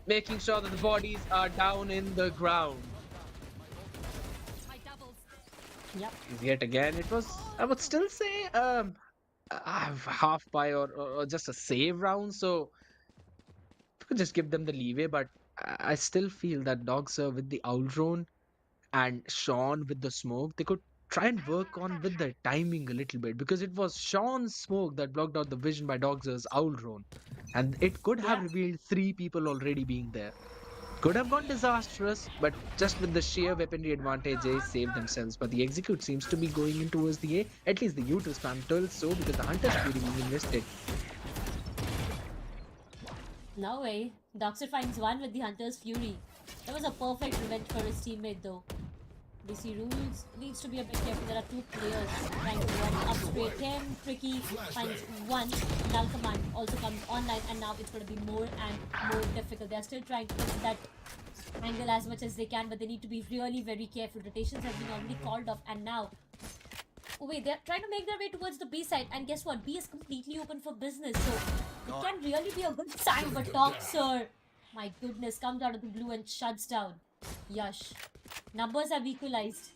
making sure that the bodies are down in the ground. Yep. Yet again, it was, I would still say, half by or just a save round, so you could just give them the leeway, but I still feel that Doxa with the Owl Drone and Sean with the smoke, they could try and work on with the timing a little bit, because it was Sean's smoke that blocked out the vision by Doxa's Owl Drone, and it could have revealed 3 people already being there. Could have gone disastrous, but just with the sheer weaponry advantage, they saved themselves. But the execute seems to be going in towards the A. At least the U2 spam tells so, because the Hunter's Fury being invested. No way. Doxer finds one with the Hunter's Fury. That was a perfect revenge for his teammate though. DC rules needs to be a bit careful. There are 2 players trying to run upgrade him. Tricky finds one. Null command also comes online, and now it's going to be more and more difficult. They are still trying to get that angle as much as they can, but they need to be really very careful. Rotations have been already called off, and now wait, they're trying to make their way towards the B side, and guess what? B is completely open for business, so it can really be a good sign. But Doxer, my goodness, comes out of the blue and shuts down Yash. Numbers have equalized,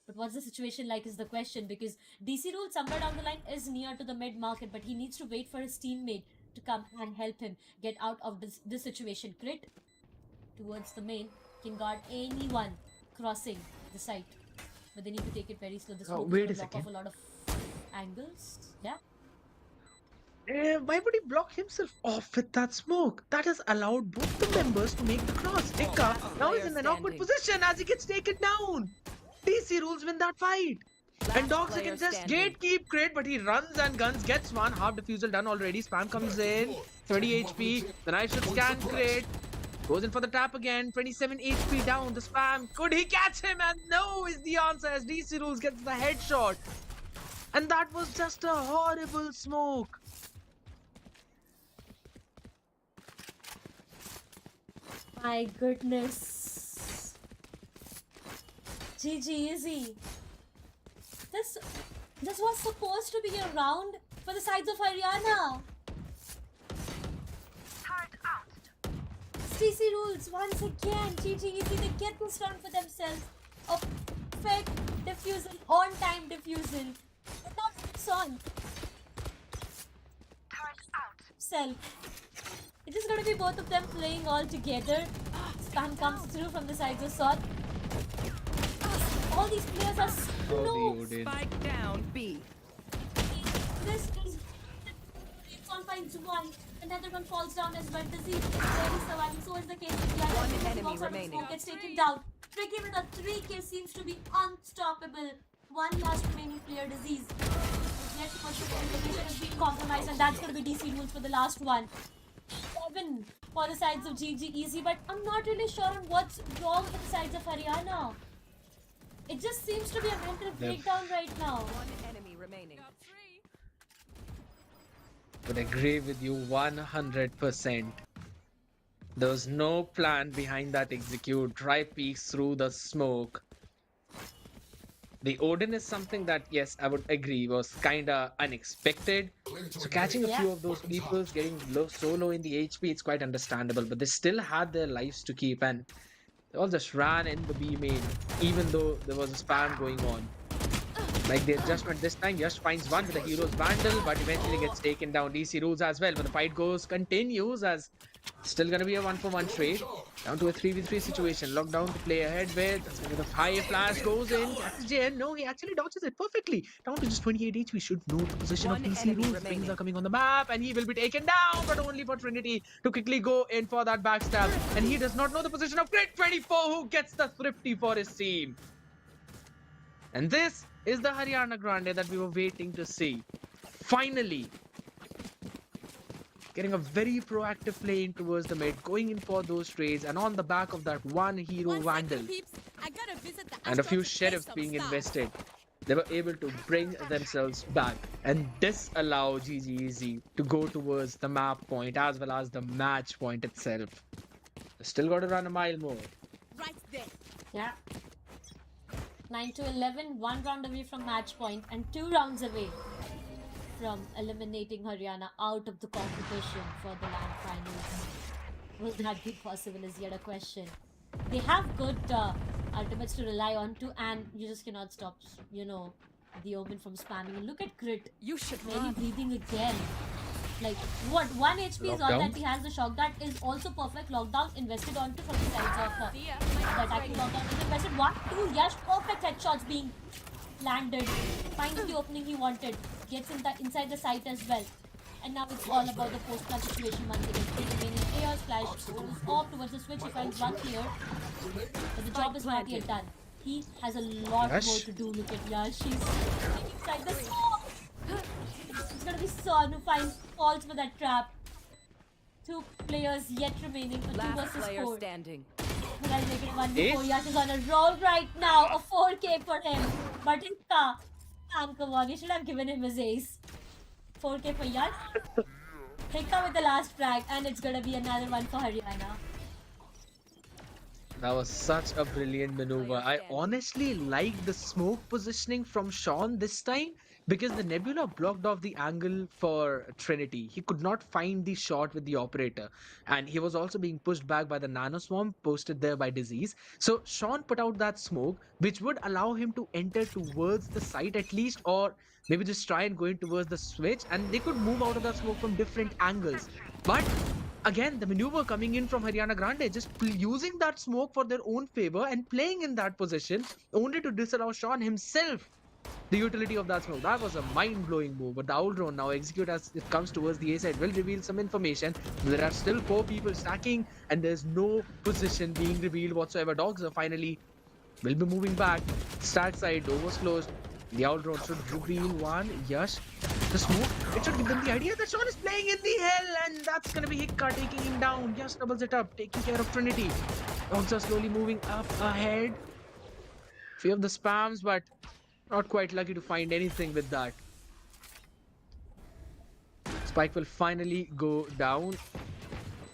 but what's the situation like is the question, because DC Rule somewhere down the line is near to the mid market, but he needs to wait for his teammate to come and help him get out of this situation. Crit towards the main can guard anyone crossing the site, but they need to take it very slow. This will block off a lot of angles. Yeah. Why would he block himself off with that smoke? That has allowed both the members to make the cross. Hikka now is in an awkward position as he gets taken down. DC rules win that fight. And Last Dogs player can just standing. gatekeep Crit, but he runs and guns, gets one. Half defusal done already. Spam comes in. 30 HP. The knife should scan Crit. Goes in for the tap again. 27 HP down. The spam. Could he catch him? And no is the answer as DC Rules gets the headshot. And that was just a horrible smoke. My goodness. GG easy. This was supposed to be a round for the sides of Haryana. CC Rules once again. GG easy. They get this round for themselves. A perfect defusal, on time defusal. But not this on. Self. It is going to be both of them playing all together. Spam comes through from the sides of Sot. All these players are slow. Spike down B. This is on finds one. Another one falls down as well. Disease is very surviving. So is the case with the other. One Because enemy box out of remaining. smoke gets taken down. Tricky with a 3K seems to be unstoppable. One last remaining player, Disease. Yet location has been compromised, and that's going to be DC Rules for the last one. 7 for the sides of GG Easy, but I'm not really sure on what's wrong with the sides of Haryana. It just seems to be a mental breakdown right now. One enemy remaining. Would agree with you 100%. There was no plan behind that execute. Try peeks through the smoke. The Odin is something that, yes, I would agree, was kinda unexpected. So catching a few of those people, getting so low in the HP, it's quite understandable. But they still had their lives to keep, and they all just ran in the B main, even though there was a spam going on. Like the adjustment this time, Yash finds one with the hero's vandal, but eventually gets taken down. DC Rules as well, but the fight continues as still gonna be a 1-for-1 trade. Down to a 3v3 situation. Lockdown to play ahead with the high flash goes in. Catches JN. No, he actually dodges it perfectly. Down to just 28 HP. Should know the position One of DC enemy Rules. remaining. Things are coming on the map, and he will be taken down, but only for Trinity to quickly go in for that backstab. And he does not know the position of Crit 24, who gets the thrifty for his team. And this is the Haryana Grande that we were waiting to see. Finally, getting a very proactive play in towards the mid, going in for those trades, and on the back of that one hero vandal and a few sheriffs being invested, they were able to bring themselves back and disallow GG Easy to go towards the map point as well as the match point itself. They still got to run a mile more. Right there. Yeah. 9-11, 1 round away from match point and 2 rounds away from eliminating Haryana out of the competition for the land finals. Will that be possible is yet a question. They have good ultimates to rely on to, and you just cannot stop, the Omen from spamming. And look at Crit, You should really run. breathing again. Like, what? 1 HP is all Lockdown? that he has. The shock dart is also perfect. Lockdown invested onto from the sides of See ya. the attacking lockdown is invested. 1, 2, Yash, perfect headshots being landed. Finds the opening he wanted. Gets inside the site as well. And now it's all about the post-plant situation once again. 3 remaining players. Flash goes off towards the switch. He finds 1 clear. But the job is not yet done. He has a lot Yash? more to do. Look at Yash. He's sitting inside the smoke. It's gonna be Son who falls for that trap. 2 players yet remaining. A 2 Last versus player 4. standing. But I'll make it 1v4. Ace? Yash is on a roll right now. A 4K for him. But Hikka. Come on, you should have given him his ace. 4K for Yash. Hikka with the last frag. And it's gonna be another one for Haryana. That was such a brilliant maneuver. I honestly liked the smoke positioning from Sean this time because the Nebula blocked off the angle for Trinity. He could not find the shot with the operator, and he was also being pushed back by the Nano Swarm posted there by Disease. So Sean put out that smoke, which would allow him to enter towards the site at least, or maybe just try and go in towards the switch, and they could move out of that smoke from different angles. But again, the maneuver coming in from Haryana Grande, just using that smoke for their own favor and playing in that position, only to disallow Sean himself the utility of that smoke. That was a mind-blowing move. But the Owl Drone now execute as it comes towards the A side will reveal some information. There are still 4 people stacking, and there's no position being revealed whatsoever. Dogs are finally will be moving back. Stack side, door was closed. The outroad should reveal one. Yes. The smoke. It should give them the idea that Sean is playing in the hell, and that's gonna be Hikka taking him down. Yes, doubles it up, taking care of Trinity. Also slowly moving up ahead. Few of the spams, but not quite lucky to find anything with that. Spike will finally go down.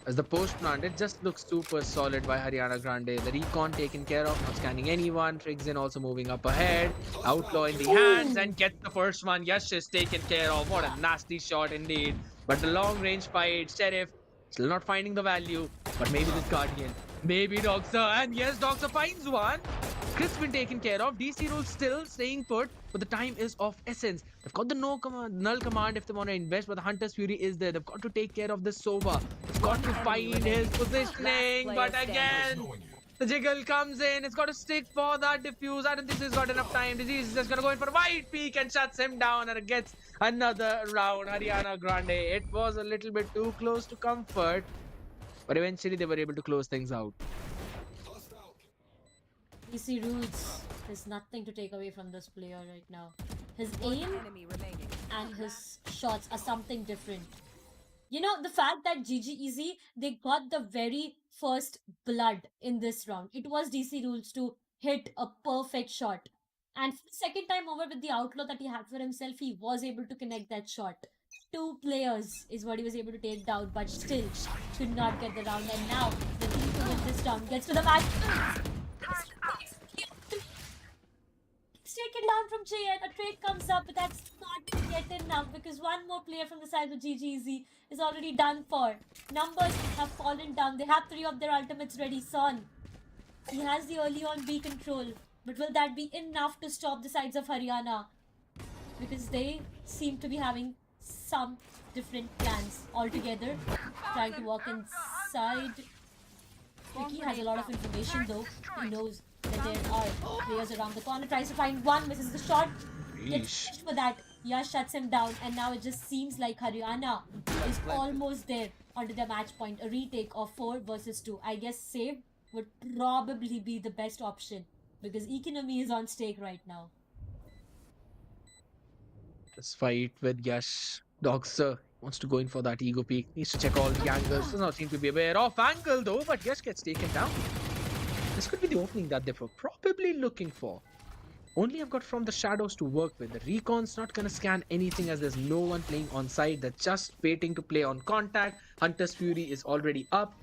As the post plant, it just looks super solid by Haryana Grande. The recon taken care of, not scanning anyone. Trigzin also moving up ahead. Outlaw in the hands and gets the first one. Yash is taken care of. What a nasty shot indeed. But the long range fight, Sheriff still not finding the value. But maybe this Guardian. Maybe Doxa. And yes, Doxa finds one. Crit's been taken care of. DC Rule still staying put, but the time is of essence. They've got the null command if they want to invest, but the Hunter's Fury is there. They've got to take care of the Sova. They've got to find his positioning, but again, the jiggle comes in. It's got to stick for that diffuse. I don't think he's got enough time. Disease is just going to go in for a wide peak and shuts him down, and it gets another round. Haryana Grande. It was a little bit too close to comfort, but eventually they were able to close things out. DC Roots, there's nothing to take away from this player right now. His aim Enemy remaining. and his shots are something different. You know, the fact that GG Easy, they got the very first blood in this round. It was DC Rules to hit a perfect shot. And for the second time over with the outlaw that he had for himself, he was able to connect that shot. 2 players is what he was able to take down, but still could not get the round. And now the team to win this round gets to the match. It's taken down from Jayan. A trade comes up, but that's not yet enough because one more player from the side of GGZ is already done for. Numbers have fallen down. They have 3 of their ultimates ready. Son, he has the early on B control, but will that be enough to stop the sides of Haryana? Because they seem to be having some different plans altogether, trying to walk inside. Ricky has a lot of information though. He knows that there are players around the corner. Tries to find one, misses the shot. Gets pushed for that. Yash shuts him down, and now it just seems like Haryana is almost there onto the match point. A retake of 4 versus 2. I guess save would probably be the best option because economy is on stake right now. This fight with Yash. Doxa wants to go in for that ego peak. Needs to check all the angles. Does not seem to be aware of angle though, but Yash gets taken down. This could be the opening that they were probably looking for. Only I've got from the shadows to work with. The recon's not gonna scan anything as there's no one playing on side. They're just waiting to play on contact. Hunter's Fury is already up.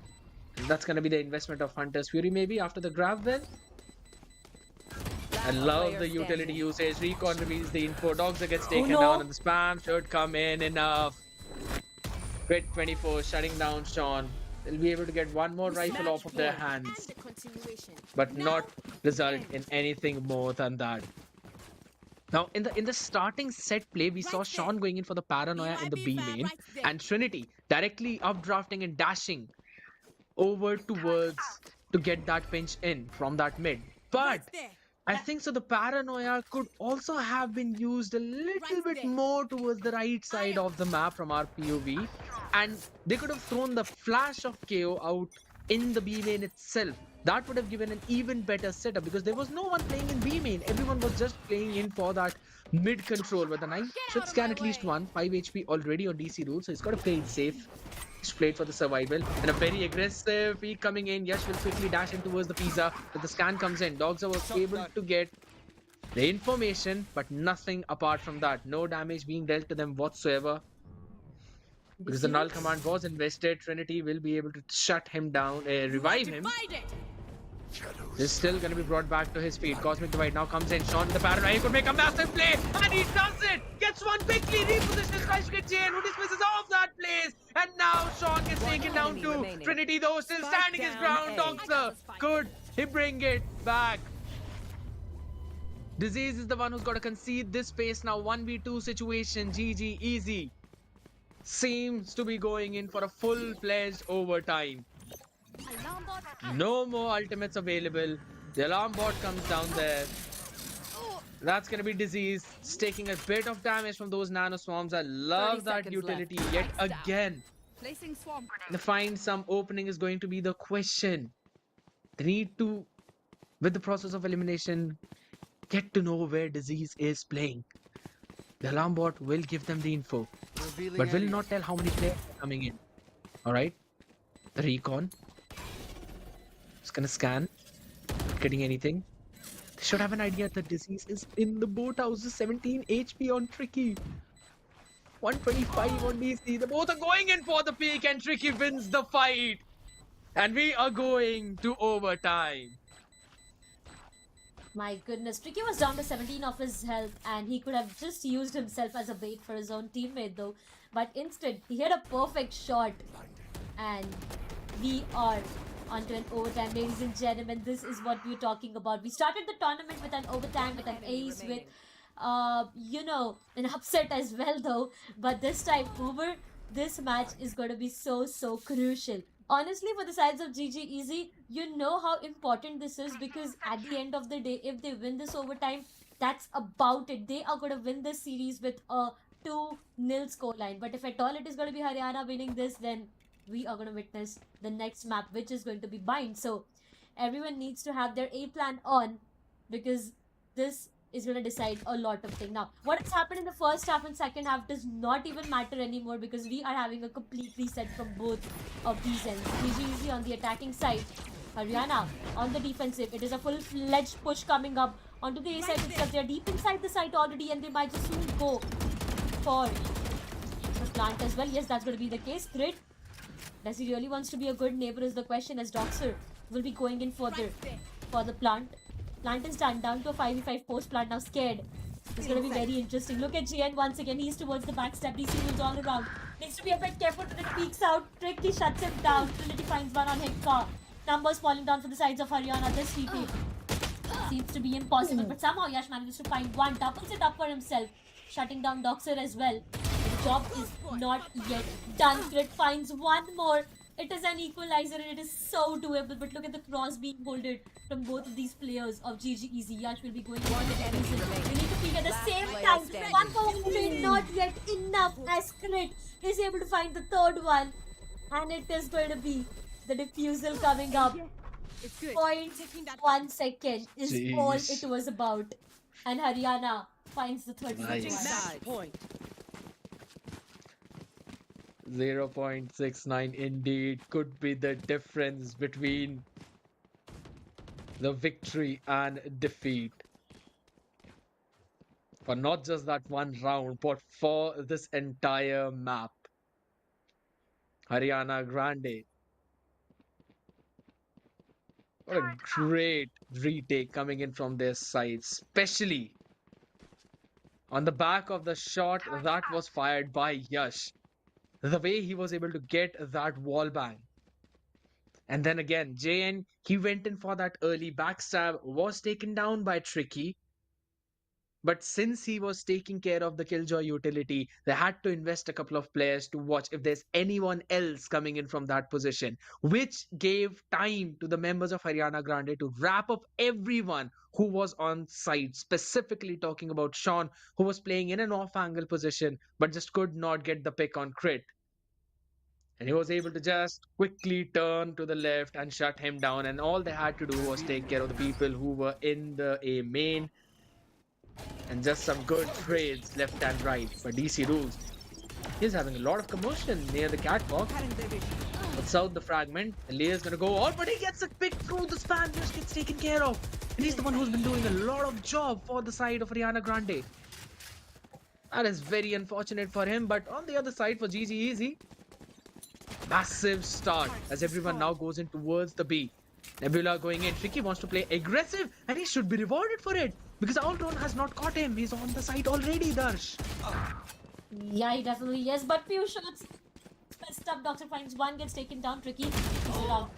And that's gonna be the investment of Hunter's Fury maybe after the grab then. I love the utility usage. Recon reveals the info. Doxa gets taken down and the spam should come in enough. Crit 24 shutting down Sean. They'll be able to get one more rifle off of their hands, but not result in anything more than that. Now, in the starting set play, we saw Sean going in for the paranoia in the B lane, and Trinity directly updrafting and dashing over towards to get that pinch in from that mid. But I think so the paranoia could also have been used a little bit more towards the right side of the map from our POV, and they could have thrown the flash of KO out in the B main itself. That would have given an even better setup because there was no one playing in B main. Everyone was just playing in for that mid control, but the knife should scan at least one. 5 HP already on DC Rule, so he's got to play it safe. He's played for the survival and a very aggressive peek coming in. Yash will quickly dash in towards the pizza, but the scan comes in. Doxa was able to get the information, but nothing apart from that. No damage being dealt to them whatsoever. Because the null command was invested, Trinity will be able to shut him down, revive him. This is still going to be brought back to his feet. Cosmic Divide now comes in. Sean the paranoia, he could make a massive play, and he does it! Gets one quickly, repositions, tries to get Jane, who dismisses off that place. And now Sean gets taken down too. Trinity though still standing his ground. Doxa, could he bring it back? Disease is the one who's got to concede this space now. 1v2 situation, GG, easy. Seems to be going in for a full-fledged overtime. No more ultimates available. The alarm bot comes down there. That's going to be Disease. It's taking a bit of damage from those nano swarms. I love that utility yet again. To find some opening is going to be the question. They need to, with the process of elimination, get to know where Disease is playing. The alarm bot will give them the info, but will not tell how many players are coming in. Alright? The recon. Just gonna scan. Not getting anything. They should have an idea that Disease is in the boathouse. 17 HP on Tricky. 125 on DC. The both are going in for the peak and Tricky wins the fight. And we are going to overtime. My goodness, Tricky was down to 17 of his health and he could have just used himself as a bait for his own teammate though. But instead, he hit a perfect shot. And we are onto an overtime, ladies and gentlemen. This is what we're talking about. We started the tournament with an overtime, with an ace, with an upset as well though. But this time over, this match is going to be so crucial. Honestly, for the sides of GG Easy, you know how important this is, because at the end of the day, if they win this overtime, that's about it. They are going to win this series with a 2-0 scoreline. But if at all it is going to be Haryana winning this, then we are going to witness the next map, which is going to be Bind. So everyone needs to have their A plan on, because this is going to decide a lot of things. Now, what has happened in the first half and second half does not even matter anymore, because we are having a complete reset from both of these ends. GG Easy on the attacking side, Haryana on the defensive. It is a full-fledged push coming up onto the A side itself. They are deep inside the site already, and they might just soon go for the plant as well. Yes, that's going to be the case. Grid, does he really wants to be a good neighbor is the question, as Doxer will be going in for the plant. Plant is down to a 5v5 post plant now, scared. It's going to be very interesting. Look at GN once again. He's towards the backstep. DC moves all around. Needs to be a bit careful when it peeks out. Tricky shuts him down. Trinity finds one on Hikka. Numbers falling down for the sides of Haryana. This TP seems to be impossible. But somehow Yash manages to find one. Doubles it up for himself. Shutting down Doxer as well. The job is not yet done. Grid finds one more. It is an equalizer and it is so doable. But look at the cross being holded from both of these players of GG Easy. Yash will be going on the defensive. We need to peek at the same time. One for one, not yet enough, as Crit is able to find the third one. And it is going to be the defusal coming up. 0.1 second is all it was about. And Haryana finds the third one. 0.69 indeed could be the difference between the victory and defeat. For not just that one round, but for this entire map. Haryana Grande. What a great retake coming in from their side, especially on the back of the shot that was fired by Yash. The way he was able to get that wall bang. And then again, JN, he went in for that early backstab, was taken down by Tricky. But since he was taking care of the Killjoy utility, they had to invest a couple of players to watch if there's anyone else coming in from that position, which gave time to the members of Haryana Grande to wrap up everyone who was on site, specifically talking about Sean, who was playing in an off-angle position, but just could not get the pick on Crit. And he was able to just quickly turn to the left and shut him down. And all they had to do was take care of the people who were in the A main. And just some good trades left and right. But DC rules. He's having a lot of commotion near the catwalk. Puts out the fragment. And Leah's gonna go out, but he gets a pick through the span. Just gets taken care of. And he's the one who's been doing a lot of job for the side of Haryana Grande. That is very unfortunate for him. But on the other side for GG Easy, massive start as everyone now goes in towards the B. Nebula going in. Tricky wants to play aggressive and he should be rewarded for it because Aldron has not caught him. He's on the site already, Darsh. Yeah, he definitely is. But few shots. Best up. Doctor finds one, gets taken down. Tricky.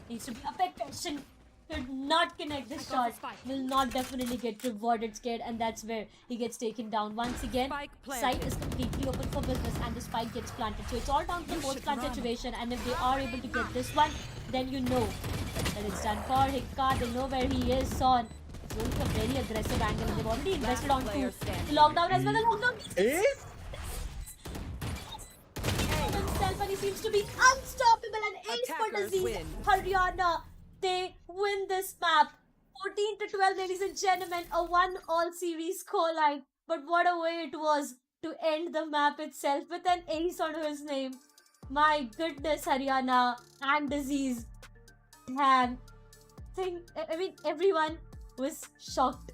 Needs to be a bit patient. Could not connect the shot. Will not definitely get rewarded, scared, and that's where he gets taken down. Once again, site is completely open for business and the spike gets planted. So it's all down to the post-plant situation, and if they are able to get this one, then you know that it's done for Hikka. They know where he is. Son. It's going to a very aggressive angle, and they've already invested on two. The lockdown as well. The lockdown himself, and he seems to be unstoppable. And ace for Disease. Haryana. They win this map 14 to 12, ladies and gentlemen, a 1-all series scoreline. But what a way it was to end the map itself with an ace on his name. My goodness, Haryana and Disease. Man, I mean, everyone was shocked.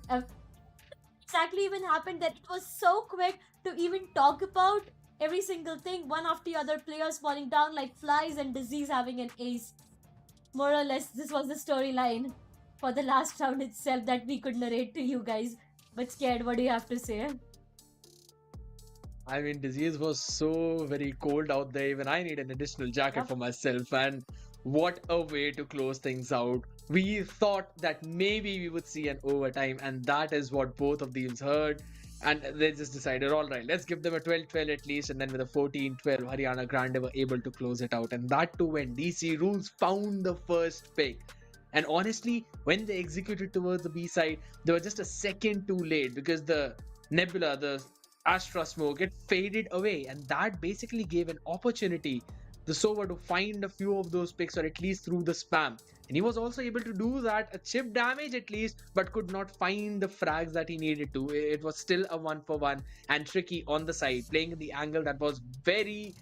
Exactly even happened that it was so quick to even talk about every single thing, one after the other, players falling down like flies and Disease having an ace. More or less, this was the storyline for the last round itself that we could narrate to you guys. But Scared, what do you have to say? I mean, disease was so very cold out there. Even I need an additional jacket Yep. for myself. And what a way to close things out. We thought that maybe we would see an overtime, and that is what both of these heard. And they just decided, all right, let's give them a 12-12 at least. And then with a 14-12, Haryana Grande were able to close it out. And that too when DC Rules found the first pick. And honestly, when they executed towards the B side, they were just a second too late because the Nebula, the Astra smoke, it faded away, and that basically gave an opportunity the Sova to find a few of those picks, or at least through the spam. And he was also able to do that, a chip damage at least, but could not find the frags that he needed to. It was still a 1-for-1 and Tricky on the side, playing in the angle that was very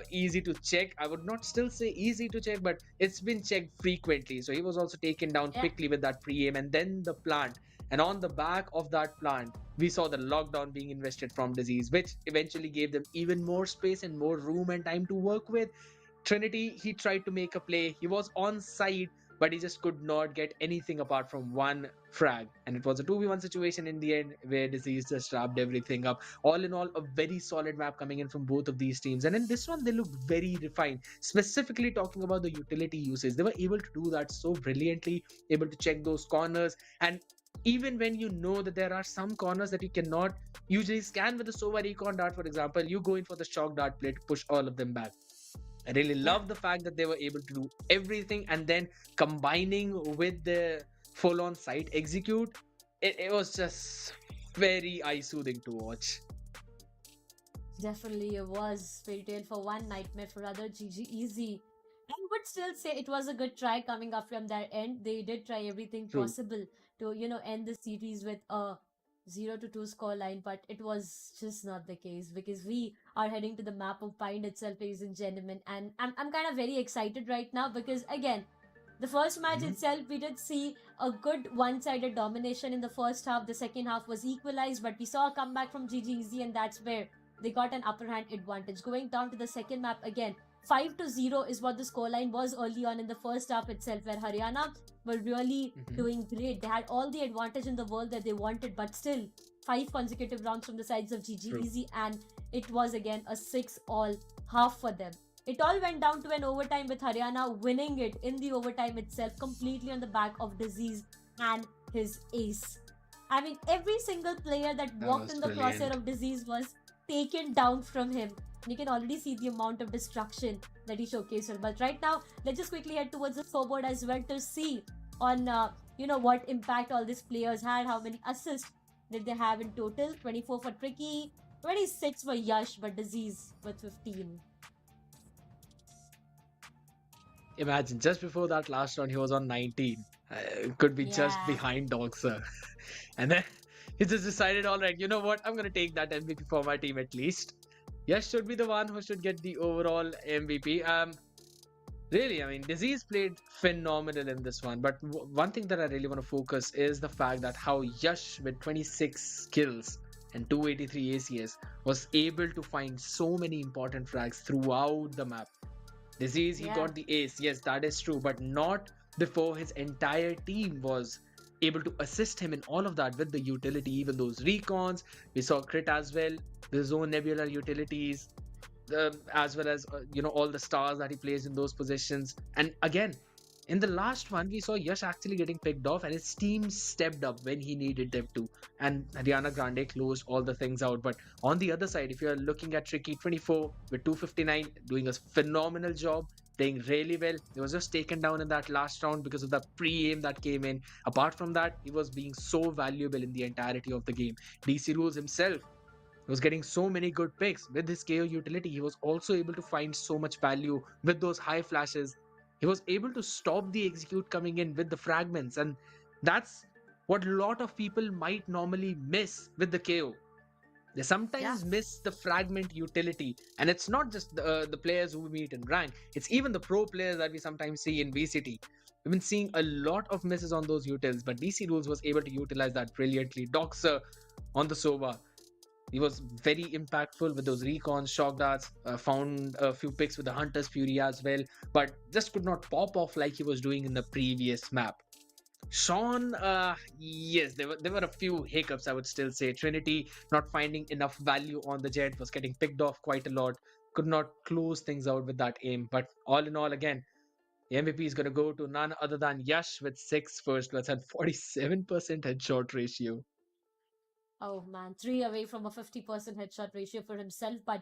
easy to check. I would not still say easy to check, but it's been checked frequently. So he was also taken down Yeah. quickly with that pre-aim, and then the plant. And on the back of that plant, we saw the lockdown being invested from Disease, which eventually gave them even more space and more room and time to work with. Trinity, he tried to make a play. He was on side, but he just could not get anything apart from one frag. And it was a 2v1 situation in the end where Disease just wrapped everything up. All in all, a very solid map coming in from both of these teams. And in this one, they looked very refined. Specifically talking about the utility usage, they were able to do that so brilliantly, able to check those corners. And even when you know that there are some corners that you cannot usually scan with the Sova Recon Dart, for example, you go in for the Shock Dart play to push all of them back. I really love the fact that they were able to do everything, and then combining with the full on site execute, it was just very eye soothing to watch. Definitely it was. Fairy Tail for one, Nightmare for other, GG easy. I would still say it was a good try coming up from their end. They did try everything True. possible to, end the series with a 0-2 scoreline, but it was just not the case because we are heading to the map of Pine itself, ladies and gentlemen. And I'm kind of very excited right now because, again, the first match Mhm. itself, we did see a good one-sided domination in the first half. The second half was equalized, but we saw a comeback from GGZ, and that's where they got an upper hand advantage. Going down to the second map again, 5-0 is what the scoreline was early on in the first half itself, where Haryana were really Mhm. doing great. They had all the advantage in the world that they wanted, but still, 5 consecutive rounds from the sides of GGEZ, and it was again a 6-all half for them. It all went down to an overtime with Haryana winning it in the overtime itself, completely on the back of Disease and his ace. I mean, every single player that That walked was in the brilliant. crosshair of Disease was taken down from him. And you can already see the amount of destruction that he showcased. But right now, let's just quickly head towards the scoreboard as well to see on what impact all these players had, how many assists did they have in total. 24 for Tricky, 26 for Yash, but Disease with 15. Imagine just before that last round, he was on 19. Could be just Yeah. behind Doxer. And then he just decided, all right, you know what? I'm going to take that MVP for my team at least. Yes, should be the one who should get the overall MVP. Really, I mean, Disease played phenomenal in this one. But one thing that I really want to focus is the fact that how Yash, with 26 kills and 283 ACS, was able to find so many important frags throughout the map. Disease, he Yeah. got the ace. Yes, that is true, but not before his entire team was able to assist him in all of that with the utility, even those recons. We saw Crit as well, the zone nebula utilities, as well as all the stars that he plays in those positions. And again, in the last one, we saw Yash actually getting picked off, and his team stepped up when he needed them to. And Haryana Grande closed all the things out. But on the other side, if you're looking at Tricky 24 with 259, doing a phenomenal job, playing really well. He was just taken down in that last round because of the pre-aim that came in. Apart from that, he was being so valuable in the entirety of the game. DC Rules himself was getting so many good picks with his KO utility. He was also able to find so much value with those high flashes. He was able to stop the execute coming in with the fragments, and That's what a lot of people might normally miss with the KO. They sometimes miss the fragment utility, and it's not just the players who we meet in rank, it's even the pro players that we sometimes see in VCT. We've been seeing a lot of misses on those utils, but DC Rules was able to utilize that brilliantly. Doxer on the Sova, he was very impactful with those recons, shock darts, found a few picks with the Hunter's Fury as well, but just could not pop off like he was doing in the previous map. Sean, yes, there were a few hiccups, I would still say. Trinity not finding enough value on the jet, was getting picked off quite a lot, could not close things out with that aim. But all in all, again, the MVP is going to go to none other than Yash with 6 first bloods and 47% headshot ratio. Oh man, 3 away from a 50% headshot ratio for himself, but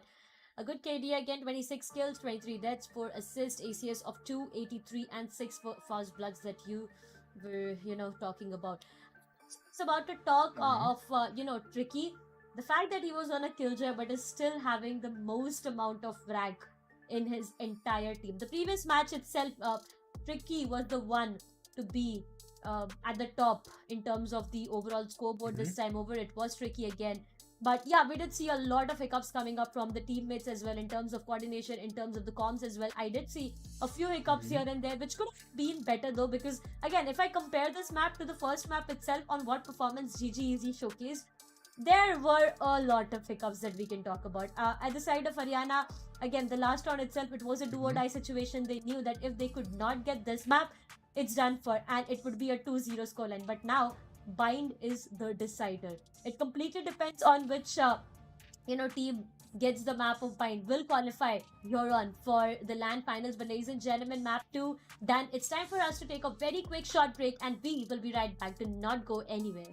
a good KD again, 26 kills, 23 deaths, 4 assists, ACS of 283 and 6 fast bloods that you were, talking about. It's about to talk of, Tricky. The fact that he was on a killjoy but is still having the most amount of rank in his entire team. The previous match itself, Tricky was the one to be at the top in terms of the overall scoreboard. This time over, it was Tricky again. But yeah, we did see a lot of hiccups coming up from the teammates as well in terms of coordination, in terms of the comms as well. I did see a few hiccups here and there, which could have been better though, because again, if I compare this map to the first map itself on what performance GG Easy showcased, there were a lot of hiccups that we can talk about. At the side of Haryana, again, the last round itself, it was a do-or-die situation. They knew that if they could not get this map, it's done for, and it would be a 2-0 scoreline. But now, Bind is the decider. It completely depends on which team gets the map of Bind will qualify here on for the LAN finals. But ladies and gentlemen, map 2 done. It's time for us to take a very quick short break, and we will be right back. Do not go anywhere.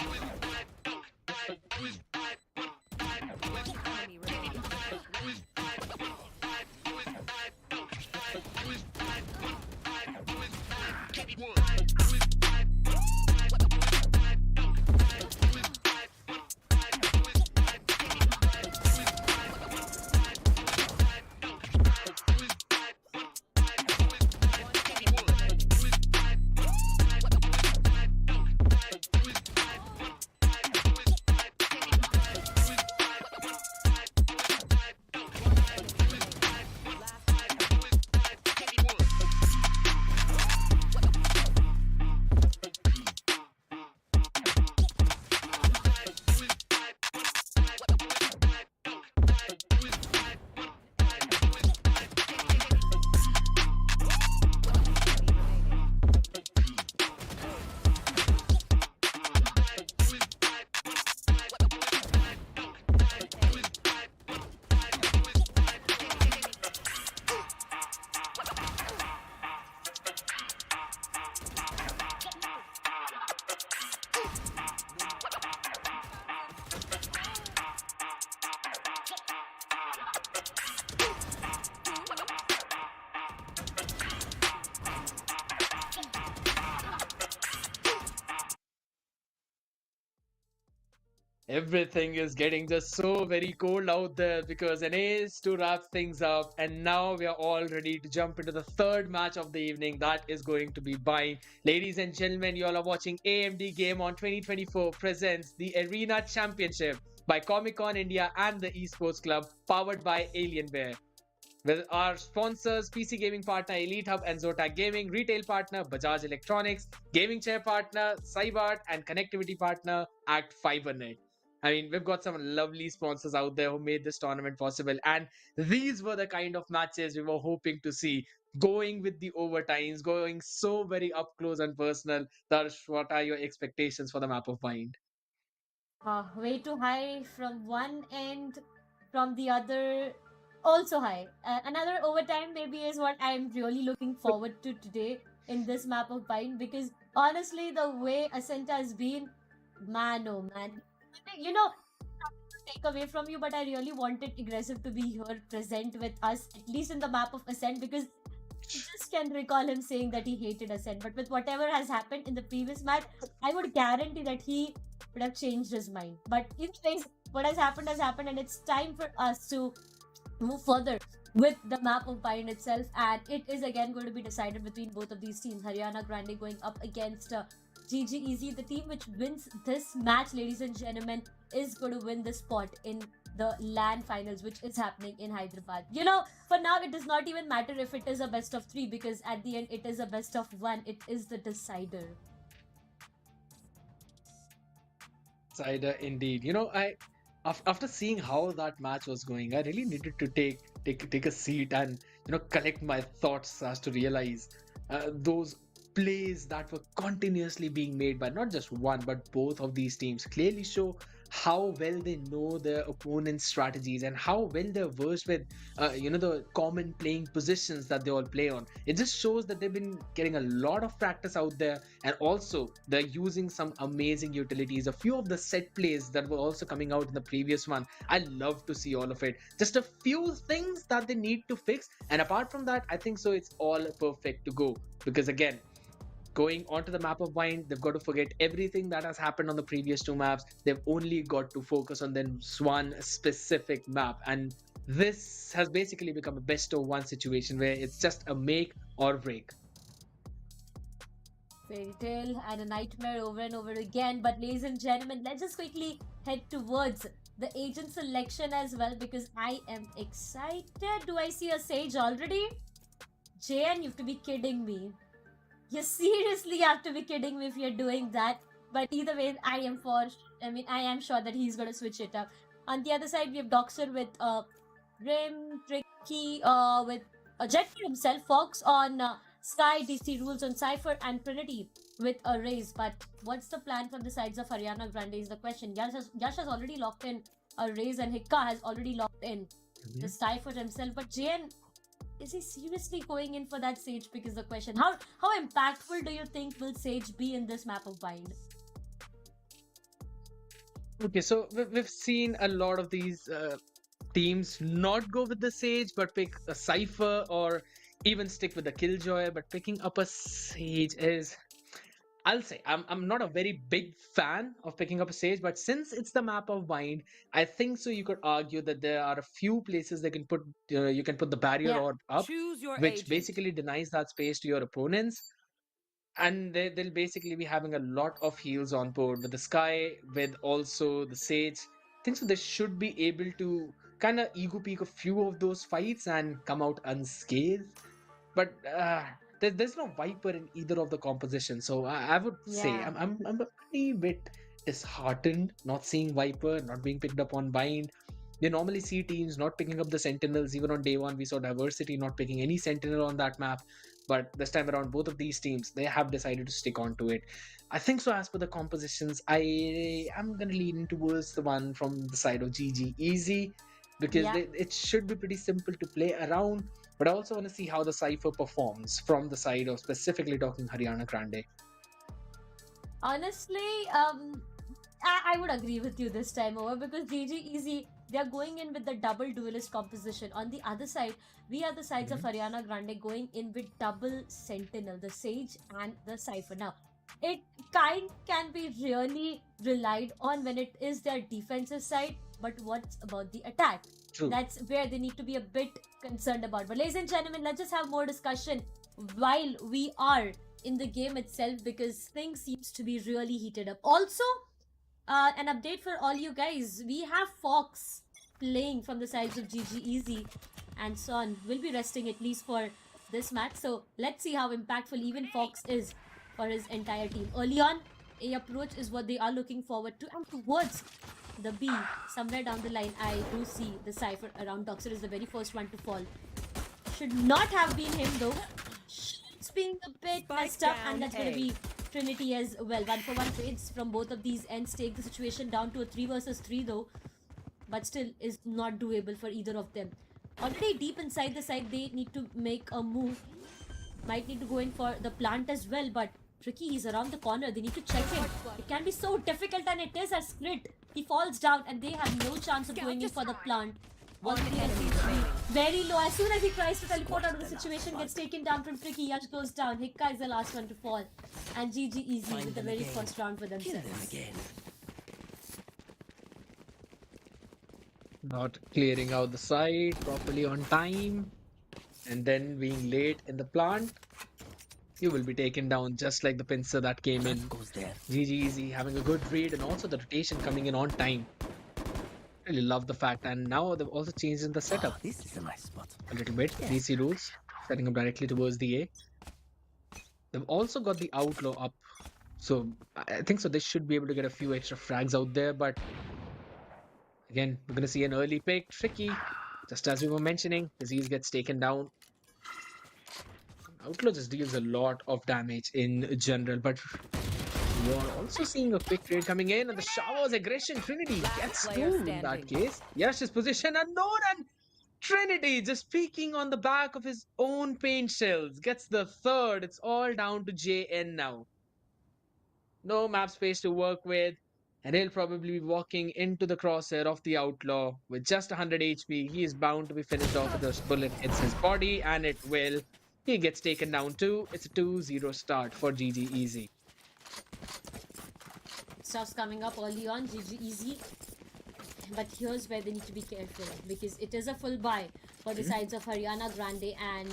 Enemy remaining. One enemy remaining. Everything is getting just so very cold out there because an ace to wrap things up, and now we are all ready to jump into the third match of the evening. That is going to be bind. Ladies and gentlemen, you all are watching AMD GameOn 2024 presents the Arena Championship by Comic Con India and the Esports Club, powered by Alienware. With our sponsors, PC gaming partner Elite Hub and Zotac Gaming, retail partner Bajaj Electronics, gaming chair partner Cybart, and connectivity partner Act FiberNet. I mean, we've got some lovely sponsors out there who made this tournament possible, and these were the kind of matches we were hoping to see. Going with the overtimes, going so very up close and personal. Darsh, what are your expectations for the map of Bind? Way too high from one end, from the other, also high. Another overtime maybe is what I'm really looking forward to today in this map of Bind, because honestly, the way Ascent has been, man, oh man. You know, nothing to take away from you, but I really wanted Aggressive to be here present with us, at least in the map of Ascent, because I just can recall him saying that he hated Ascent. But with whatever has happened in the previous match, I would guarantee that he would have changed his mind. But anyways, what has happened, and it's time for us to move further with the map of Bind itself, and it is again going to be decided between both of these teams. Haryana Grande going up against GG Easy. The team which wins this match, ladies and gentlemen, is going to win the spot in the LAN finals, which is happening in Hyderabad. You know, for now, it does not even matter if it is a best of 3, because at the end, it is a best of 1. It is the decider. Cider indeed. You know, after seeing how that match was going, I really needed to take a seat and collect my thoughts as to realize those plays that were continuously being made by not just one but both of these teams clearly show how well they know their opponent's strategies and how well they're versed with the common playing positions that they all play on. It just shows that they've been getting a lot of practice out there, and also they're using some amazing utilities. A few of the set plays that were also coming out in the previous one, I love to see all of it. Just a few things that they need to fix, and apart from that, I think so it's all perfect to go, because again, going onto the map of Bind, they've got to forget everything that has happened on the previous two maps. They've only got to focus on this one specific map, and this has basically become a best of one situation where it's just a make or break. Fairy tale and a nightmare over and over again. But ladies and gentlemen, let's just quickly head towards the agent selection as well, because I am excited. Do I see a Sage already? JN, you have to be kidding me. You seriously have to be kidding me if you're doing that. But either way, I am sure that he's going to switch it up. On the other side, we have Doxer with Rim, Tricky, with Jetty himself, Fox on Sky, DC Rules on Cypher, and Trinity with a Raze. But what's the plan from the sides of Haryana Grande is the question. Yash has already locked in a Raze, and Hikka has already locked in the Cypher himself. But JN, is he seriously going in for that Sage pick is the question. How impactful do you think will Sage be in this map of Bind? Okay, so we've seen a lot of these teams not go with the Sage, but pick a Cypher or even stick with the Killjoy. But picking up a Sage is, I'll say, I'm not a very big fan of picking up a Sage, but since it's the map of Bind, I think so. You could argue that there are a few places you can put the barrier Yeah. or up, Choose your which agent. basically denies that space to your opponents, and they'll basically be having a lot of heals on board with the Sky, with also the Sage. I think so they should be able to kind of ego peek a few of those fights and come out unscathed. But there's no Viper in either of the compositions, so I would say Yeah. I'm a pretty bit disheartened not seeing Viper, not being picked up on Bind. You normally see teams not picking up the Sentinels. Even on day one, we saw Diversity not picking any Sentinel on that map. But this time around, both of these teams, they have decided to stick on to it. I think so. As per the compositions, I am gonna lean towards the one from the side of GG Easy, because Yeah. it should be pretty simple to play around. But I also want to see how the Cypher performs from the side of specifically talking Haryana Grande. Honestly, I would agree with you this time over because GG Easy, they're going in with the double duelist composition. On the other side, we are the sides of Haryana Grande going in with double sentinel, the Sage and the Cypher. Now, it can be really relied on when it is their defensive side, but what's about the attack? True. That's where they need to be a bit concerned about. But ladies and gentlemen, let's just have more discussion while we are in the game itself because things seems to be really heated up. Also, an update for all you guys. We have Fox playing from the sides of GG Easy and Son will be resting at least for this match. So let's see how impactful even Fox is for his entire team. Early on, A approach is what they are looking forward to, and towards the B, somewhere down the line, I do see the Cypher around. Doxer is the very first one to fall. Should not have been him though. It's being a bit Spike messed up, down and that's going A. to be Trinity as well. 1-for-1 trades from both of these ends take the situation down to a 3 versus 3 though, but still is not doable for either of them. Already deep inside the side, they need to make a move. Might need to go in for the plant as well, but Tricky, he's around the corner. They need to check him. It can be so difficult, and it is a split. He falls down, and they have no chance of going in for the plant. One Already enemy seems to be remaining. very low. As soon as he tries to teleport out of the situation, gets taken down from Tricky. Yash goes down. Hikka is the last one to fall. And GG Easy with the very first round for themselves. Not clearing out the site properly on time, and then being late in the plant, you will be taken down just like the pincer that came in. GG Easy having a good read, and also the rotation coming in on time. Really love the fact, and now they've also changed in the setup This is a nice spot. a little bit. DC rules setting up directly towards the A. They've also got the outlaw up, so I think so they should be able to get a few extra frags out there. But again, we're gonna see an early pick. Tricky, just as we were mentioning, Disease gets taken down. Outlaw just deals a lot of damage in general, but you're also seeing a quick trade coming in, and the showers aggression. Trinity gets player two in that standing. case. Yash's position unknown, and Trinity just peeking on the back of his own paint shells gets the third. It's all down to JN now. No map space to work with, and he'll probably be walking into the crosshair of the outlaw with just 100 HP. He is bound to be finished off if the bullet hits his body, and it will. He gets taken down too. It's a 2-0 start for GG Easy. Stuff's coming up early on, GG Easy. But here's where they need to be careful because it is a full buy for the sides of Haryana Grande, and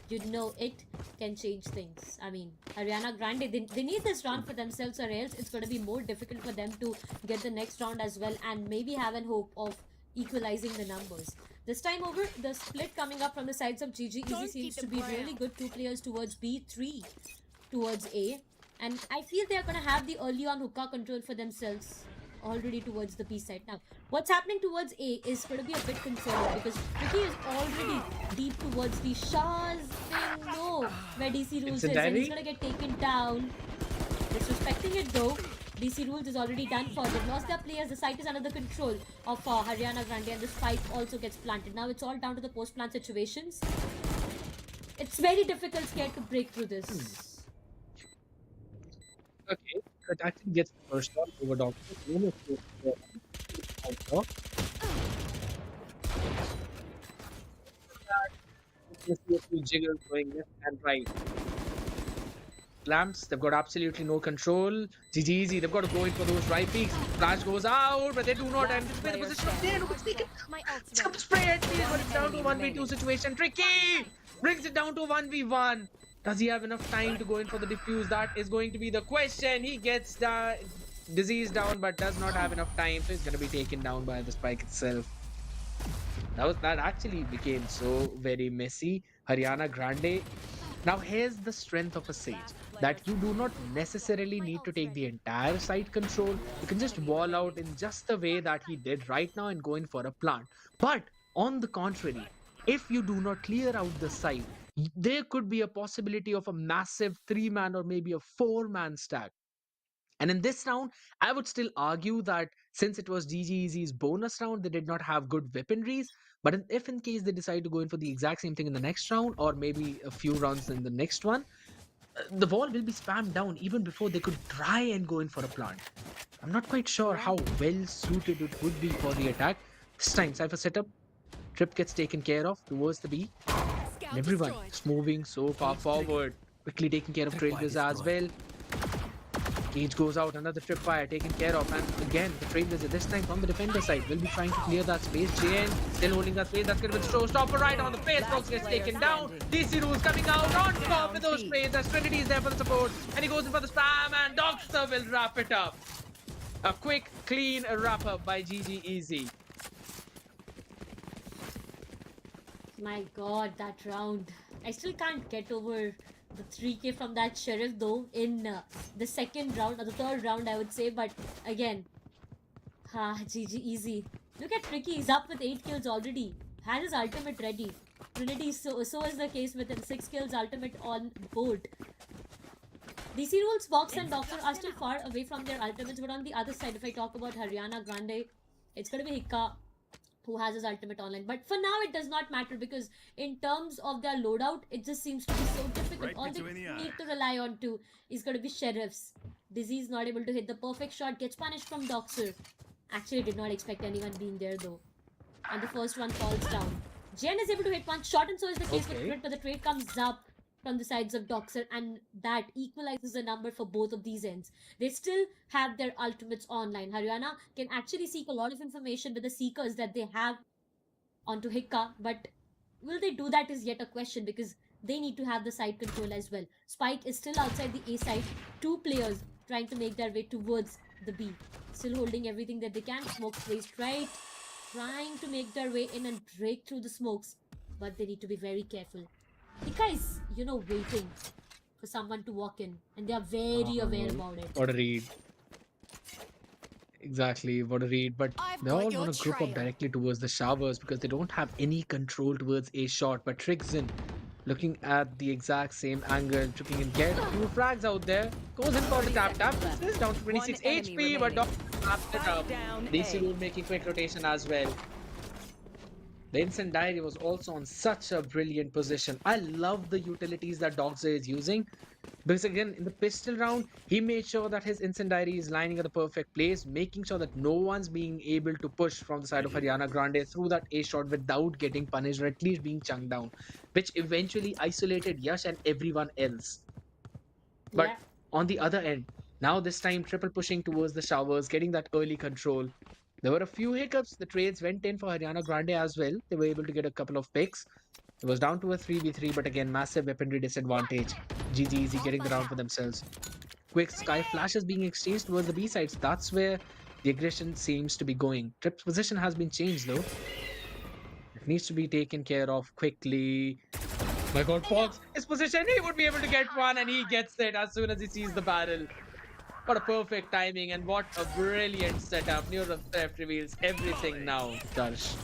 you know it can change things. I mean, Haryana Grande, they need this round for themselves, or else it's going to be more difficult for them to get the next round as well and maybe have an hope of equalizing the numbers. This time over, the split coming up from the sides of GG Easy seems to be really good. 2 players towards B, 3 towards A. And I feel they are going to have the early on hookah control for themselves already towards the B side. Now, what's happening towards A is going to be a bit concerning because Ricky is already deep towards the Shah's thing. No, where DC Rules a is, and he's diving? going to get taken down. Disrespecting it though. DC Rules is already done for. They've lost their players. The site is under the control of Haryana Grande, and this fight also gets planted. Now it's all down to the post-plant situations. It's very difficult, scared to break through this. Okay, It actually gets the first shot over Doctor. Almost goes to the out. You see a few jiggles going left and right. Lamps, they've got absolutely no control. GG easy, they've got to go in for those right peaks. Flash goes out, but they do not Last anticipate the player position of there. Nobody's taken. My ult's It's come ready. spray at least, but it's down to a One 1v2 enemy situation. Tricky! Brings it down to 1v1. Does he have enough time to go in for the defuse? That is going to be the question. He gets the disease down, but does not have enough time, so he's going to be taken down by the spike itself. That actually became so very messy. Haryana Grande. Now here's the strength of a Sage, that you do not necessarily need to take the entire site control. You can just wall out in just the way that he did right now and go in for a plant. But on the contrary, if you do not clear out the site, there could be a possibility of a massive 3-man or maybe a 4-man stack. And in this round, I would still argue that since it was GG Easy's bonus round, they did not have good weaponries. But if in case they decide to go in for the exact same thing in the next round, or maybe a few rounds in the next one, the wall will be spammed down even before they could try and go in for a plant. I'm not quite sure how well suited it would be for the attack. This time, Cypher setup, Trip gets taken care of towards the B. And everyone is moving so far forward, quickly taking care of Trailblazer as well. Cage goes out, another trip fire taken care of, and again the Trailblazer, this time from the defender side, will be trying to clear that space. JN still holding that space. That's going to be the showstopper right on the face. Fox gets taken down. DC Rules coming out on top with those trades as Trinity is there for the support, and he goes in for the spam, and Doctor will wrap it up. A quick, clean wrap up by GG Easy. My god, that round. I still can't get over the 3k from that Sheriff though in the second round or the third round, I would say. But again, GG Easy. Look at Tricky, he's up with 8 kills already. Has his ultimate ready. Trinity, so is the case with him. 6 kills, ultimate on board. DC Rules, Fox and Doctor are still far away from their ultimates, but on the other side, if I talk about Haryana Grande, it's gonna be Hikka who has his ultimate online. But for now, it does not matter because in terms of their loadout, it just seems to be so difficult. All they need to rely on to is going to be Sheriffs. Disease not able to hit the perfect shot, gets punished from Doxer. Actually, did not expect anyone being there though. And the first one falls down. Jen is able to hit one shot, and so is the case with Crit, but the trade comes up from the sides of Doxer, and that equalizes the number for both of these ends. They still have their ultimates online. Haryana can actually seek a lot of information with the seekers that they have onto Hikka, but will they do that is yet a question because they need to have the side control as well. Spike is still outside the A side. 2 players trying to make their way towards the B. Still holding everything that they can. Smoke placed right. Trying to make their way in and break through the smokes, but they need to be very careful. Hikka is, waiting for someone to walk in, and they are very aware about it. What a read. Exactly, what a read. But they all want to group up directly towards the showers because they don't have any control towards a shot. But Trixin, looking at the exact same angle, tripping in, get 2 frags out there, goes in for the tap. This down to 26 HP, but Doc wraps it up. DC Rule making quick rotation as well. The Incendiary was also on such a brilliant position. I love the utilities that Doxer is using. Because again, in the pistol round, he made sure that his Incendiary is lining at the perfect place, making sure that no one's being able to push from the side of Haryana Grande through that A shot without getting punished or at least being chunked down, which eventually isolated Yash and everyone else. But on the other end, now this time triple pushing towards the showers, getting that early control. There were a few hiccups. The trades went in for Haryana Grande as well. They were able to get a couple of picks. It was down to a 3v3, but again, massive weaponry disadvantage. GG Easy getting the round for themselves. Quick sky flashes being exchanged towards the B sides. That's where the aggression seems to be going. Trip's position has been changed though. It needs to be taken care of quickly. My god, Fox, his position, he would be able to get one, and he gets it as soon as he sees the barrel. What a perfect timing, and what a brilliant setup. Neural Theft reveals everything now. Darsh.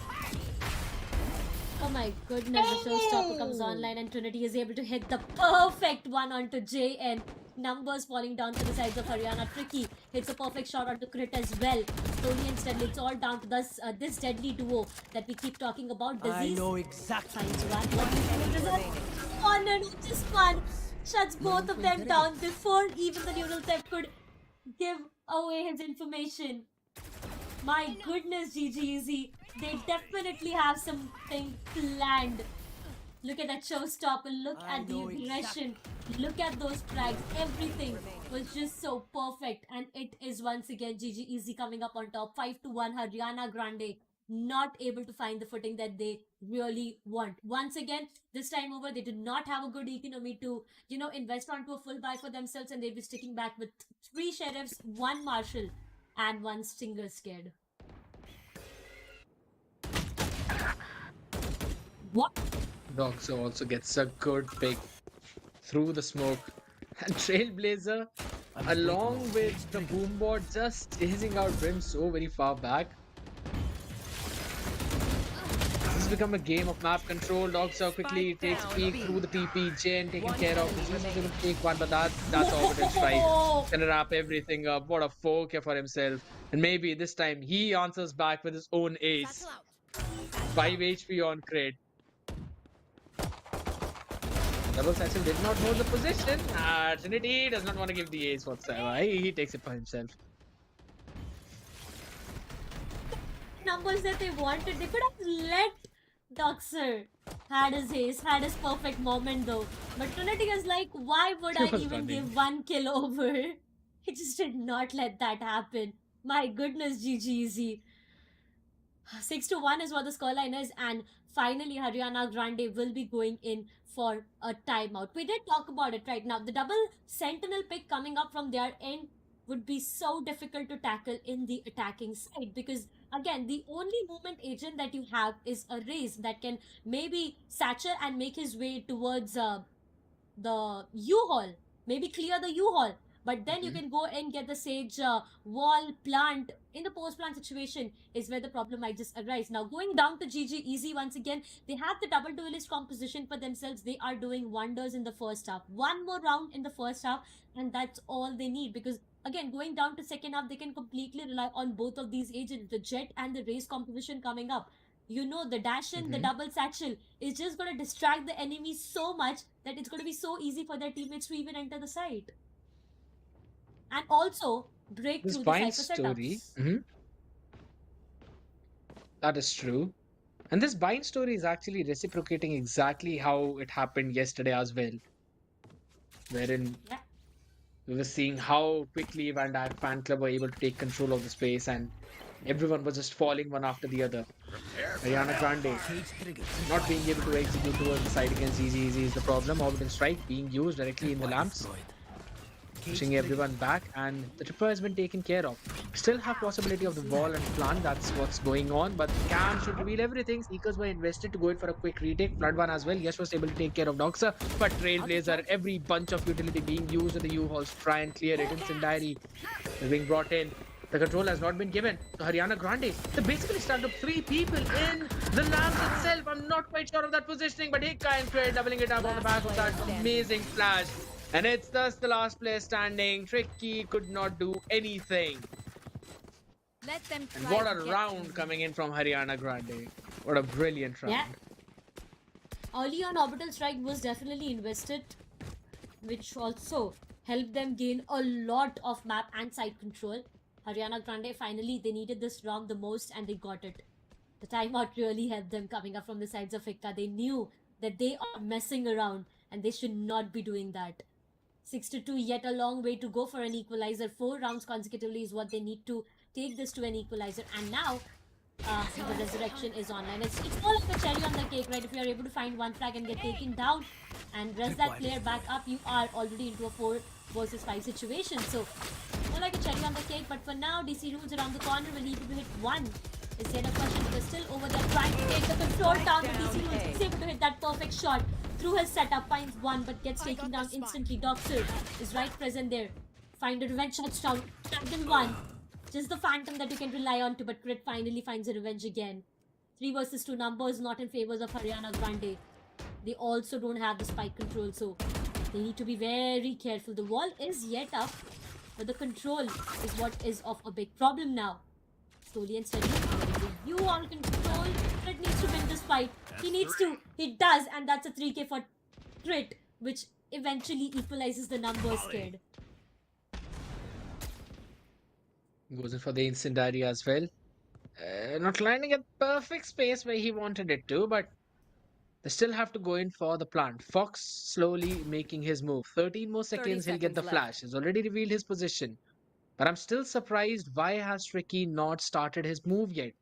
Oh my goodness, the showstopper comes online and Trinity is able to hit the perfect one onto JN. Numbers falling down to the sides of Haryana. Tricky hits a perfect shot onto Crit as well. Slowly and steadily, it's all down to this deadly duo that we keep talking about. Disease. I know exactly. Finds one. Oh no, just one. Shuts both of them down before even the Neural Theft could give away his information. My goodness, GG. They definitely have something planned. Look at that showstopper. Look at the aggression. Look at those frags. Everything was just so perfect. And it is once again GG coming up on top. 5-1 Haryana Grande. Not able to find the footing that they really want. Once again, this time over, they did not have a good economy to, invest onto a full buy for themselves, and they'll be sticking back with 3 sheriffs, 1 marshal, and 1 stinger scared. What? Doxa also gets a good pick through the smoke. And Trailblazer, along with the boombot, just chasing out Brim so very far back. This has become a game of map control. Doxa quickly takes a peek through the TP. Jen taken care of. This is going to take one, but that's orbital strike. Gonna wrap everything up. What a focus for himself. And maybe this time he answers back with his own ace. 5 HP on crit. Double Satchel did not hold the position. Trinity does not want to give the ace whatsoever. He takes it for himself. Numbers that they wanted, they could have let Doxer had his ace, had his perfect moment though. But Trinity is like, why would I even give 1 kill over? He just did not let that happen. My goodness, GG. 6-1 is what the scoreline is, and finally Haryana Grande will be going in for a timeout. We did talk about it right now. The double sentinel pick coming up from their end would be so difficult to tackle in the attacking side, because again, the only movement agent that you have is a Raze that can maybe satchel and make his way towards the U-Haul, maybe clear the U-Haul. But then you can go and get the Sage wall plant. In the post-plant situation is where the problem might just arise. Now, going down to GG once again, they have the double duelist composition for themselves. They are doing wonders in the first half. One more round in the first half, and that's all they need. Because, again, going down to second half, they can completely rely on both of these agents, the Jet and the Raze composition coming up. The dash in, the double satchel is just going to distract the enemy so much that it's going to be so easy for their teammates to even enter the site. And also break This through the bind cipher story. setups. That is true. And this bind story is actually reciprocating exactly how it happened yesterday as well. Wherein we were seeing how quickly Van Dyke fan club were able to take control of the space, and everyone was just falling one after the other. Haryana Grande not being able to execute towards the side against Easy is the problem. Orbital strike being used directly in the lamps, pushing everyone back, and the tripper has been taken care of. Still have possibility of the wall and plant, that's what's going on, but Cam should reveal everything. Seekers were invested to go in for a quick retake. Flood one as well. Yes, was able to take care of Doxa, but Trailblazer, every bunch of utility being used in the U-Hauls to try and clear it. Instant Diary is being brought in. The control has not been given to Haryana Grande. They basically stand up 3 people in the lamps itself. I'm not quite sure of that positioning, but Hika and Craig doubling it up on the back of that amazing flash. And it's thus the last player standing. Tricky could not do anything. Let them And try what to a get round to coming in from Haryana Grande. What a brilliant round. Yeah. Early on, Orbital Strike was definitely invested, which also helped them gain a lot of map and side control. Haryana Grande, finally, they needed this round the most, and they got it. The timeout really helped them coming up from the sides of Hikka. They knew that they are messing around, and they should not be doing that. 6-2, yet a long way to go for an equalizer. 4 rounds consecutively is what they need to take this to an equalizer. And now, the resurrection is online. It's more like a cherry on the cake, right? If you are able to find one flag and get taken down and rest that player back up, you are already into a 4 versus 5 situation. So, more like a cherry on the cake. But for now, DC Rules around the corner will need to hit 1. Is yet a question, because still over there trying to take the control down. But DC Rules is able to hit that perfect shot through his setup, finds 1 but gets taken down instantly. Doxer is right present there. Find a revenge touchdown. Tagged in 1. Just the phantom that you can rely on to, but Crit finally finds a revenge again. 3 versus 2 numbers not in favors of Haryana Grande. They also don't have the spike control, so they need to be very careful. The wall is yet up, but the control is what is of a big problem now. Slowly and steadily, you all control. Crit needs to win this fight. He needs to. He does, and that's a 3k for Crit, which eventually equalizes the numbers, kid. Goes in for the incendiary as well. Not landing at perfect space where he wanted it to, but they still have to go in for the plant. Fox slowly making his move. 13 more 30 seconds, he'll get the seconds left. flash. He's already revealed his position. But I'm still surprised why has Tricky not started his move yet.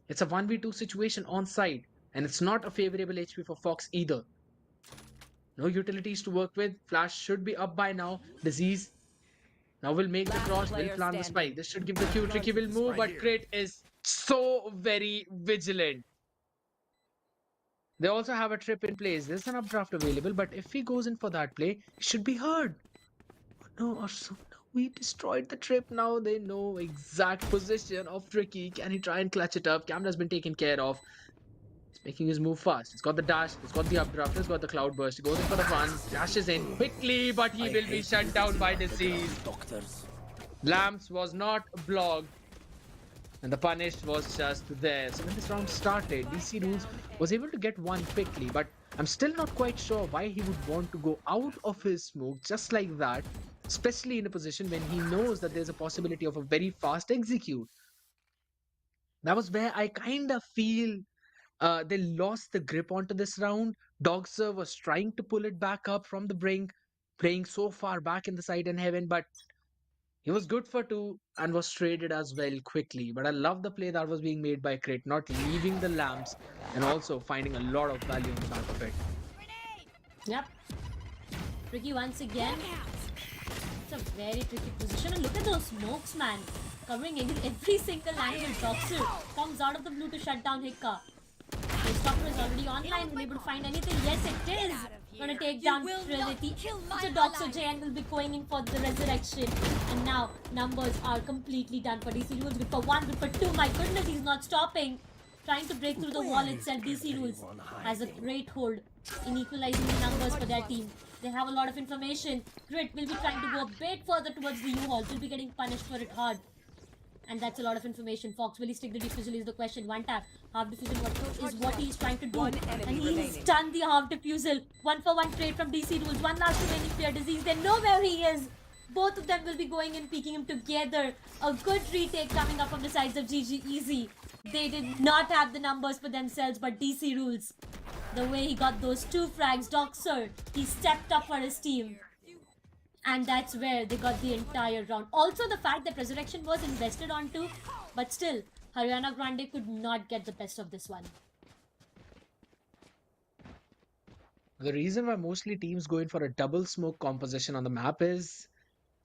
It's a 1v2 situation on site, and it's not a favorable HP for Fox either. No utilities to work with. Flash should be up by now. Disease now will make the Last cross, will player plant the standing. spike. This should give the Q. Tricky will move, but Crit is so very vigilant. They also have a trip in place. There's an updraft available, but if he goes in for that play, he should be heard. No, Arsu, no, we destroyed the trip. Now they know exact position of Tricky. Can he try and clutch it up? Camera's been taken care of. He's making his move fast. He's got the dash. He's got the updraft. He's got the cloud burst. He goes in for the fun. Dashes in quickly, but he will be shut down by Disease. Lamps was not blocked. And the punish was just there. So when this round started, DC Rules was able to get one quickly, but I'm still not quite sure why he would want to go out of his smoke just like that, especially in a position when he knows that there's a possibility of a very fast execute. That was where I kind of feel they lost the grip onto this round. Dogser was trying to pull it back up from the brink, playing so far back in the side in heaven, but he was good for two and was traded as well quickly. But I love the play that was being made by Crit, not leaving the lamps and also finding a lot of value on the back of it. Yep. Tricky once again. It's a very tricky position. And look at those smokes, man. Covering every single angle. Doxer comes out of the blue to shut down Hikka. His doctor is already online. Will able to find anything? Yes, it is. Gonna take down Trinity. So Doxer JN will be going in for the resurrection. And now numbers are completely done for DC Rules. Good for one, good for two. My goodness, he's not stopping. Trying to break through the wall itself. DC Rules has a great hold in equalizing the numbers for their team. They have a lot of information. Grit will be trying to go a bit further towards the U-Hall. Will be getting punished for it hard. And that's a lot of information. Fox, will he stick the diffusal is the question. One tap. Half diffusal is what he's trying to do. One And enemy he's remaining. done the half diffusal. 1-for-1 trade from DC Rules. One last remaining player. Disease. They know where he is. Both of them will be going and peeking him together. A good retake coming up from the sides of GG Easy. They did not have the numbers for themselves, but DC Rules, the way he got those two frags, Doxer, he stepped up for his team. And that's where they got the entire round. Also, the fact that Resurrection was invested onto, but still, Haryana Grande could not get the best of this one. The reason why mostly teams go in for a double smoke composition on the map is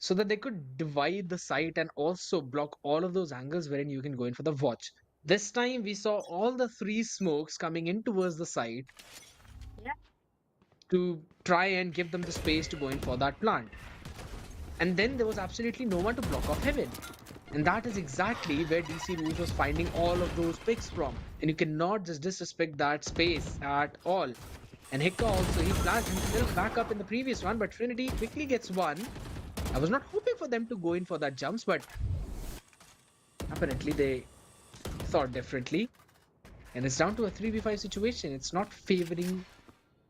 so that they could divide the site and also block all of those angles wherein you can go in for the watch. This time we saw all the three smokes coming in towards the site to try and give them the space to go in for that plant. And then there was absolutely no one to block off heaven. And that is exactly where DC Rules was finding all of those picks from. And you cannot just disrespect that space at all. And Hikka also, he flashed himself back up in the previous one, but Trinity quickly gets one. I was not hoping for them to go in for that jumps, but apparently they thought differently. And it's down to a 3v5 situation. It's not favoring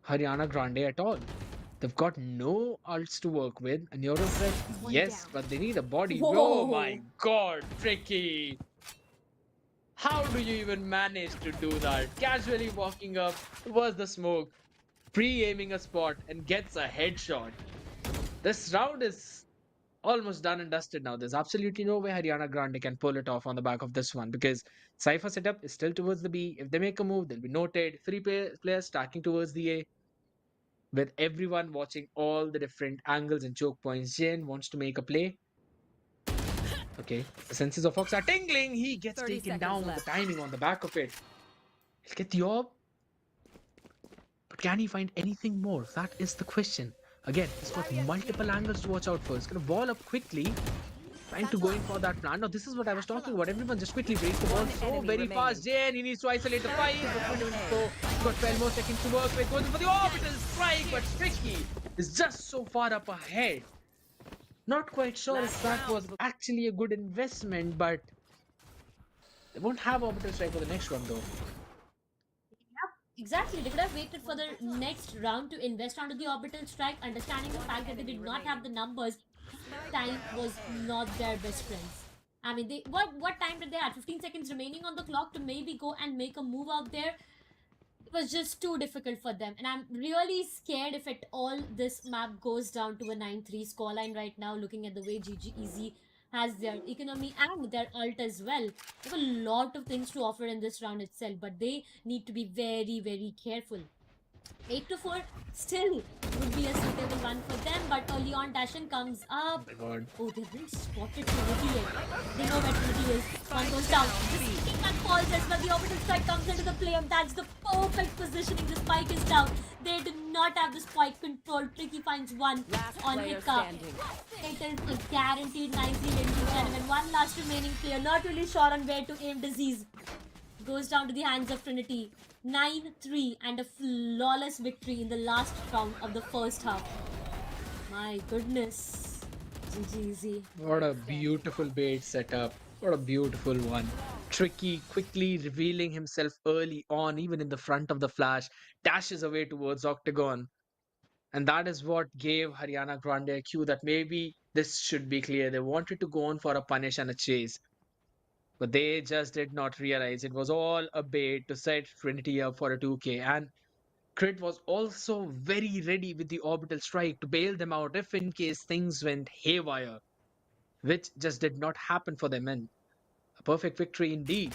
Haryana Grande at all. They've got no ults to work with. A Neuro threat, yes, but they need a body. Whoa. Oh my god, Tricky! How do you even manage to do that? Casually walking up towards the smoke, pre-aiming a spot, and gets a headshot. This round is almost done and dusted now. There's absolutely no way Haryana Grande can pull it off on the back of this one because Cypher setup is still towards the B. If they make a move, they'll be noted. Three players stacking towards the A. With everyone watching all the different angles and choke points. Jin wants to make a play. Okay, the senses of Fox are tingling. He gets 30 taken seconds down with left. the timing on the back of it. He'll get the orb. But can he find anything more? That is the question. Again, he's got multiple angles to watch out for. He's going to ball up quickly. Trying to go in for that plan. Now, this is what I was talking about. Everyone just quickly breaks the ball so enemy very remaining. fast. Jane, he needs to isolate the fight. He's got 12 more seconds to work with. Goes in for the orbital strike, but Tricky is just so far up ahead. Not quite sure if that was actually a good investment, but they won't have orbital strike for the next one, though. Exactly, they could have waited for the next round to invest onto the orbital strike, understanding the fact that they did not have the numbers. Time was not their best friends. I mean, what time did they have? 15 seconds remaining on the clock to maybe go and make a move out there. It was just too difficult for them, and I'm really scared if at all this map goes down to a 9-3 scoreline right now. Looking at the way GG Easy has their economy and their ult as well, they have a lot of things to offer in this round itself, but they need to be very, very careful. 8-4 still would be a suitable one for them, but early on Dashin comes up. Oh my god. Oh, they've been spotted Trinity yet. They know where Trinity is. One goes down. The sneaking one falls as well. The orbital strike comes into the play, and that's the perfect positioning. The spike is down. They do not have the spike control. Tricky finds one Last on player Hiccup. standing. It is a guaranteed 9-3, ladies and gentlemen. One last remaining player. Not really sure on where to aim Disease. Goes down to the hands of Trinity. 9-3 and a flawless victory in the last round of the first half. My goodness. GG Easy. What a beautiful bait setup. What a beautiful one. Tricky, quickly revealing himself early on, even in the front of the flash, dashes away towards Octagon. And that is what gave Haryana Grande a cue that maybe this should be clear. They wanted to go on for a punish and a chase. But they just did not realize it was all a bait to set Trinity up for a 2k. And Crit was also very ready with the orbital strike to bail them out if in case things went haywire, which just did not happen for them. And a perfect victory indeed,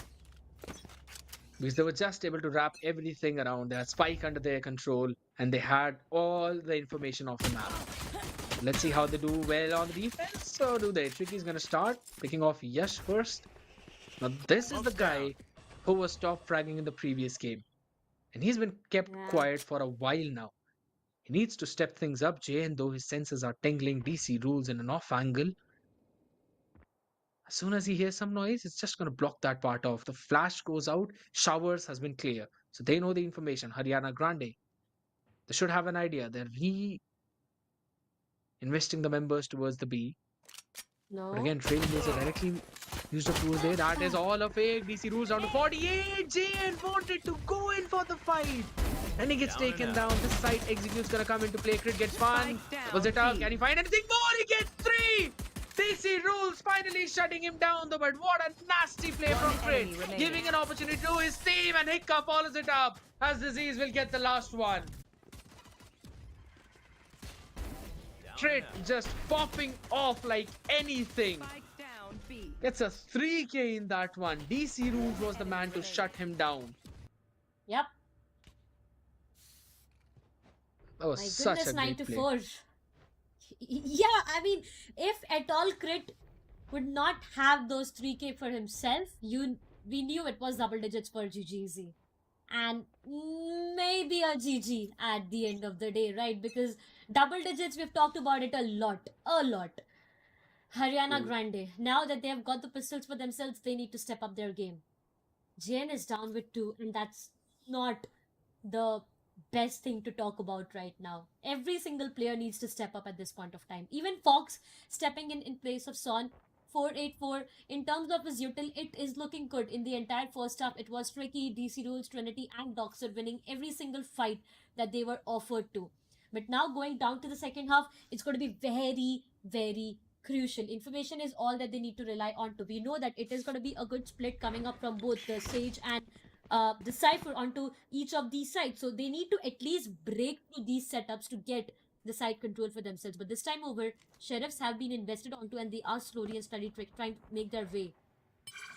because they were just able to wrap everything around. They had Spike under their control and they had all the information off the map. Let's see how they do well on the defense. So do they? Tricky's gonna start picking off Yash first. Now this is the guy who was top fragging in the previous game, and he's been kept quiet for a while now. He needs to step things up, JN, though his senses are tingling. DC rules in an off angle. As soon as he hears some noise, it's just going to block that part off. The flash goes out. Showers has been clear. So they know the information. Haryana Grande. They should have an idea. They're investing the members towards the B. No. But again, Trailblazer directly used up towards there. That is all a fake. DC rules down to 48. JN wanted to go in for the fight. And he gets taken down. This side execute's gonna come into play. Crit gets fun. Was it up? Can he find anything more? He gets 3. DC rules finally shutting him down though. But what a nasty play from Crit. Giving an opportunity to his team, and Hiccup follows it up as Disease will get the last one. Crit just popping off like anything. Spike down B. Gets a 3k in that one. DC rules was the man to shut him down. Yep. That was My such goodness, a great play. 9-4. Yeah, I mean, if at all Crit would not have those 3k for himself, we knew it was double digits for GGZ. And maybe a GG at the end of the day, right? Because double digits, we've talked about it a lot. Haryana Grande, now that they have got the pistols for themselves, they need to step up their game. Jane is down with 2, and that's not the best thing to talk about right now. Every single player needs to step up at this point of time. Even Fox stepping in place of Son. 4-8-4. In terms of his util, it is looking good. In the entire first half, it was Tricky, DC Rules, Trinity, and Doxer winning every single fight that they were offered to. But now going down to the second half, it's going to be very, very crucial. Information is all that they need to rely on to. We know that it is going to be a good split coming up from both the Sage and the Cypher onto each of these sides. So they need to at least break through these setups to get the side control for themselves. But this time over, Sheriffs have been invested onto, and they are slowly and steadily trying to make their way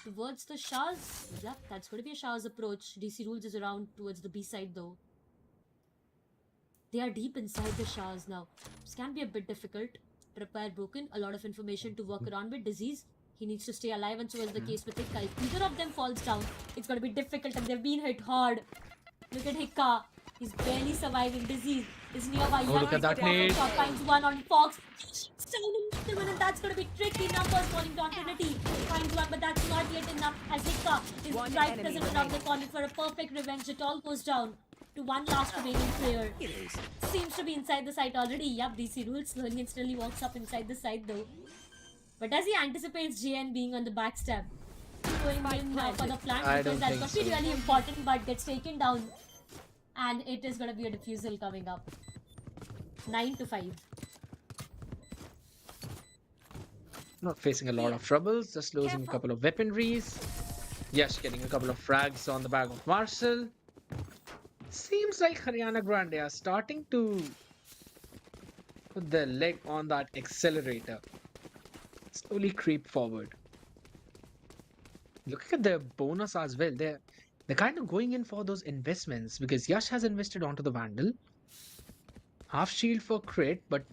towards the Shahs. Yep, that's going to be a Shahs approach. DC Rules is around towards the B side though. They are deep inside the Shahs now. This can be a bit difficult. Prepare broken. A lot of information to work around with. Disease. He needs to stay alive, and so is the case with Hikka. If either of them falls down, it's going to be difficult, and they've been hit hard. Look at Hikka. He's barely surviving. Disease is nearby. Oh, look at that nade. Shot finds one on Fox. Down him, and that's going to be tricky. Numbers falling down Trinity. Finds one, but that's not yet enough. As Hikka is right present around the corner for a perfect revenge. It all goes down to one last remaining player. Seems to be inside the site already. Yup, DC Rules slowly and steadily walks up inside the site though. But as he anticipates JN being on the backstab, going in for the plant, I because don't that's think going to be so. really important, but gets taken down. And it is going to be a defusal coming up. 9-5. Not facing a lot of troubles, just losing a couple of weaponries. Yes, getting a couple of frags on the back of Marshall. Seems like Haryana Grande are starting to put their leg on that accelerator. Slowly creep forward. Looking at their bonus as well, they're kind of going in for those investments because Yash has invested onto the Vandal. Half shield for crit, but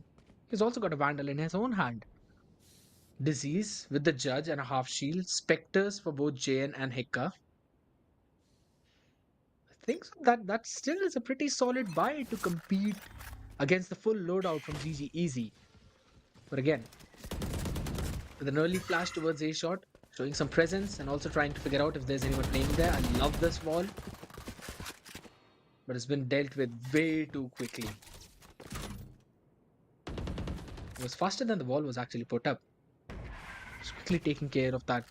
he's also got a Vandal in his own hand. Disease with the Judge and a half shield. Spectres for both JN and Hikka. I think so that still is a pretty solid buy to compete against the full loadout from GG Easy. But again, with an early flash towards A shot, showing some presence and also trying to figure out if there's anyone playing there. I love this wall, but it's been dealt with way too quickly. It was faster than the wall was actually put up. Just quickly taking care of that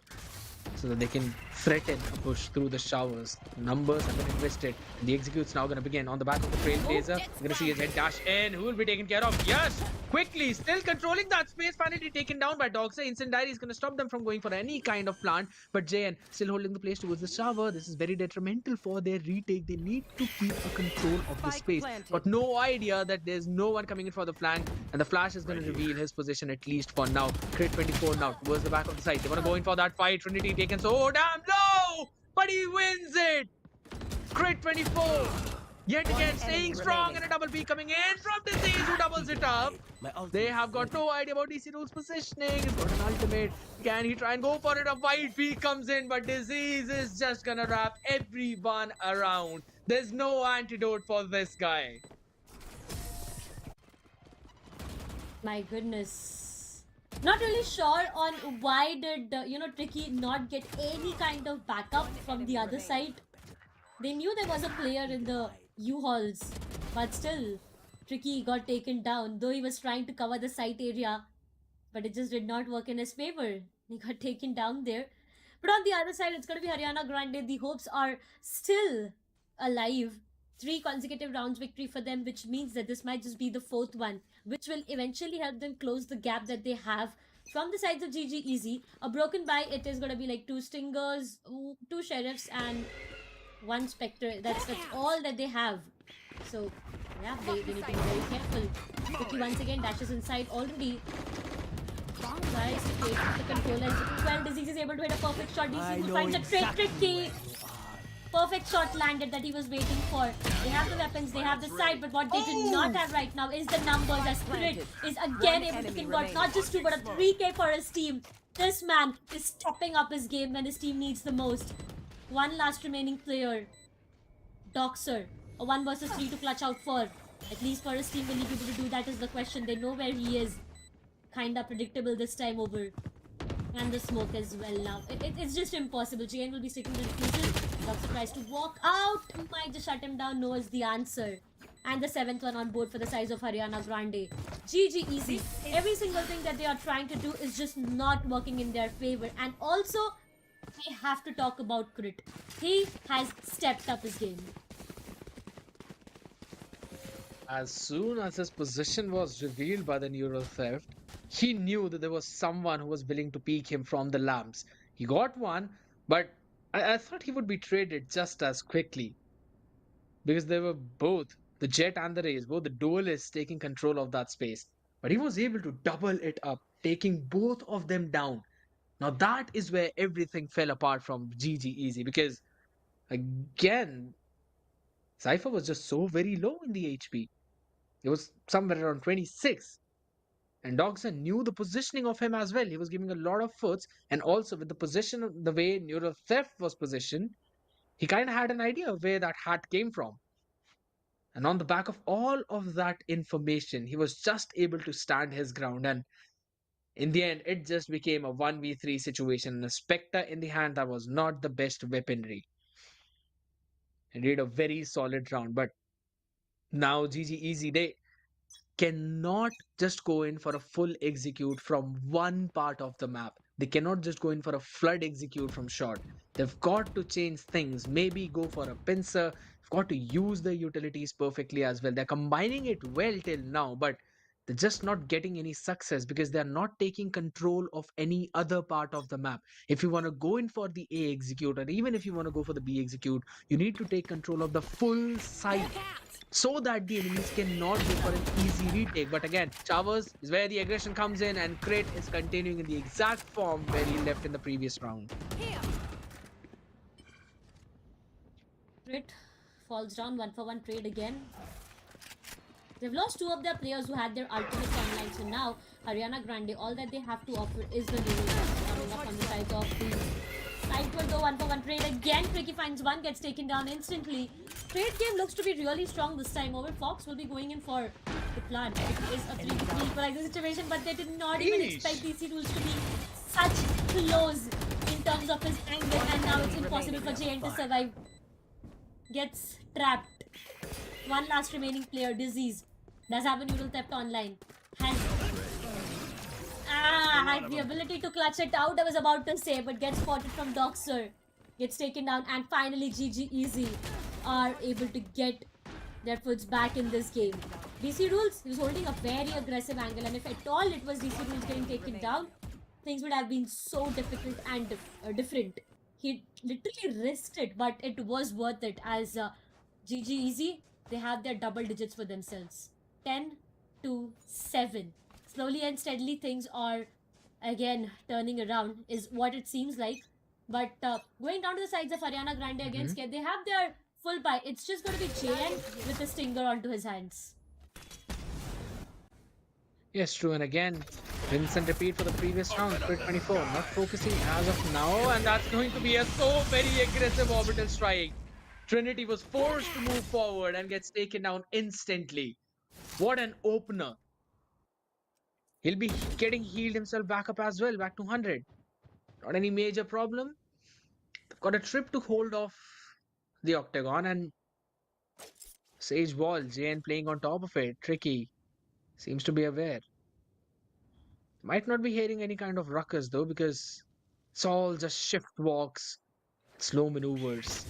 so that they can threaten a push through the showers. Numbers have been invested. And the execute's now going to begin on the back of the Trailblazer. We're going to see his head dash in. Who will be taken care of? Yes! Quickly, still controlling that space. Finally taken down by Doxa. Instant Diary is going to stop them from going for any kind of plant. But JN still holding the place towards the shower. This is very detrimental for their retake. They need to keep a control of the Spike space. planted. Got no idea that there's no one coming in for the flank. And the Flash is going to reveal his position at least for now. Crit 24 now towards the back of the site. They want to go in for that fight. Trinity taken so damn low! But he wins it! Crit 24! Yet again, staying strong and a double B coming in from Disease who doubles it up. They have got no idea about DC Rule's positioning. He's got an ultimate. Can he try and go for it? A white B comes in, but Disease is just gonna wrap everyone around. There's no antidote for this guy. My goodness. Not really sure on why did Tricky not get any kind of backup from the other side. They knew there was a player in the U-Halls, but still Tricky got taken down, though he was trying to cover the site area, but it just did not work in his favor. He got taken down there. But on the other side, it's going to be Haryana Grande. The hopes are still alive. 3 consecutive rounds victory for them, which means that this might just be the 4th one, which will eventually help them close the gap that they have from the sides of GG Easy. A broken buy, it is going to be like 2 Stingers, 2 Sheriffs and 1 Spectre. That's all that they have. So, yeah, they need to be very careful. Tricky once again dashes inside already. Tries to take the control as well. Disease is able to hit a perfect shot. Disease finds a trade Tricky. Perfect shot landed that he was waiting for. They have the weapons, they have the side, but what they do not have right now is the numbers. As Spirit is again able to convert not just 2 but a 3K for his team. This man is stepping up his game when his team needs the most. One last remaining player. Doxer. A 1 versus 3 to clutch out for. At least for his team, will he be able to do that is the question. They know where he is. Kinda predictable this time over. And the smoke as well now. It's just impossible. JN will be sticking to the defusal. Doxer tries to walk out. Might just shut him down. No is the answer. And the 7th one on board for the size of Haryana Grande. GG Easy. Every single thing that they are trying to do is just not working in their favor. And also, we have to talk about Crit. He has stepped up his game. As soon as his position was revealed by the neural theft, he knew that there was someone who was willing to peek him from the lamps. He got one, but I thought he would be traded just as quickly. Because they were both, the Jet and the Rays, both the duelists taking control of that space. But he was able to double it up, taking both of them down. Now that is where everything fell apart from GG Easy. Because, again, Cypher was just so very low in the HP. It was somewhere around 26. And Dogson knew the positioning of him as well. He was giving a lot of foots. And also with the position of the way Neural Theft was positioned, he kind of had an idea of where that hat came from. And on the back of all of that information, he was just able to stand his ground. And in the end, it just became a 1v3 situation. And a Spectre in the hand that was not the best weaponry. He did a very solid round. But now GG Easy, they cannot just go in for a full execute from one part of the map. They cannot just go in for a flood execute from short. They've got to change things. Maybe go for a pincer. They've got to use the utilities perfectly as well. They're combining it well till now, but They're just not getting any success because they're not taking control of any other part of the map. If you want to go in for the A execute, or even if you want to go for the B execute, you need to take control of the full site so that the enemies cannot go for an easy retake. But again, Chavez is where the aggression comes in, and Crit is continuing in the exact form where he left in the previous round. Here. Crit falls down, 1-for-1 trade again. They've lost two of their players who had their ultimates online, so now Haryana Grande, all that they have to offer is the new coming up on the side of the side will go 1-for-1 trade again. Tricky finds one, gets taken down instantly. Trade game looks to be really strong this time. Over Fox will be going in for the plan. It is a 3-3 equalizer situation, but they did not even expect DC Rules to be such close in terms of his angle, and now it's impossible for JN to survive. Gets trapped. One last remaining player, Disease, does have a neural theft online. Has the ability to clutch it out, I was about to say, but gets spotted from Doxer. Gets taken down, and finally GG Easy are able to get their foots back in this game. DC Rules, he was holding a very aggressive angle, and if at all it was DC Rules getting taken down, things would have been so difficult and different. He literally risked it, but it was worth it as GG Easy, they have their double digits for themselves. 10-7. Slowly and steadily things are again turning around is what it seems like. But going down to the sides of Haryana Grande again, scared. They have their full buy. It's just going to be JN with a stinger onto his hands. Yes, true. And again, rinse and repeat for the previous round. Crit 24, not focusing as of now. And that's going to be a so very aggressive orbital strike. Trinity was forced to move forward and gets taken down instantly. What an opener. He'll be getting healed himself back up as well, back to 100. Not any major problem. They've got a trip to hold off the Octagon, and Sage Wall, JN playing on top of it. Tricky. Seems to be aware. Might not be hearing any kind of ruckus though, because it's all just shift walks, slow maneuvers.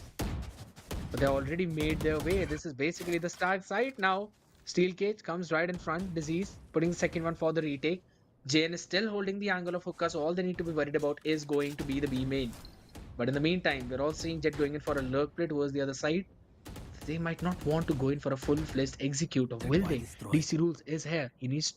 But they already made their way. This is basically the stag site now. Steel Cage comes right in front. Disease putting the second one for the retake. JN is still holding the angle of Hookah, so all they need to be worried about is going to be the B main. But in the meantime, we're all seeing Jet going in for a lurk play towards the other side. They might not want to go in for a full-fledged executor, will they? DC Rules is here. He needs...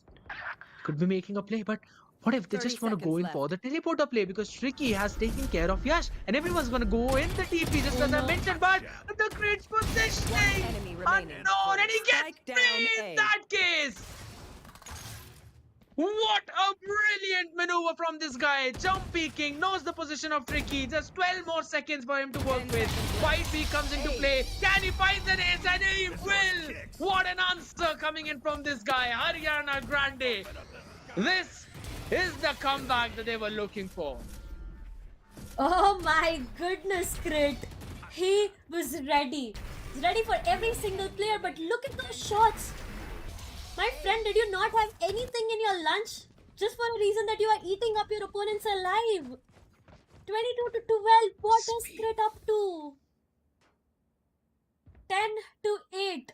could be making a play, but what if they just want to go in for the teleporter play? Because Tricky has taken care of Yash, and everyone's going to go in the TP, just as I mentioned, but the Crit's positioning unknown, and he gets free in that case! What a brilliant maneuver from this guy. Jump peeking, knows the position of Tricky. Just 12 more seconds for him to work with. White peak comes into play. Can he find an ace? And he will! What an answer coming in from this guy, Haryana Grande. This is the comeback that they were looking for. Oh my goodness, Crit. He was ready. He's ready for every single player, but look at those shots. My friend, did you not have anything in your lunch? Just for a reason that you are eating up your opponents alive. 22-12. What is Crit up to? 10-8.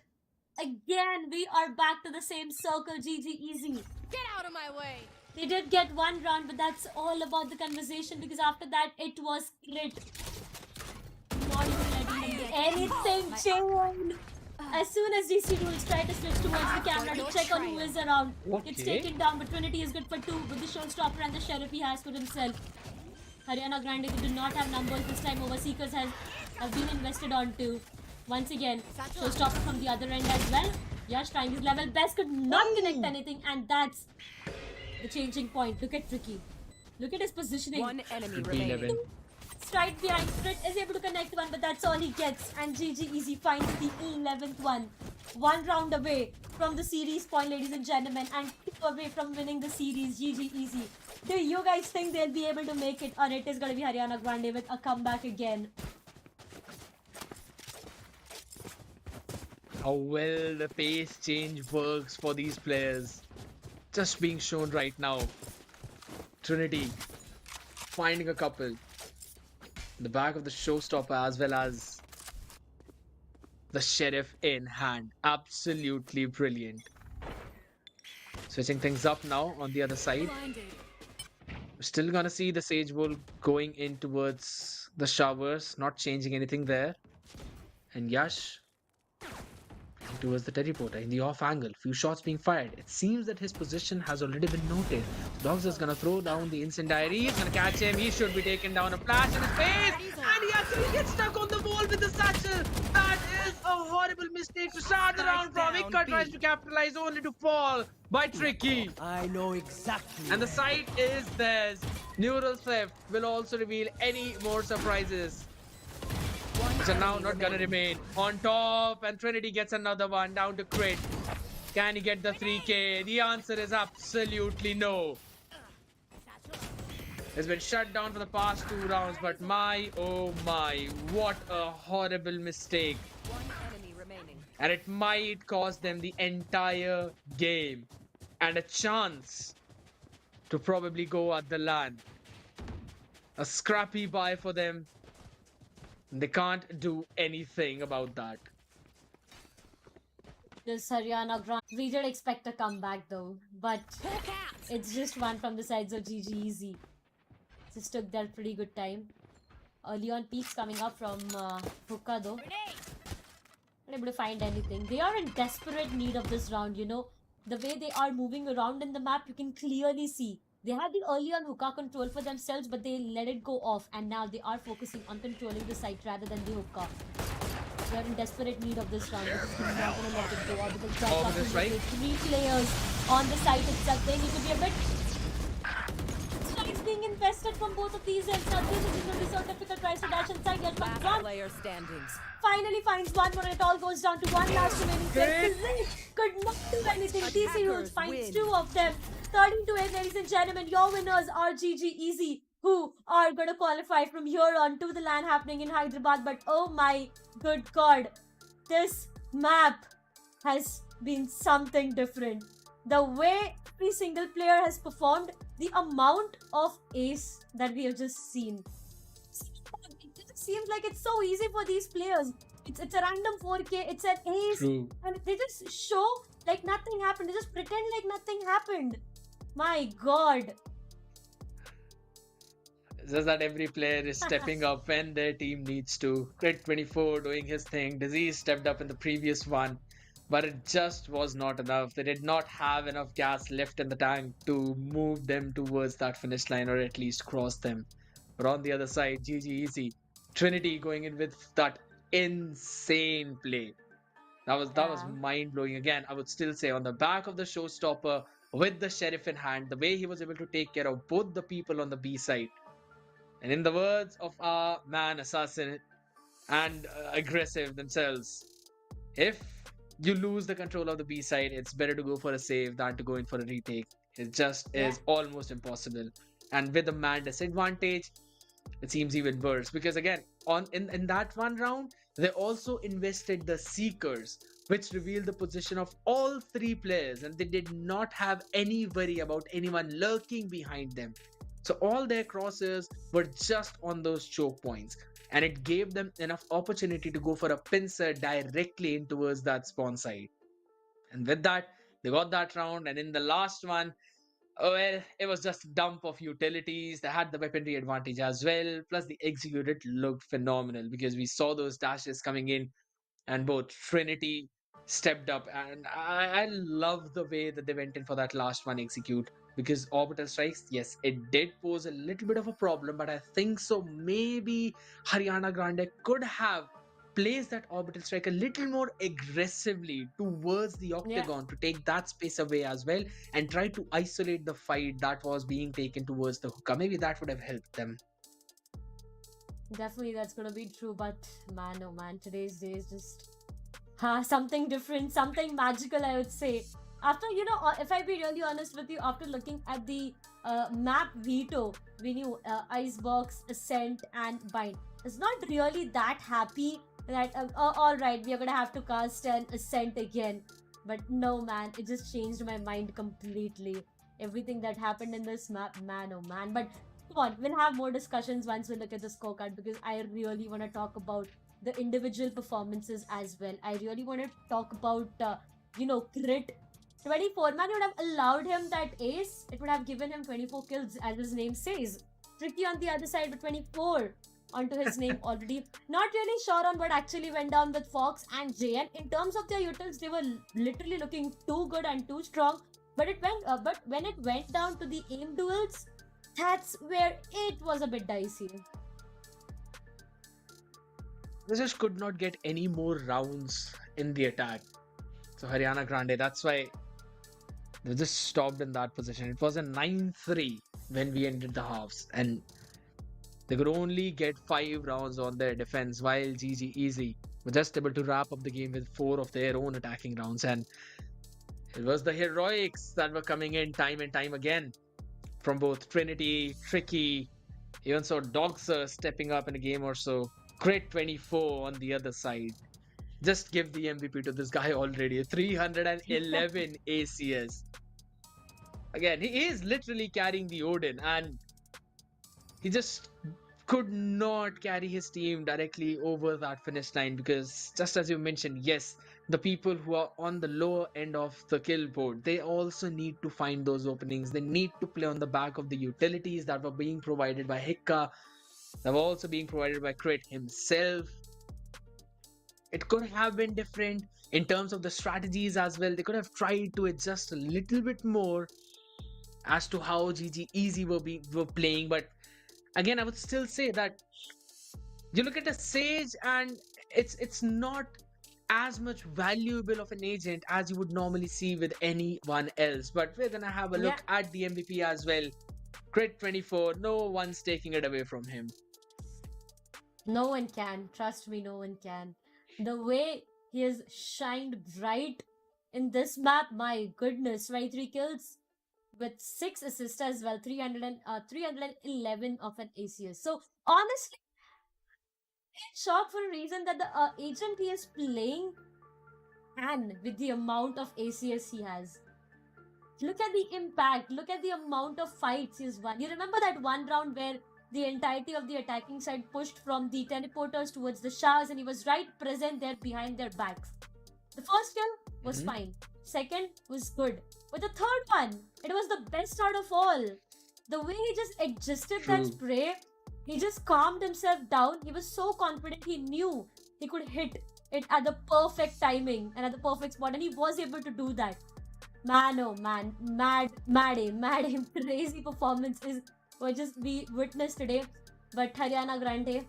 Again, we are back to the same circle. GG Easy. Get out of my way. They did get one round, but that's all about the conversation, because after that, it was Crit. Not even letting them do anything, Jane. As soon as DC Rules try to switch towards the camera to check on who is around, it's taken down, but Trinity is good for 2 with the showstopper and the sheriff he has for himself. Haryana Grande, they do not have numbers this time. Overseekers have been invested onto. Once again, showstopper from the other end as well. Yash trying his level best, could not connect anything, and that's the changing point. Look at Tricky. Look at his positioning. One enemy remaining. Straight behind, Crit is able to connect one, but that's all he gets. And GG Easy finds the 11th one. 1 round away from the series point, ladies and gentlemen, and 2 away from winning the series. GG Easy. Do you guys think they'll be able to make it, or it is going to be Haryana Grande with a comeback again? How well the pace change works for these players. Just being shown right now. Trinity finding a couple. The back of the showstopper as well as the sheriff in hand. Absolutely brilliant. Switching things up now on the other side. Blinded. We're still gonna see the Sage Wolf going in towards the showers, not changing anything there. And Yash towards the teleporter in the off angle. Few shots being fired. It seems that his position has already been noted. Dogs is gonna throw down the incendiary. He's gonna catch him. He should be taken down. A flash in his face, and he actually gets stuck on the wall with the satchel. That is a horrible mistake to start the round from. Ika tries to capitalize only to fall by Tricky. I know exactly. And the site is theirs. Neural theft will also reveal any more surprises. Which are now not gonna remain on top, and Trinity gets another one down to crit. Can he get the 3k? The answer is absolutely no. It's been shut down for the past 2 rounds, but my oh my, what a horrible mistake. One enemy remaining. And it might cost them the entire game and a chance to probably go at the LAN. A scrappy buy for them. They can't do anything about that. This Haryana Grand. We did expect a comeback though, but it's just one from the sides of GG Easy. Just took their pretty good time. Early on peaks coming up from Hookah though. Not able to find anything. They are in desperate need of this round, you know. The way they are moving around in the map, you can clearly see. They had the early on hookah control for themselves, but they let it go off, and now they are focusing on controlling the site rather than the hookah. They are in desperate need of this round because they're not going to let it go. Orbital strike with 3 players on the site itself. They need to be a bit... Strikes being infested from both of these ends. Now this is going to be so difficult. Tries to dash inside. Yet Last one player standing. finally finds one more, and it all goes down to one last remaining player. Could not do anything. DC Rules finds 2 of them. 13 to 8, ladies and gentlemen. Your winners are GG Easy, who are going to qualify from here on to the LAN happening in Hyderabad. But oh my good god, this map has been something different. The way every single player has performed, the amount of ace that we have just seen. It just seems like it's so easy for these players. It's a random 4K, it's an ace, True. and they just show like nothing happened. They just pretend like nothing happened. My god. It's just that every player is stepping up when their team needs to. Crit 24 doing his thing. Disease stepped up in the previous one, but it just was not enough. They did not have enough gas left in the tank to move them towards that finish line, or at least cross them. But on the other side, GG Easy. Trinity going in with that insane play. That was mind-blowing. Again, I would still say on the back of the showstopper with the sheriff in hand, the way he was able to take care of both the people on the B side. And in the words of our man Assassin and aggressive themselves, if you lose the control of the B side, it's better to go for a save than to go in for a retake. It just is almost impossible. And with the man disadvantage, it seems even worse. Because again, in that one round, they also invested the Seekers, which revealed the position of all 3 players, and they did not have any worry about anyone lurking behind them. So all their crosses were just on those choke points, and it gave them enough opportunity to go for a pincer directly in towards that spawn site. And with that, they got that round. And in the last one, well, it was just a dump of utilities. They had the weaponry advantage as well. Plus, the executed looked phenomenal because we saw those dashes coming in, and both Trinity stepped up. And I love the way that they went in for that last one execute, because orbital strikes, yes, it did pose a little bit of a problem, but I think so maybe Haryana Grande could have placed that orbital strike a little more aggressively towards the octagon to take that space away as well, and try to isolate the fight that was being taken towards the hookah. Maybe that would have helped them. Definitely that's gonna be true, but man, oh man, today's day is just something different, something magical, I would say. After, you know, if I be really honest with you, after looking at the map veto, we knew Icebox, Ascent, and Bind. It's not really that happy that, alright, we are gonna have to cast an Ascent again. But no, man, it just changed my mind completely. Everything that happened in this map, man, oh man. But come on, we'll have more discussions once we look at the scorecard, because I really want to talk about the individual performances as well. I really want to talk about, you know, crit 24, man, would have allowed him that ace. It would have given him 24 kills, as his name says. Tricky on the other side, but 24 onto his name already. Not really sure on what actually went down with Fox and JN. In terms of their utils, they were literally looking too good and too strong. But when it went down to the aim duels, that's where it was a bit dicey. They just could not get any more rounds in the attack. So Haryana Grande, that's why they just stopped in that position. It was a 9-3 when we ended the halves, and they could only get 5 rounds on their defense, while GG Easy were just able to wrap up the game with 4 of their own attacking rounds. And it was the heroics that were coming in time and time again from both Trinity, Tricky, even so Dogser stepping up in a game or so. Crit 24 on the other side. Just give the MVP to this guy already. 311 ACS. Again, he is literally carrying the Odin, and he just could not carry his team directly over that finish line, because just as you mentioned, yes, the people who are on the lower end of the kill board, they also need to find those openings. They need to play on the back of the utilities that were being provided by Hikka, that were also being provided by Crit himself. It could have been different in terms of the strategies as well. They could have tried to adjust a little bit more as to how GG Easy were playing. But again, I would still say that you look at a Sage and it's not as much valuable of an agent as you would normally see with anyone else. But we're gonna have a look at the MVP as well. Crit 24, no one's taking it away from him. No one can. Trust me, no one can. The way he has shined bright in this map, my goodness, 23 kills with 6 assists as well, 311 of an ACS. So honestly, in shock for a reason that the agent he is playing, and with the amount of ACS he has. Look at the impact, look at the amount of fights he's won. You remember that one round where the entirety of the attacking side pushed from the teleporters towards the showers, and he was right present there behind their backs. The first kill was fine. Second was good. But the third one, it was the best out of all. The way he just adjusted that spray, he just calmed himself down. He was so confident, he knew he could hit it at the perfect timing and at the perfect spot, and he was able to do that. Man, oh man, mad aim, crazy performance is what just we witnessed today. But Haryana Grande,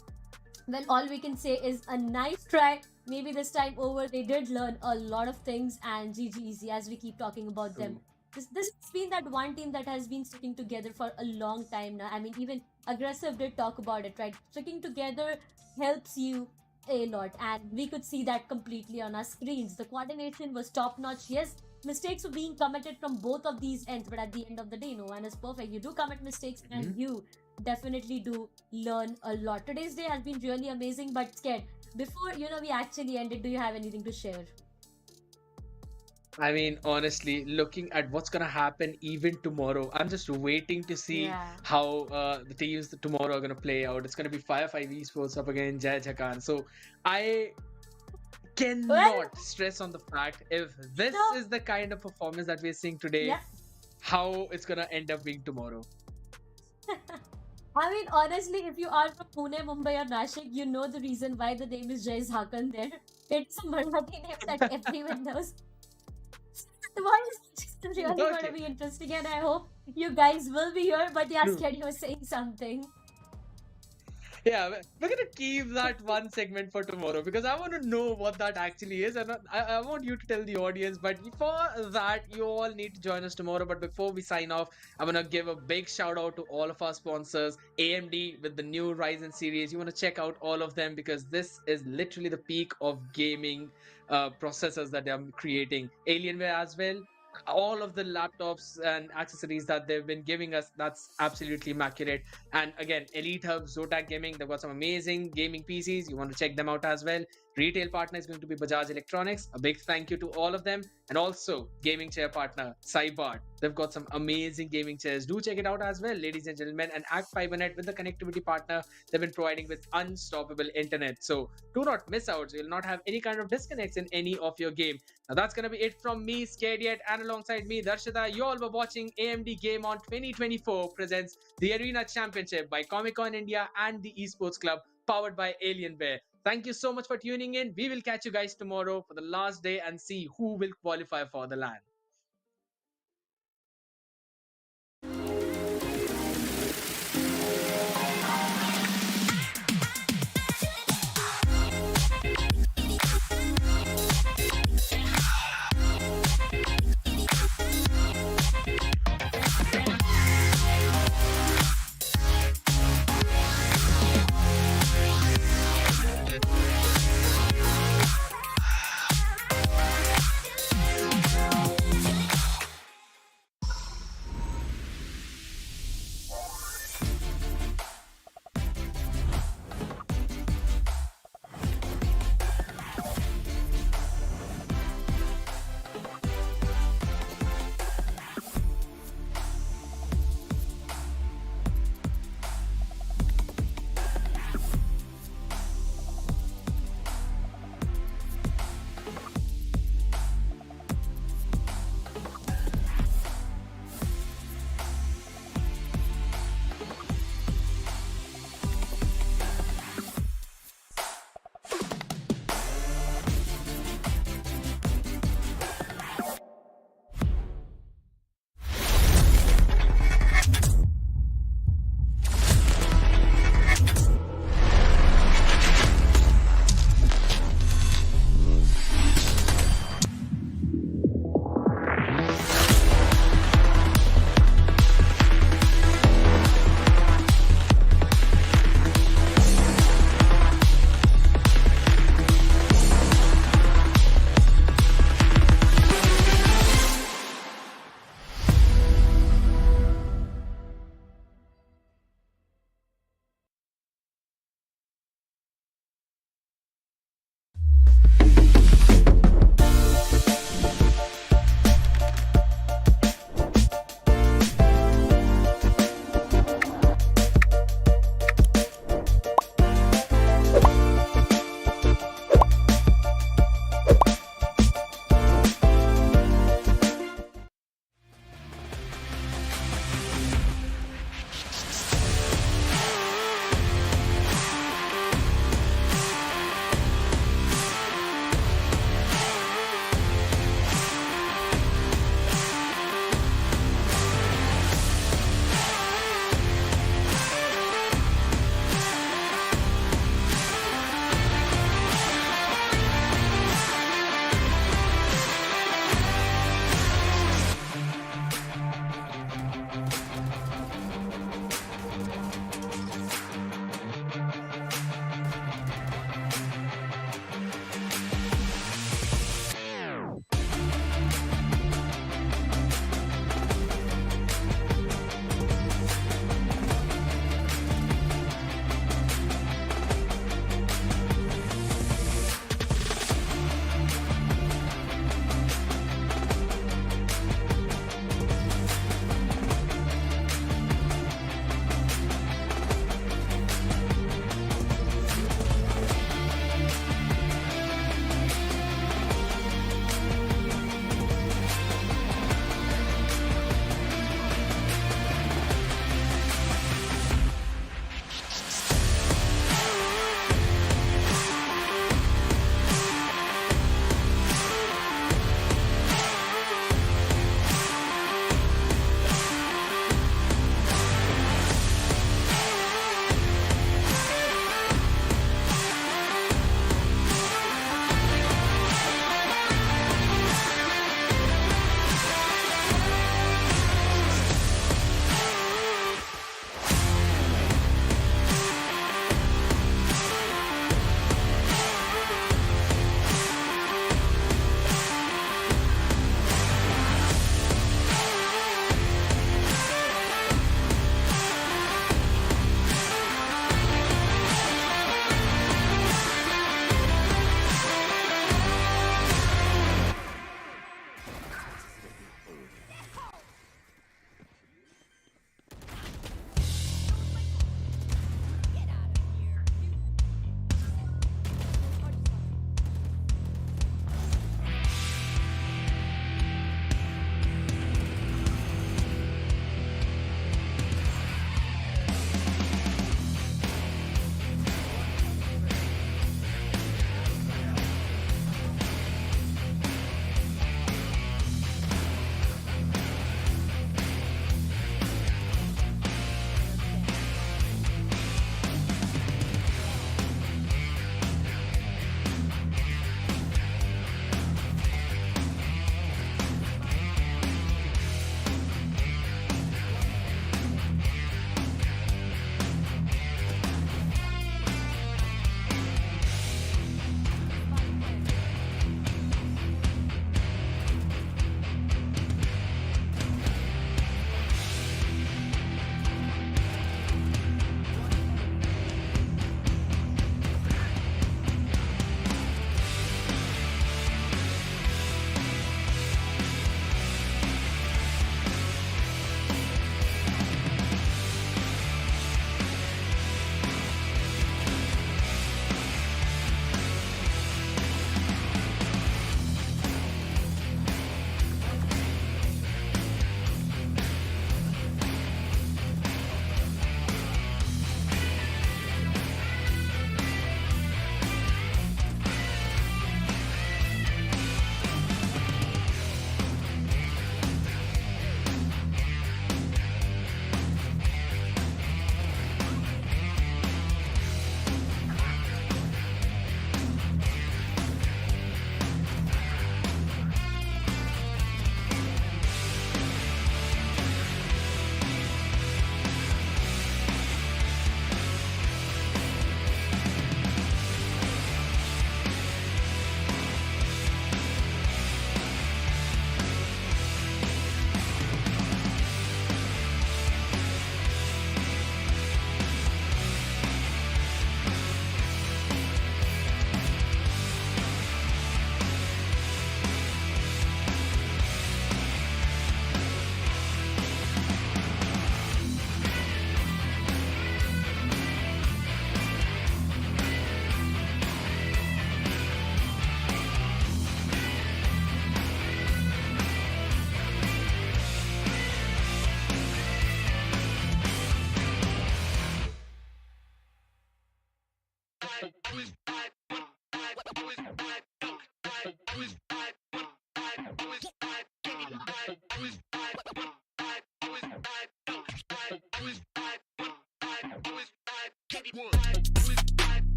well, all we can say is a nice try. Maybe this time over, they did learn a lot of things, and GG Easy, as we keep talking about them. This has been that one team that has been sticking together for a long time now. I mean, even Aggressive did talk about it, right? Sticking together helps you a lot, and we could see that completely on our screens. The coordination was top notch. Yes, mistakes were being committed from both of these ends, but at the end of the day, no one is perfect. You do commit mistakes, and you definitely do learn a lot. Today's day has been really amazing, but scared. Before we actually ended, do you have anything to share? I mean, honestly, looking at what's gonna happen even tomorrow, I'm just waiting to see how the teams tomorrow are gonna play out. It's gonna be Fire 5 Esports up against Jai Jakan. So I cannot stress on the fact, if this is the kind of performance that we're seeing today, how it's gonna end up being tomorrow. I mean, honestly, if you are from Pune, Mumbai, or Nashik, you know the reason why the name is Jai Hakan there. It's a Marathi name that everyone knows. It's really going to be interesting, and I hope you guys will be here. But yeah, Sked, you were saying something. Yeah, we're gonna keep that one segment for tomorrow, because I want to know what that actually is, and I want you to tell the audience. But for that, you all need to join us tomorrow. But before we sign off, I want to give a big shout out to all of our sponsors. AMD with the new Ryzen series, you want to check out all of them, because this is literally the peak of gaming processors that they're creating. Alienware as well. All of the laptops and accessories that they've been giving us, that's absolutely immaculate. And again, Elite Hub, Zotac Gaming, they've got some amazing gaming PCs. You want to check them out as well. Retail partner is going to be Bajaj Electronics. A big thank you to all of them. And also gaming chair partner Cybart. They've got some amazing gaming chairs. Do check it out as well, ladies and gentlemen. And Act FiberNet with the connectivity partner they've been providing with unstoppable internet. So do not miss out. So you'll not have any kind of disconnects in any of your game. Now that's gonna be it from me, Scared Yet, and alongside me, Darshita. You all were watching AMD GameOn 2024 presents the Arena Championship by Comic Con India and the Esports Club, powered by Alienware. Thank you so much for tuning in. We will catch you guys tomorrow for the last day and see who will qualify for the LAN.